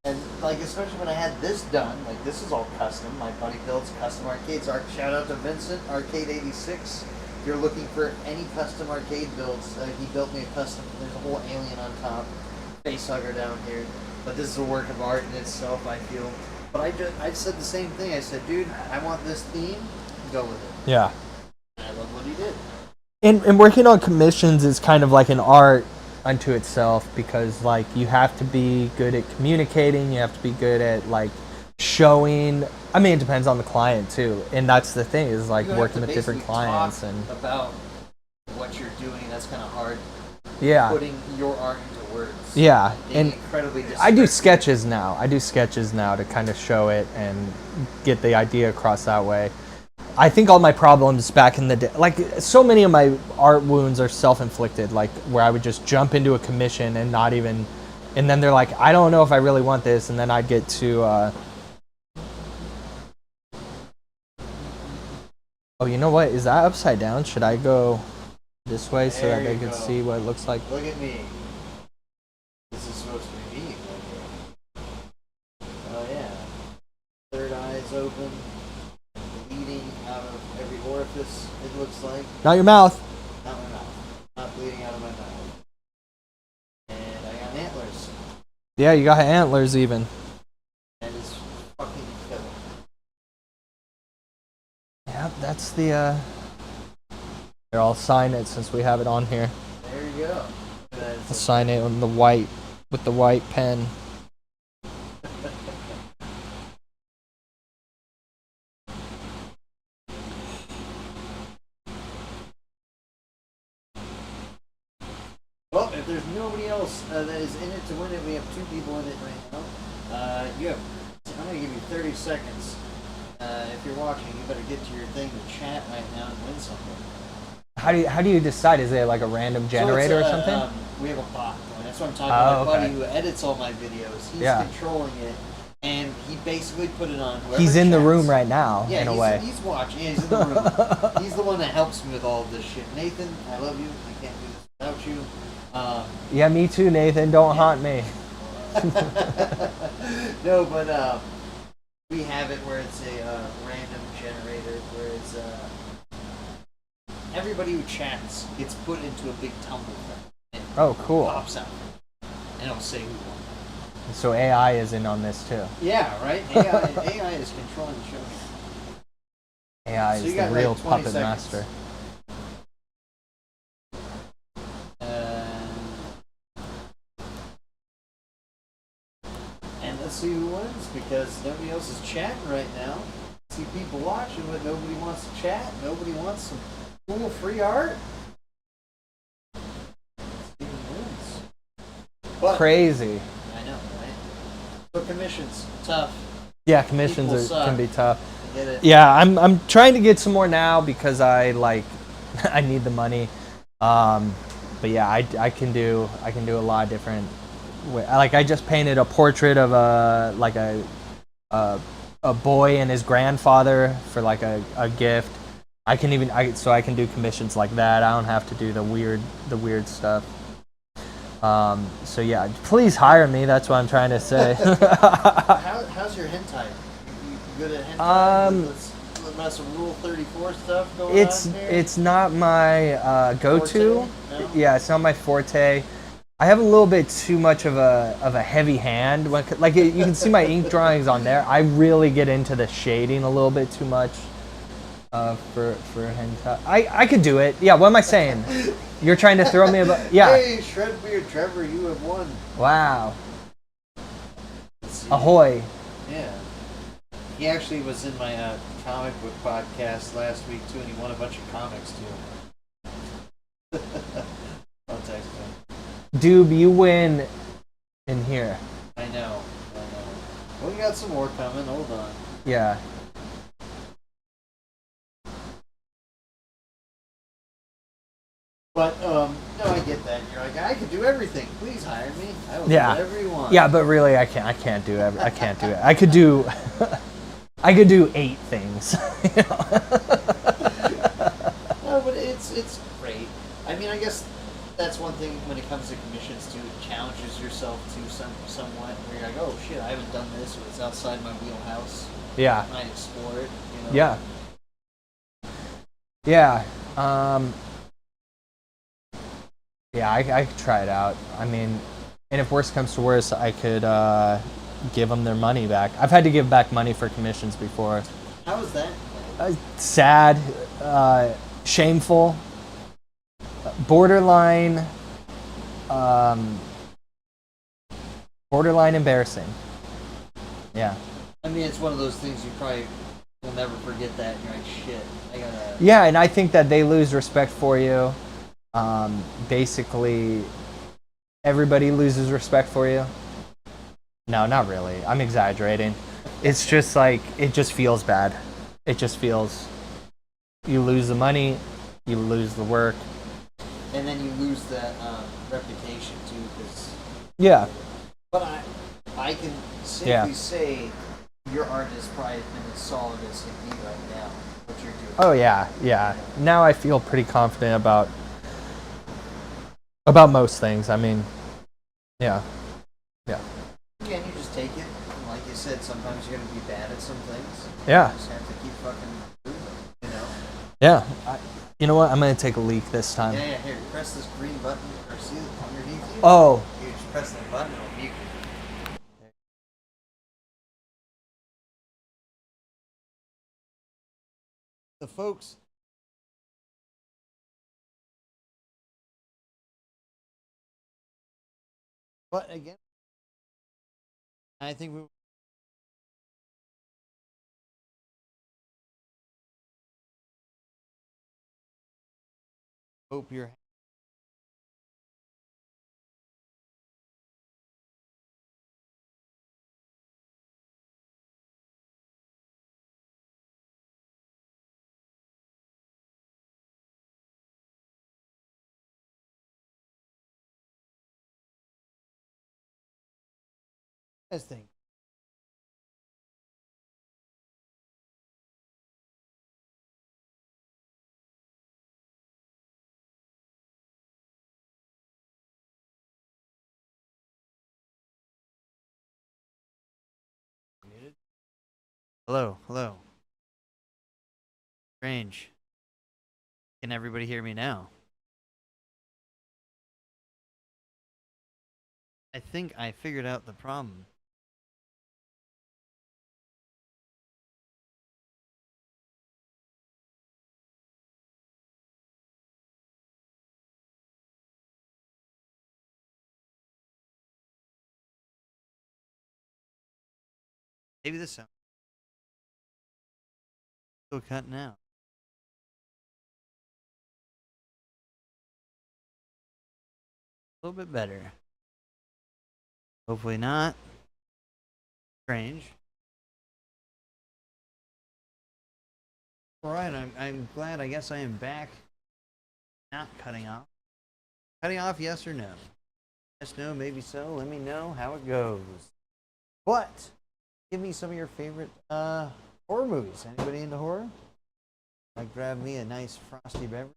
And like, especially when I had this done, like this is all custom. My buddy builds custom arcades. Shout out to Vincent, Arcade 86. If you're looking for any custom arcade builds, he built me a custom. There's a whole alien on top, face hugger down here. But this is a work of art in itself, I feel. But I said the same thing. I said, dude, I want this theme. Go with it. Yeah. And I love what he did. And working on commissions is kind of like an art unto itself because like you have to be good at communicating, you have to be good at like showing. I mean, it depends on the client too, and that's the thing is like working with different clients and about what you're doing. That's kind of hard. Yeah. Putting your art into words. Yeah, and incredibly. I do sketches now. To kind of show it and get the idea across that way. I think all my problems back in the day, like so many of my art wounds are self-inflicted, like where I would just jump into a commission and not even, and then they're like, I don't know if I really want this, and then I'd get to, oh, you know what, is that upside down? Should I go this way so that they can see what it looks like? Look at me. This is supposed to be me. Oh yeah. Third eye's open. Bleeding out of every orifice, it looks like. Not your mouth. Not my mouth. Not bleeding out of my mouth. And I got antlers. Yeah, you got antlers even. And it's fucking killer. Yeah, that's the. Here, I'll sign it since we have it on here. There you go. I'll sign it on the white with the white pen. Well, if there's nobody else that is in it to win it, we have 2 people in it right now. I'm going to give you 30 seconds. If you're watching, you better get to your thing to chat right now and win something. How do you decide? Is it like a random generator or something? We have a bot going. That's what I'm talking about. My okay. buddy who edits all my videos. He's controlling it, and he basically put it on. He's in the room right now, in a way. He's watching. Yeah, he's in the room. He's the one that helps me with all of this shit. Nathan, I love you. I can't do this without you. Yeah, me too, Nathan. Don't haunt me. No, but we have it where it's a random generator, where it's everybody who chats gets put into a big tumble thing. Oh, cool. Pops out, and it'll say who won. So AI is in on this too. Yeah, right. AI is controlling the show. AI So is you got the real like 20 puppet seconds. master. And let's see who wins, because nobody else is chatting right now. See people watching, but nobody wants to chat. Nobody wants some cool free art. Who wins? But, Crazy. I know, right? So commissions, tough. Yeah, commissions People can be tough. I get it. Yeah, I'm trying to get some more now because I I need the money. But yeah, I can do a lot of different. Like I just painted a portrait of a boy and his grandfather for like a gift. I can do commissions like that. I don't have to do the weird stuff. So yeah, please hire me. That's what I'm trying to say. How's your hentai? You good at hentai? Let's about some Rule 34 stuff going on here? It's not my go-to. Forte? No? Yeah, it's not my forte. I have a little bit too much of a heavy hand. Like you can see my ink drawings on there. I really get into the shading a little bit too much for hentai. I could do it. Yeah, what am I saying? You're trying to throw me about... Yeah. Hey, Shredbeard Trevor, you have won. Wow. Ahoy. Yeah. He actually was in my comic book podcast last week, too, and he won a bunch of comics, too. I'll text him. Dude, you win in here. I know. Well, we got some more coming. Hold on. Yeah. But, no, I get that. You're like, I could do everything. Please hire me. I will do whatever you want. Yeah, but really, I can't do it. I can't do it. I could do... I could do 8 things. You know? No, but it's great. I mean, I guess that's one thing when it comes to commissions too. It challenges yourself to somewhat. Where you're like, oh shit, I haven't done this, or it's outside my wheelhouse. Yeah. I might explore it. You know? Yeah. Yeah. Yeah, I could try it out. I mean, and if worse comes to worse, I could give them their money back. I've had to give back money for commissions before. How was that? Sad, shameful, borderline embarrassing. Yeah. I mean, it's one of those things you probably will never forget that. And you're like, shit, I gotta. Yeah, and I think that they lose respect for you. Basically, everybody loses respect for you. No, not really. I'm exaggerating. It's just like, it just feels bad. It just feels, you lose the money, you lose the work. And then you lose that reputation too, because. Yeah. But I can safely say your art is probably been as solid as it can be right now. What you're doing. Oh yeah, yeah. Now I feel pretty confident about most things. I mean, yeah. Yeah, and you just take it. And like you said, sometimes you're gonna be bad at some things. Yeah. You just have to keep fucking doing it, you know? Yeah. You know what? I'm gonna take a leak this time. Yeah, here, press this green button, or see it underneath you. Oh. You just press that button, it'll mute you. the folks. But again, I think we hope you're. Best thing. Hello, hello. Strange. Can everybody hear me now? I think I figured out the problem. Maybe this sound. Still cutting out. A little bit better. Hopefully not. Strange. Alright, I'm glad. I guess I am back. Not cutting off. Cutting off, yes or no? Yes, no, maybe so. Let me know how it goes. But give me some of your favorite horror movies. Anybody into horror? Like grab me a nice frosty beverage.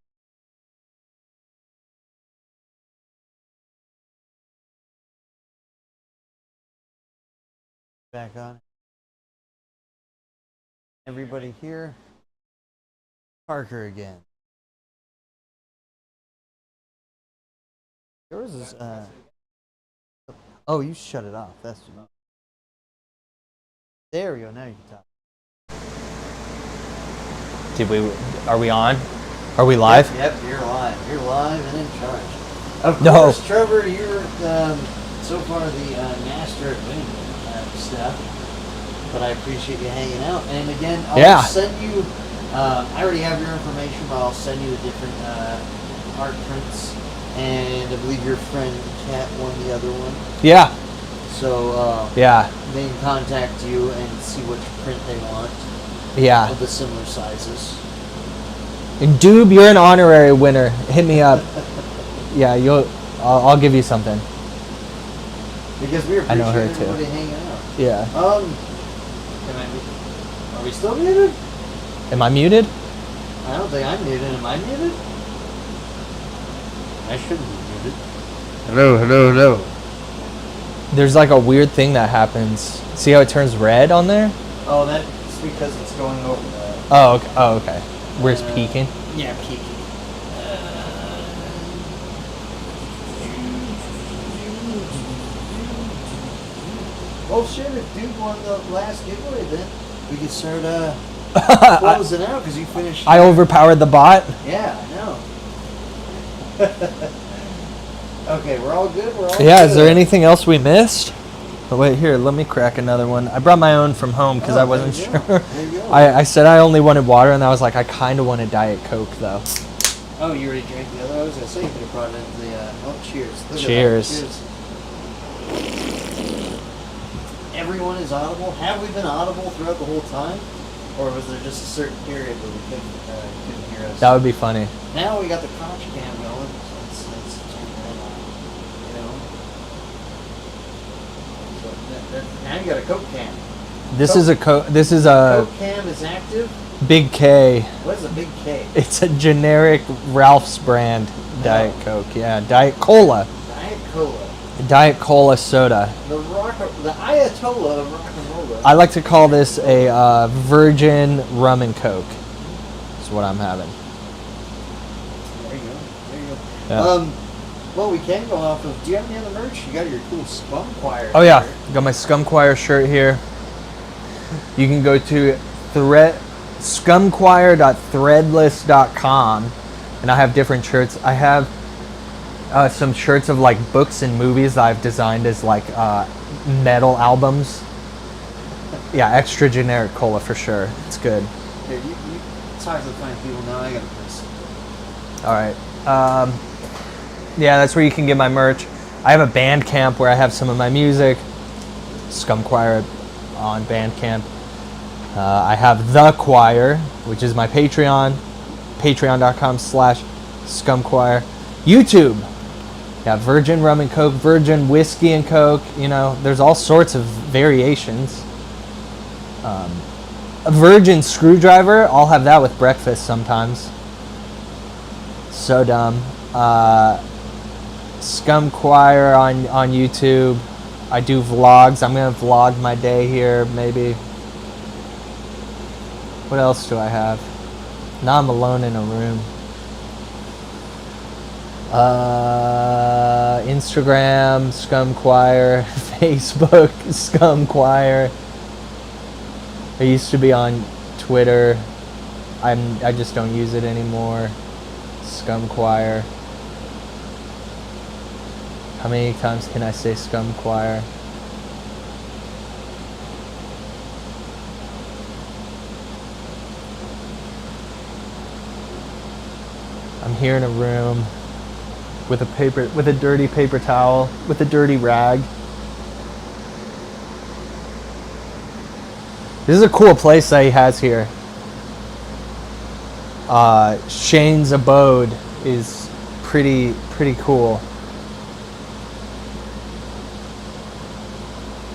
Back on. Everybody here. Parker again. Yours is oh, you shut it off. That's there we go. Now you can talk. Are we on? Are we live? Yep, you're live. You're live and in charge. Of course, Trevor, you're so far the master at winning stuff. But I appreciate you hanging out. And again, I'll send you. I already have your information, but I'll send you the different art prints. And I believe your friend Kat won the other one. Yeah. So yeah, they can contact you and see which print they want. Yeah. Of the similar sizes. And Doob, you're an honorary winner. Hit me up. Yeah, I'll give you something. Because we appreciate everybody hanging out. Yeah. Are we still muted? Am I muted? I don't think I'm muted. Am I muted? I shouldn't be muted. Hello, hello, hello. There's like a weird thing that happens. See how it turns red on there? Oh, that's because it's going over the... Oh, okay. Oh, okay. Where it's peaking? Yeah, peaking. Well, shit, if Duke won the last giveaway, then we could start closing out because you finished... I overpowered the bot? Yeah, I know. Okay, we're all good? We're all Yeah, good. is there anything else we missed? Oh, wait, here, let me crack another one. I brought my own from home because I wasn't sure. There you go. I said I only wanted water, and I was like, I kind of wanted Diet Coke, though. Oh, you already drank the other? I was going to say you could have brought in the... oh, cheers. Look Cheers. Cheers. Everyone is audible. Have we been audible throughout the whole time? Or was there just a certain period where we couldn't hear us? That would be funny. Now we got the crotch cam going. Let's check that out. You know? So now you got a Coke cam. This Coke is a cam is active. Big K. What is a Big K? It's a generic Ralph's brand Diet Coke. Yeah, Diet Cola. Diet Cola. Diet Cola soda. The Ayatollah of rock and roll. I like to call this a virgin rum and Coke. That's what I'm having. There you go. There you go. Yeah. Well, we can go off of... Do you have any other merch? You got your cool Scum Choir. Oh yeah, got my Scum Choir shirt here. You can go to scumchoir.threadless.com, and I have different shirts. I have some shirts of like books and movies that I've designed as like metal albums. Yeah, extra generic cola for sure. It's good. Here, you talk to the funny people now. I gotta piss. All right. Yeah, that's where you can get my merch. I have a Bandcamp where I have some of my music. Scum Choir on Bandcamp. I have The Choir, which is my Patreon. Patreon.com/scumchoir. YouTube. Got Virgin Rum and Coke, Virgin Whiskey and Coke. You know, there's all sorts of variations. A Virgin Screwdriver. I'll have that with breakfast sometimes. So dumb. Scum Choir on YouTube. I do vlogs. I'm gonna vlog my day here, maybe. What else do I have? Now I'm alone in a room. Instagram, Scum Choir. Facebook, Scum Choir. I used to be on Twitter. I just don't use it anymore. Scum Choir. How many times can I say Scum Choir? I'm here in a room with a dirty paper towel, with a dirty rag. This is a cool place that he has here. Shane's abode is pretty cool.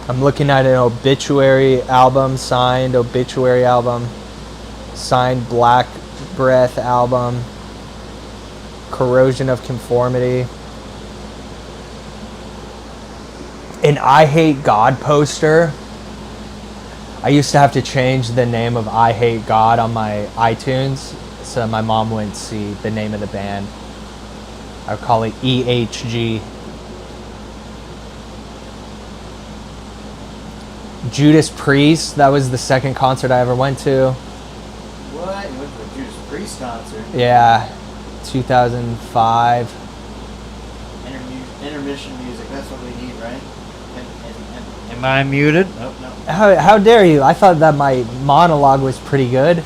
I'm looking at an obituary album, signed obituary album, signed Black Breath album, Corrosion of Conformity, an I Hate God poster. I used to have to change the name of I Hate God on my iTunes so my mom wouldn't see the name of the band. I would call it EHG. Judas Priest, that was the second concert I ever went to. What? You went to the Judas Priest concert? Yeah, 2005. Intermission music, that's what we need, right? Am I muted? Nope, no. How dare you? I thought that my monologue was pretty good.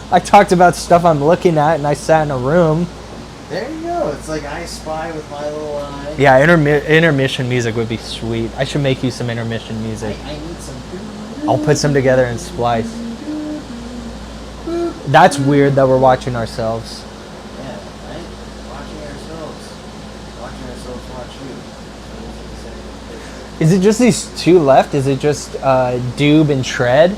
I talked about stuff I'm looking at and I sat in a room. There you go. It's like I Spy with my little eye. Yeah, intermission music would be sweet. I should make you some intermission music. I need some. I'll put some together and splice. That's weird that we're watching ourselves. Yeah, right? Watching ourselves. Watching ourselves watch you. Is it just these two left? Is it just Doob and Shred? I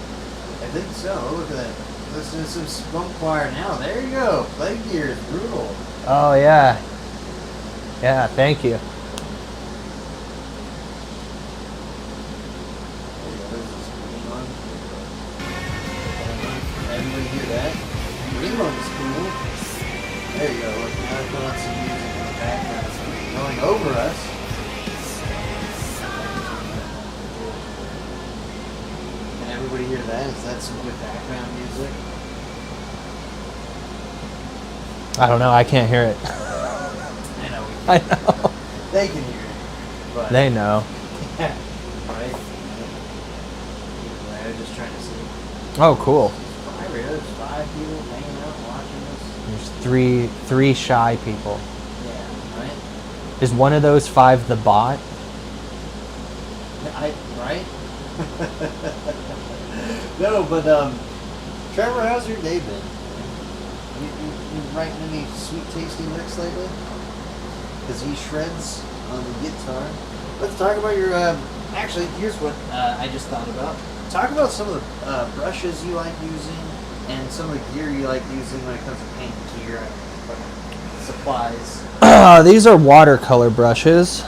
think so. Look at that. Listen to some Scum Choir now. There you go. Play gear is brutal. Oh, yeah. Yeah, thank you. Everybody hear that? Green one's cool. There you go. Look, now I've got some music in the background going over us. Can everybody hear that? Is that some good background music? I don't know. I can't hear it. I know. I know. They can hear it. But They know. yeah, right? They're just trying to see. Oh, cool. There's 5 people hanging out watching this. There's three shy people. Yeah, right? Is one of those 5 the bot? Right? No, but Trevor, how's your day been? You writing any sweet tasty licks lately? Because he shreds on the guitar. Let's talk about your actually, here's what I just thought about. Talk about some of the brushes you like using and some of the gear you like using when it comes to paint gear and supplies. These are watercolor brushes.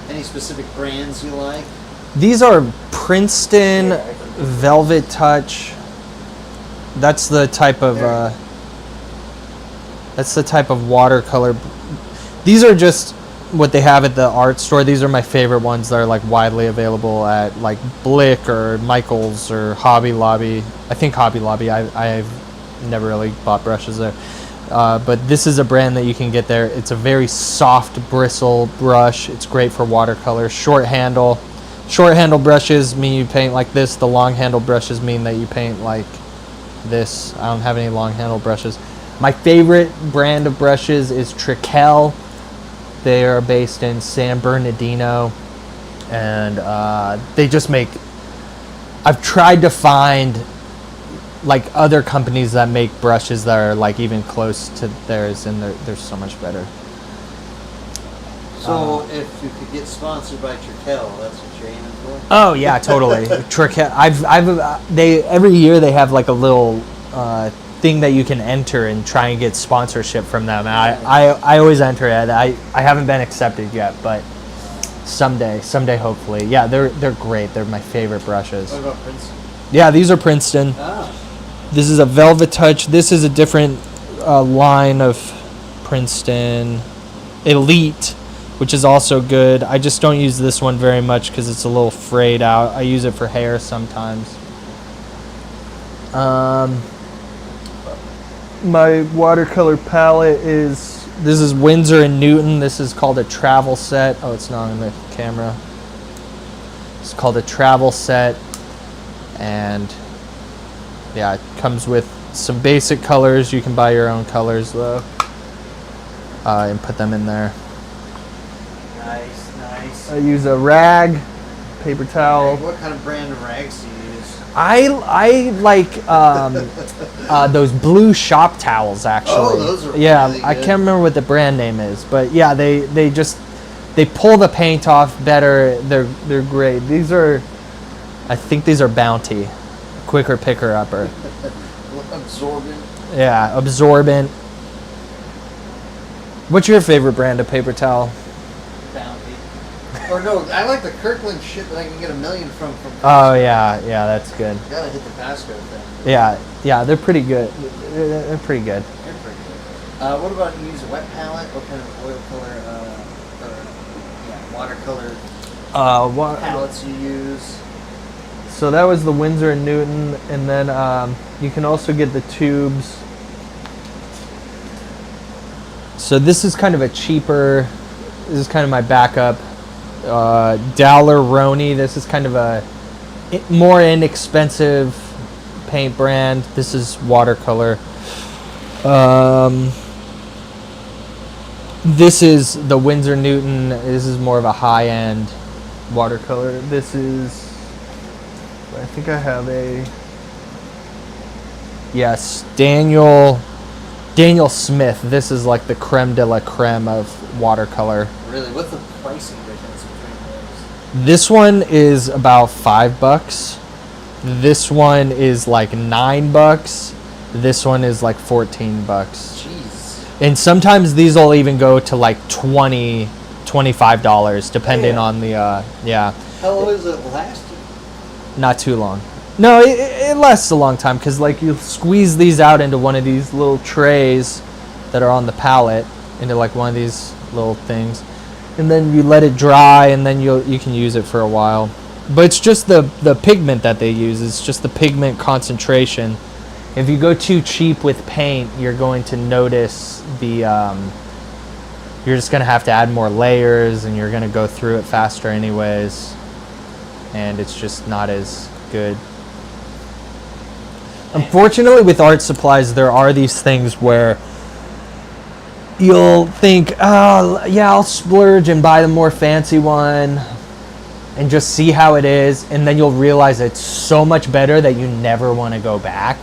Any specific brands you like? These are Princeton Velvet Touch. That's the type of watercolor. These are just what they have at the art store. These are my favorite ones that are like widely available at like Blick or Michael's or Hobby Lobby. I think Hobby Lobby. I've never really bought brushes there. But this is a brand that you can get there. It's a very soft bristle brush. It's great for watercolor. Short handle. Short handle brushes mean you paint like this. The long handle brushes mean that you paint like this. I don't have any long handle brushes. My favorite brand of brushes is Trekell. They are based in San Bernardino, and they just make, I've tried to find like other companies that make brushes that are like even close to theirs, and they're so much better. So if you could get sponsored by Trekell, that's what you're aiming for? Oh yeah, totally. Trekell. They every year they have like a little thing that you can enter and try and get sponsorship from them. And I always enter it. I haven't been accepted yet, but someday hopefully. Yeah, they're great. They're my favorite brushes. What about Princeton? Yeah, these are Princeton. Ah. This is a Velvet Touch. This is a different line of Princeton Elite, which is also good. I just don't use this one very much because it's a little frayed out. I use it for hair sometimes. My watercolor palette this is Winsor & Newton. This is called a travel set. Oh, it's not on the camera. It's called a travel set, and yeah, it comes with some basic colors. You can buy your own colors though, and put them in there. Nice. I use a rag, paper towel. What kind of brand of rags do you use? I like those blue shop towels actually. Oh, those are yeah, really I good. can't remember what the brand name is, but yeah, they pull the paint off better. They're great. I think these are Bounty, quicker picker upper. Absorbent. Yeah, absorbent. What's your favorite brand of paper towel? Bounty. Or no, I like the Kirkland shit that I can get $1 million from. Oh yeah, that's good. You gotta hit the passcode thing. Yeah, they're pretty good. They're pretty good. They're pretty good. What about you use a wet palette? What kind of oil color, watercolor palettes you use? So that was the Winsor & Newton, and then you can also get the tubes. So this is kind of a cheaper, this is kind of my backup. Dowler Roni, this is kind of a more inexpensive paint brand. This is watercolor. This is the Winsor & Newton. This is more of a high-end watercolor. This is, I think I have a, yes, Daniel Smith. This is like the creme de la creme of watercolor. Really? What's the pricing difference between those? This one is about $5. This one is like $9. This one is like $14. Jeez. And sometimes these will even go to like $20, $25, depending on the, yeah. How long does it last you? Not too long. No, it lasts a long time because like you squeeze these out into one of these little trays that are on the palette, into like one of these little things, and then you let it dry, and then you can use it for a while. But it's just the pigment that they use. It's just the pigment concentration. If you go too cheap with paint, you're going to notice the you're just going to have to add more layers, and you're going to go through it faster anyways, and it's just not as good. Unfortunately, with art supplies, there are these things where you'll think, oh, yeah, I'll splurge and buy the more fancy one and just see how it is, and then you'll realize it's so much better that you never want to go back.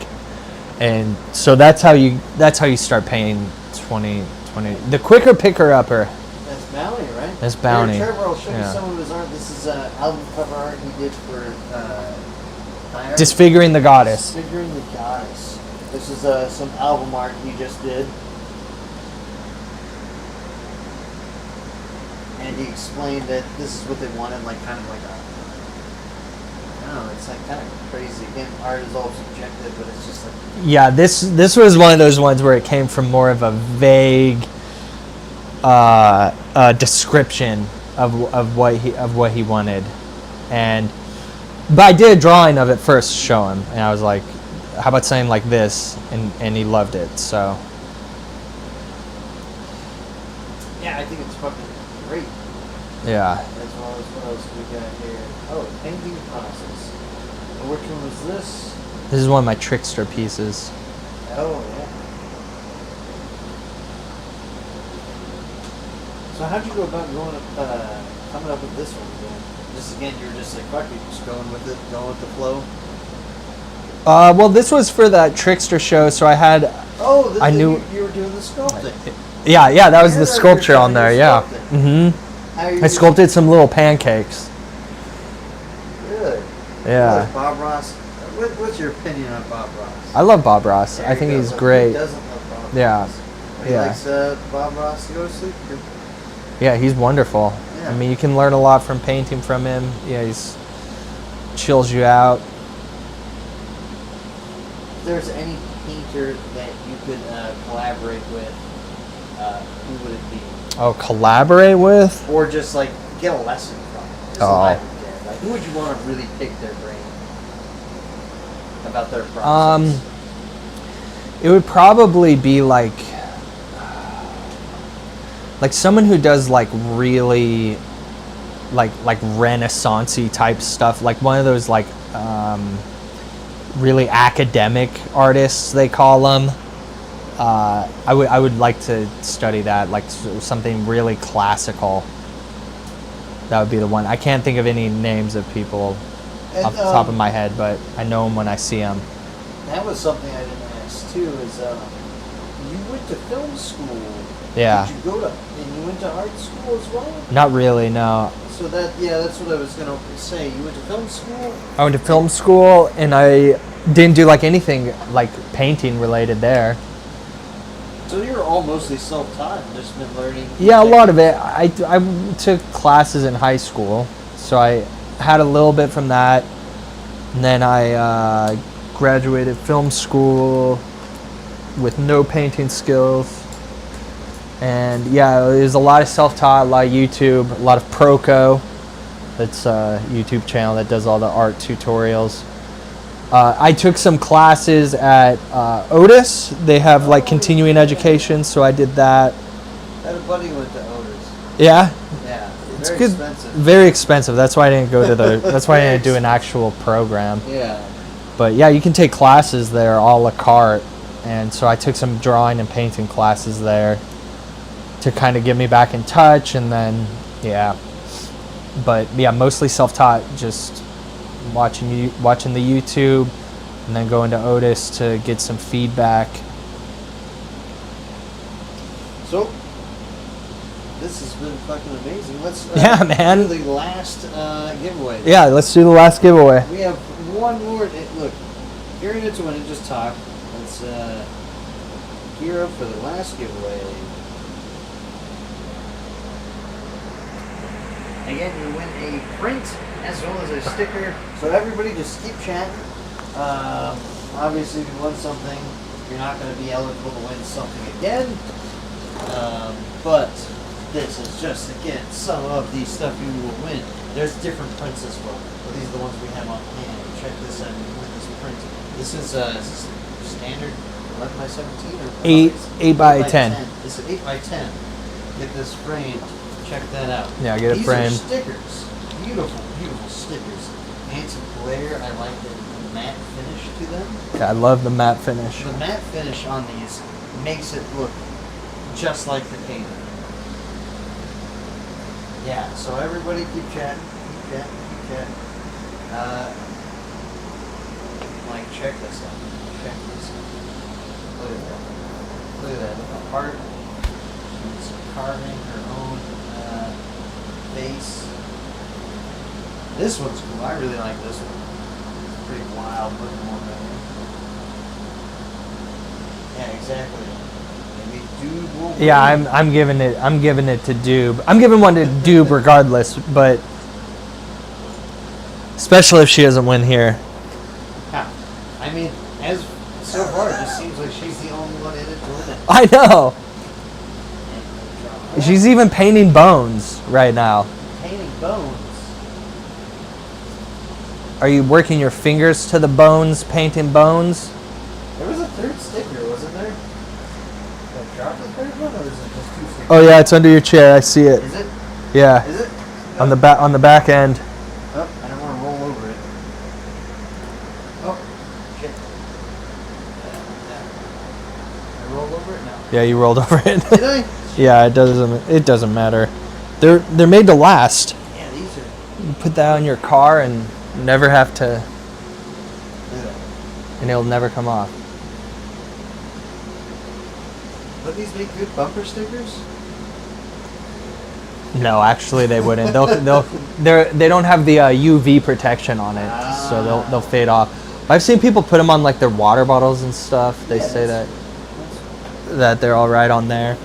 And so that's how you start paying 20. The quicker picker upper. That's Bounty, right? That's Bounty. Here, Trevor, I'll show Yeah. you some of his art. This is album cover art he did for Disfiguring the Goddess. Disfiguring the Goddess. This is some album art he just did. And he explained that this is what they wanted, like kind of like a, I don't know, it's like kind of crazy. Again, art is all subjective, but it's just like, Yeah, this was one of those ones where it came from more of a vague description of what he wanted, but I did a drawing of it first to show him, and I was like, how about saying like this, and he loved it. So yeah, I think it's fucking great. yeah. As well as what else we got here. Oh, painting process. And which one was this? This is one of my trickster pieces. Oh yeah. So how'd you go about coming up with this one again? Just again, you were just like, fuck it, just going with it, going with the flow. Well, this was for that trickster show, so I had. Oh, I knew you were doing the sculpting. Yeah, that was Yeah, the that sculpture you're on there. doing Yeah. sculpting. I sculpted some little pancakes. Really? Yeah. Like Bob Ross. What's your opinion on Bob Ross? I love Bob Ross. There I you think go. he's Like, great. Who doesn't love Bob Yeah. Ross? He Yeah. likes Bob Ross to go to sleep. Yeah, he's wonderful. Yeah. I mean, you can learn a lot from painting from him. Yeah, he's chills you out. If there's any painter that you could collaborate with, who would it be? Oh, collaborate with? Or just like get a lesson from? Just Oh. like who would you want to really pick their brain about their process? It would probably be like someone who does like really like Renaissance-y type stuff, like one of those like really academic artists, they call them. I would like to study that, like something really classical. That would be the one. I can't think of any names of people off the top of my head, but I know them when I see them. That was something I didn't ask too. Is you went to film school? Yeah. Did you go to and you went to art school as well? Not really, no. So that's what I was gonna say. You went to film school? I went to film school, and I didn't do like anything like painting related there. So you're all mostly self-taught and just been learning? Yeah, a lot of it. I took classes in high school, so I had a little bit from that. And then I graduated film school with no painting skills. And yeah, there's a lot of self-taught, a lot of YouTube, a lot of Proco. That's a YouTube channel that does all the art tutorials. I took some classes at Otis. They have like continuing education, so I did that. I had a buddy who went to Otis. Yeah, Yeah, it's very good. expensive. Very expensive. That's why I didn't go to the. That's why I didn't do an actual program. Yeah. But yeah, you can take classes there, a la carte, and so I took some drawing and painting classes there to kind of get me back in touch, and then yeah. But yeah, mostly self-taught, just watching the YouTube, and then going to Otis to get some feedback. So this has been fucking amazing. Let's Yeah, man. do the last giveaway. Yeah, let's do the last giveaway. We have one more. Look, you're in it to win it. Just talk. Let's gear up for the last giveaway. Again, you win a print as well as a sticker. So everybody just keep chatting. Obviously, if you won something, you're not going to be eligible to win something again. But this is just, again, some of the stuff you will win. There's different prints as well. But these are the ones we have on hand. Check this out. This print. This is standard 11 by 17 or 8 by 10. This is 8 by 10. Get this framed. Check that out. Yeah, get it These framed. are stickers. Beautiful, beautiful stickers. Anti-glare. I like the matte finish to them. Yeah, I love the matte finish. The matte finish on these makes it look just like the painter. Yeah, so everybody keep chatting. Keep chatting. Keep chatting. Like, check this out. Check this out. Look at that. Look at that. A heart. She's carving her own face. This one's cool. I really like this one. It's pretty wild looking one right here. Yeah, exactly. Maybe Dude will Yeah, win. I'm giving it to Doob. I'm giving one to Doob regardless, but especially if she doesn't win here. Yeah. I mean, as so far, it just seems like she's the only one in it to win it. I know. She's even painting bones right now. Painting bones. Are you working your fingers to the bones, painting bones? There was a third sticker, wasn't there? Did I drop the third one, or is it just 2 stickers? Oh yeah, it's under your chair. I see it. Is it? Yeah. Is it? On the back end. Oh, I don't want to roll over it. Oh, shit. I rolled over it now. Yeah, you rolled over it. Did I? Yeah, it doesn't matter. They're made to last. Yeah, these are. You put that on your car and never have to, Yeah. and it'll never come off. Would these make good bumper stickers? No, actually they wouldn't. They don't have the UV protection on it, so they'll fade off. I've seen people put them on like their water bottles and stuff. They say that they're all right on there.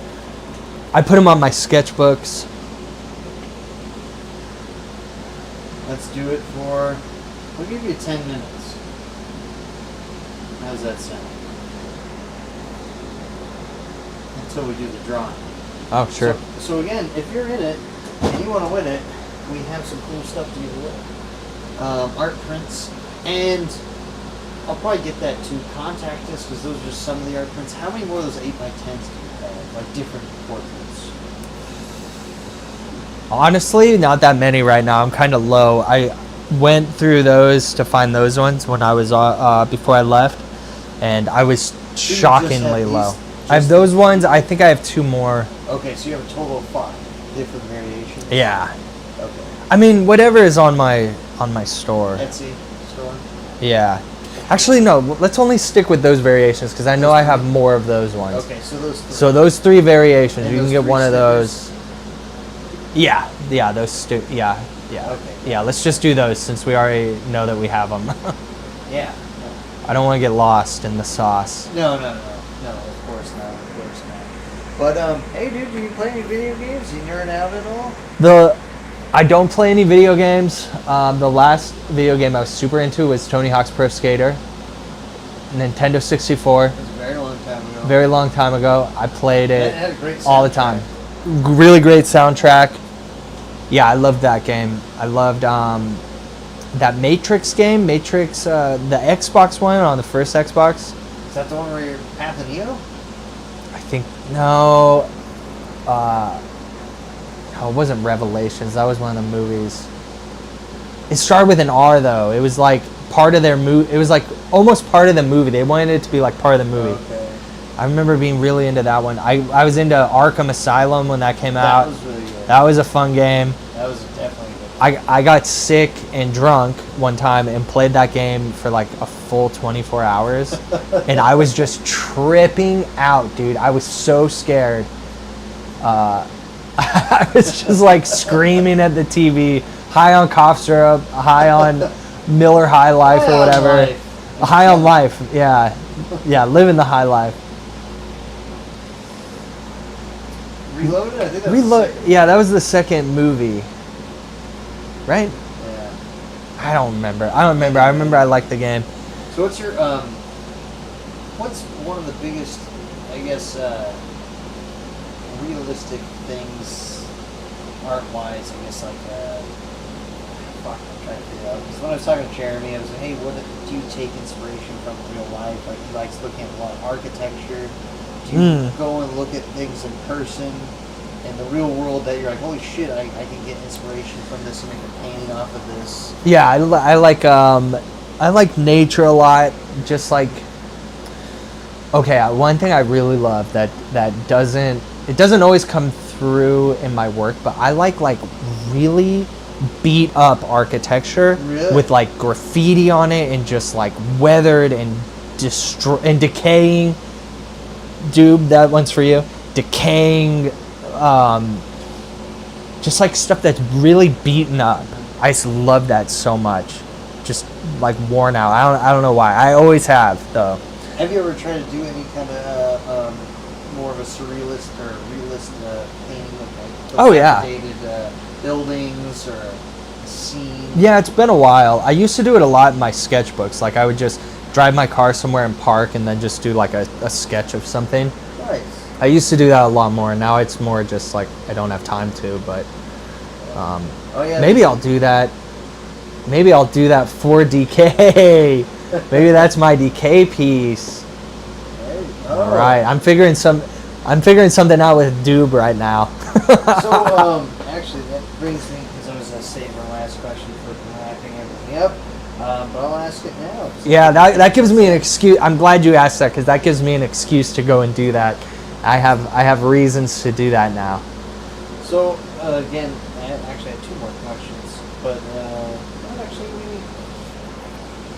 I put them on my sketchbooks. Let's do it for. We'll give you 10 minutes. How's that sound? Until we do the drawing. Oh, sure. So again, if you're in it and you want to win it, we have some cool stuff to give away. Art prints, and I'll probably get that to contact us because those are just some of the art prints. How many more of those 8x10s do you have? Like different portraits? Honestly, not that many right now. I'm kind of low. I went through those to find those ones when I was before I left, and I was shockingly low. I have those ones. I think I have 2 more. Okay, so you have a total of 5 different variations. Yeah. Okay. I mean, whatever is on my store. Etsy store. Yeah. Actually, no. Let's only stick with those variations because I know I have more of those ones. Okay, so those. So those 3 variations, And you can those get 3 one of stickers? those. Yeah. Yeah. Okay. Yeah. Let's just do those since we already know that we have them. Yeah. I don't want to get lost in the sauce. No, of course not. But hey, dude, do you play any video games? You nerd out at all? I don't play any video games. The last video game I was super into was Tony Hawk's Pro Skater, Nintendo 64. It was a very long time ago. Very long time ago. I played it It had a great all the soundtrack. time. Really great soundtrack. Yeah, I loved that game. I loved that Matrix game, the Xbox one on the first Xbox. Is that the one where you're Path of Neo? I think no. No, it wasn't Revelations. That was one of the movies. It started with an R though. It was like part of their movie. It was like almost part of the movie. They wanted it to be like part of the movie. Okay. I remember being really into that one. I was into Arkham Asylum when that came out. That was really good. That was a fun game. That was definitely good. I got sick and drunk one time and played that game for like a full 24 hours. And I was just tripping out, dude. I was so scared. I was just like screaming at the TV, high on cough syrup, high on Miller High Life High or on whatever. life. High on life, yeah. Yeah, living the high life. Reloaded? I think that was the second. Yeah, that was the second movie. Right? Yeah. I don't remember. I remember I liked the game. So what's your what's one of the biggest, I guess, realistic things art-wise? I guess like fuck, I'm trying to figure it out. Because when I was talking to Jeremy, I was like, hey, what do you take inspiration from real life? Like he likes looking at a lot of architecture. Do you go and look at things in person? In the real world, that you're like, holy shit, I can get inspiration from this and make a painting off of this. Yeah, I like nature a lot. Just like, okay, one thing I really love that doesn't always come through in my work, but I like really beat up architecture Really? with like graffiti on it and just like weathered and decaying. Dude, that one's for you. Decaying. Just like stuff that's really beaten up. I just love that so much. Just like worn out. I don't know why. I always have though. Have you ever tried to do any kind of more of a surrealist or realist painting of like dilapidated buildings or a scene? Yeah, it's been a while. I used to do it a lot in my sketchbooks. Like I would just drive my car somewhere and park and then just do like a sketch of something. Nice. I used to do that a lot more. Now it's more just like I don't have time to, but maybe I'll do that. Maybe I'll do that for DK. Maybe that's my DK piece. All right, I'm figuring something out with Doob right now. So, actually, that brings me, because I was going to save my last question for wrapping everything up, but I'll ask it now. Yeah, that gives me an excuse. I'm glad you asked that, because that gives me an excuse to go and do that. I have reasons to do that now. So, again, I actually had two more questions, but actually,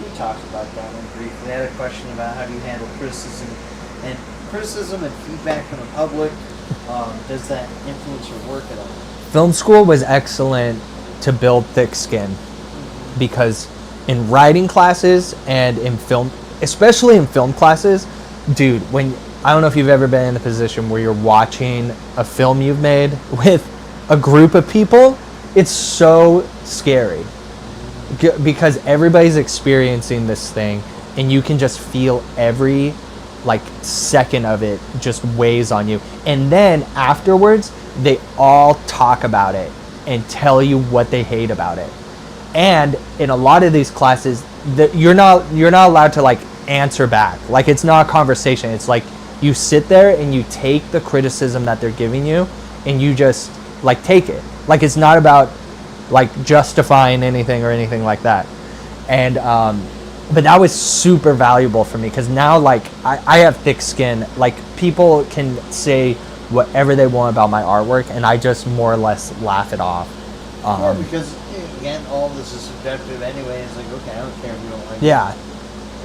we talked about that one briefly. I had a question about how do you handle criticism and feedback from the public. Does that influence your work at all? Film school was excellent to build thick skin, because in writing classes and in film, especially in film classes, dude, I don't know if you've ever been in a position where you're watching a film you've made with a group of people, it's so scary because everybody's experiencing this thing and you can just feel every second of it just weighs on you. And then afterwards, they all talk about it and tell you what they hate about it. And in a lot of these classes, you're not allowed to answer back. It's not a conversation. It's you sit there and you take the criticism that they're giving you and you just take it. It's not about justifying anything or anything like that. And but that was super valuable for me, because now I have thick skin. People can say whatever they want about my artwork and I just more or less laugh it off. Because again, all this is subjective anyway. It's okay, I don't care if you don't like it. Yeah.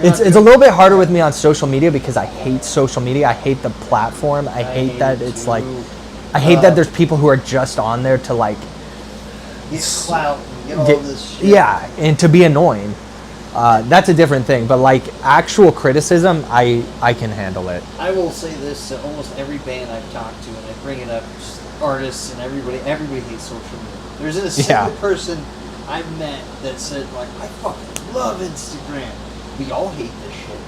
It's a little bit harder with me on social media because I hate social media. I hate the platform. I hate that it's I hate that there's people who are just on there to get clout and get all this shit. Yeah, and to be annoying. That's a different thing, but actual criticism, I can handle it. I will say this to almost every band I've talked to, and I bring it up, just artists and everybody hates social media. There isn't a single person I've met that said I fucking love Instagram. We all hate this shit.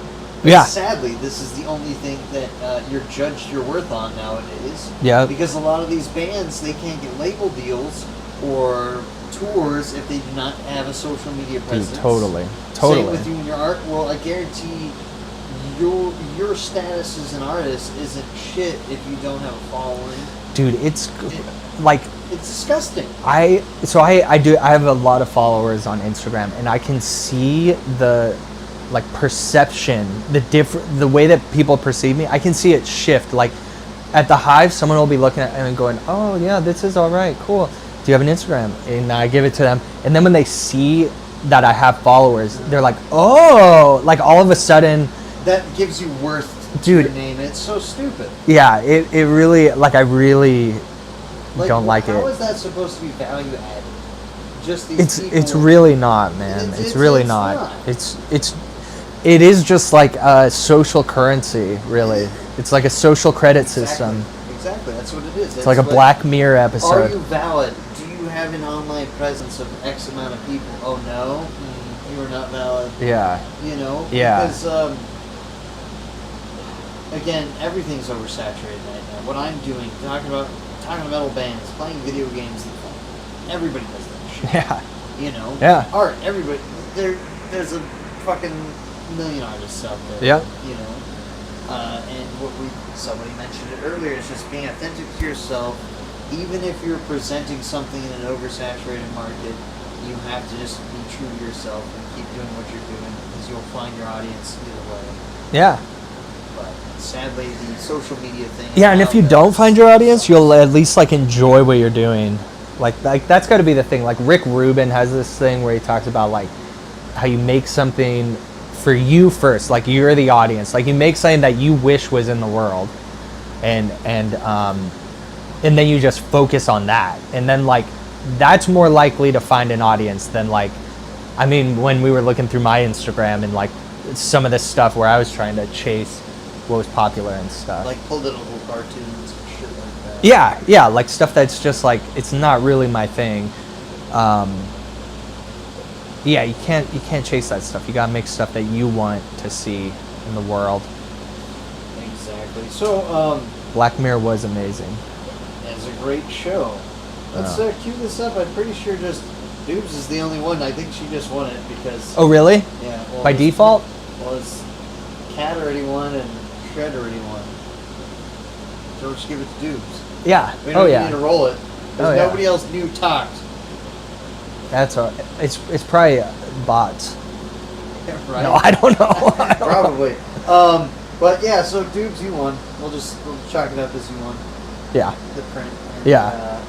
But sadly, this is the only thing that you're judged your worth on nowadays. Yeah. Because a lot of these bands, they can't get label deals or tours if they do not have a social media presence. Dude, totally. Same with you and your art. Well, I guarantee your status as an artist isn't shit if you don't have a following. Dude, it's disgusting. I have a lot of followers on Instagram, and I can see the perception, the way that people perceive me. I can see it shift. At the Hive, someone will be looking at it and going, "Oh yeah, this is all right, cool. Do you have an Instagram?" And I give it to them, and then when they see that I have followers, they're like, "Oh!" All of a sudden, that gives you worth to your name. It's so stupid. Yeah, it really I really don't like it. How is that supposed to be value added? Just these people. It's really not, man. It's really not. It is just a social currency, really. It's a social credit system. Exactly, that's what it is. It's a Black Mirror episode. Are you valid? Do you have an online presence of X amount of people? Oh no, you are not valid. Yeah. Yeah. Because again, everything's oversaturated right now. What I'm doing, talking to metal bands, playing video games, everybody does that shit. Yeah. Yeah. Art, everybody. There's a fucking million artists out there. Yeah. And somebody mentioned it earlier, is just being authentic to yourself. Even if you're presenting something in an oversaturated market, you have to just be true to yourself and keep doing what you're doing, because you'll find your audience either way. Yeah. But sadly, the social media thing. Yeah, and if you don't find your audience, you'll at least enjoy what you're doing. That's got to be the thing. Rick Rubin has this thing where he talks about how you make something for you first, you're the audience. You make something that you wish was in the world, and then you just focus on that, and then that's more likely to find an audience than when we were looking through my Instagram and some of this stuff where I was trying to chase what was popular and stuff. Political cartoons and shit like that. Yeah, stuff that's just it's not really my thing. Yeah, you can't chase that stuff. You gotta make stuff that you want to see in the world. Exactly. So, Black Mirror was amazing. It's a great show. Let's cue this up. I'm pretty sure just Dubes is the only one. I think she just won it because... Oh, really? Yeah. Well, By default? Was Cat already won and Shred already won. So we'll just give it to Dubes. Yeah. We don't need to yeah. roll it. Because nobody else new talked. That's all. It's probably bots. Right? No, I don't know. Probably. But yeah, so Dubes, you won. We'll chalk it up as you won. Yeah. The print. And, Yeah.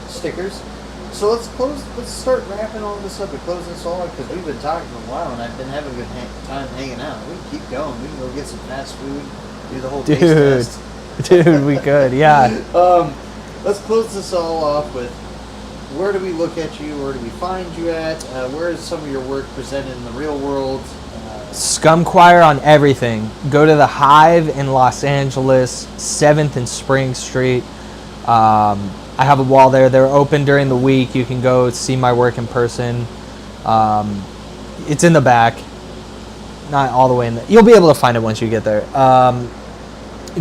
Stickers. So let's start wrapping all this up and close this all up because we've been talking for a while and I've been having a good time hanging out. We can keep going. We can go get some fast food, do the whole taste test. Dude, we could, yeah. Let's close this all off with where do we look at you? Where do we find you at? Where is some of your work presented in the real world? Scum Choir on everything. Go to the Hive in Los Angeles, 7th and Spring Street. I have a wall there. They're open during the week. You can go see my work in person. It's in the back. Not all the way in there. You'll be able to find it once you get there.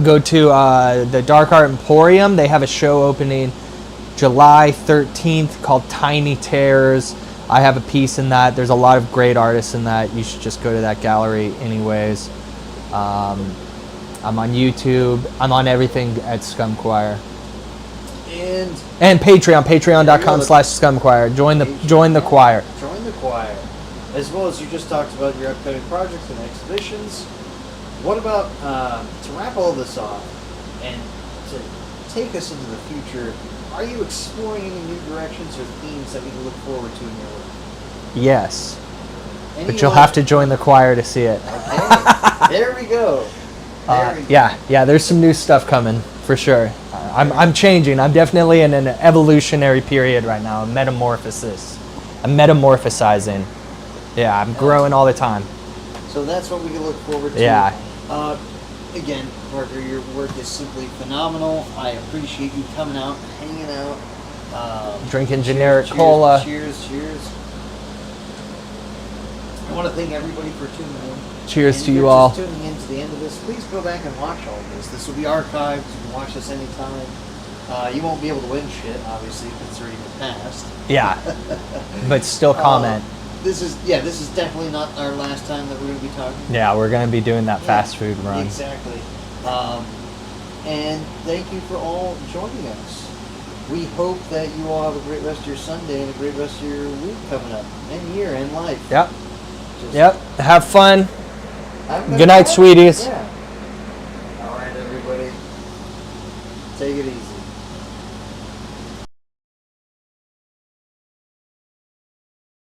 Go to the Dark Art Emporium. They have a show opening July 13th called Tiny Terrors. I have a piece in that. There's a lot of great artists in that. You should just go to that gallery anyways. I'm on YouTube. I'm on everything at Scum Choir. And Patreon, patreon.com/scumchoir. Join the choir. Join the choir. As well as you just talked about your upcoming projects and exhibitions. What about, to wrap all this off and to take us into the future, are you exploring any new directions or themes that we can look forward to in your work? Yes. But you'll have to join the choir to see it. Okay. There we go. Yeah, there's some new stuff coming, for sure. I'm changing. I'm definitely in an evolutionary period right now, a metamorphosis. I'm metamorphosizing. Yeah, I'm growing all the time. So that's what we can look forward to. Yeah. Again, Parker, your work is simply phenomenal. I appreciate you coming out, hanging out. Drinking generic cola. Cheers. I want to thank everybody for tuning in. Cheers to you all. Just tuning in to the end of this. Please go back and watch all of this. This will be archived. You can watch this anytime. You won't be able to win shit, obviously, if it's already been passed. Yeah. But still comment. This is definitely not our last time that we're going to be talking. Yeah, we're going to be doing that fast food run. Exactly. And thank you for all joining us. We hope that you all have a great rest of your Sunday and a great rest of your week coming up, and year, and life. Yep. Have fun. Good night, time. sweeties. Yeah. All right, everybody. Take it easy.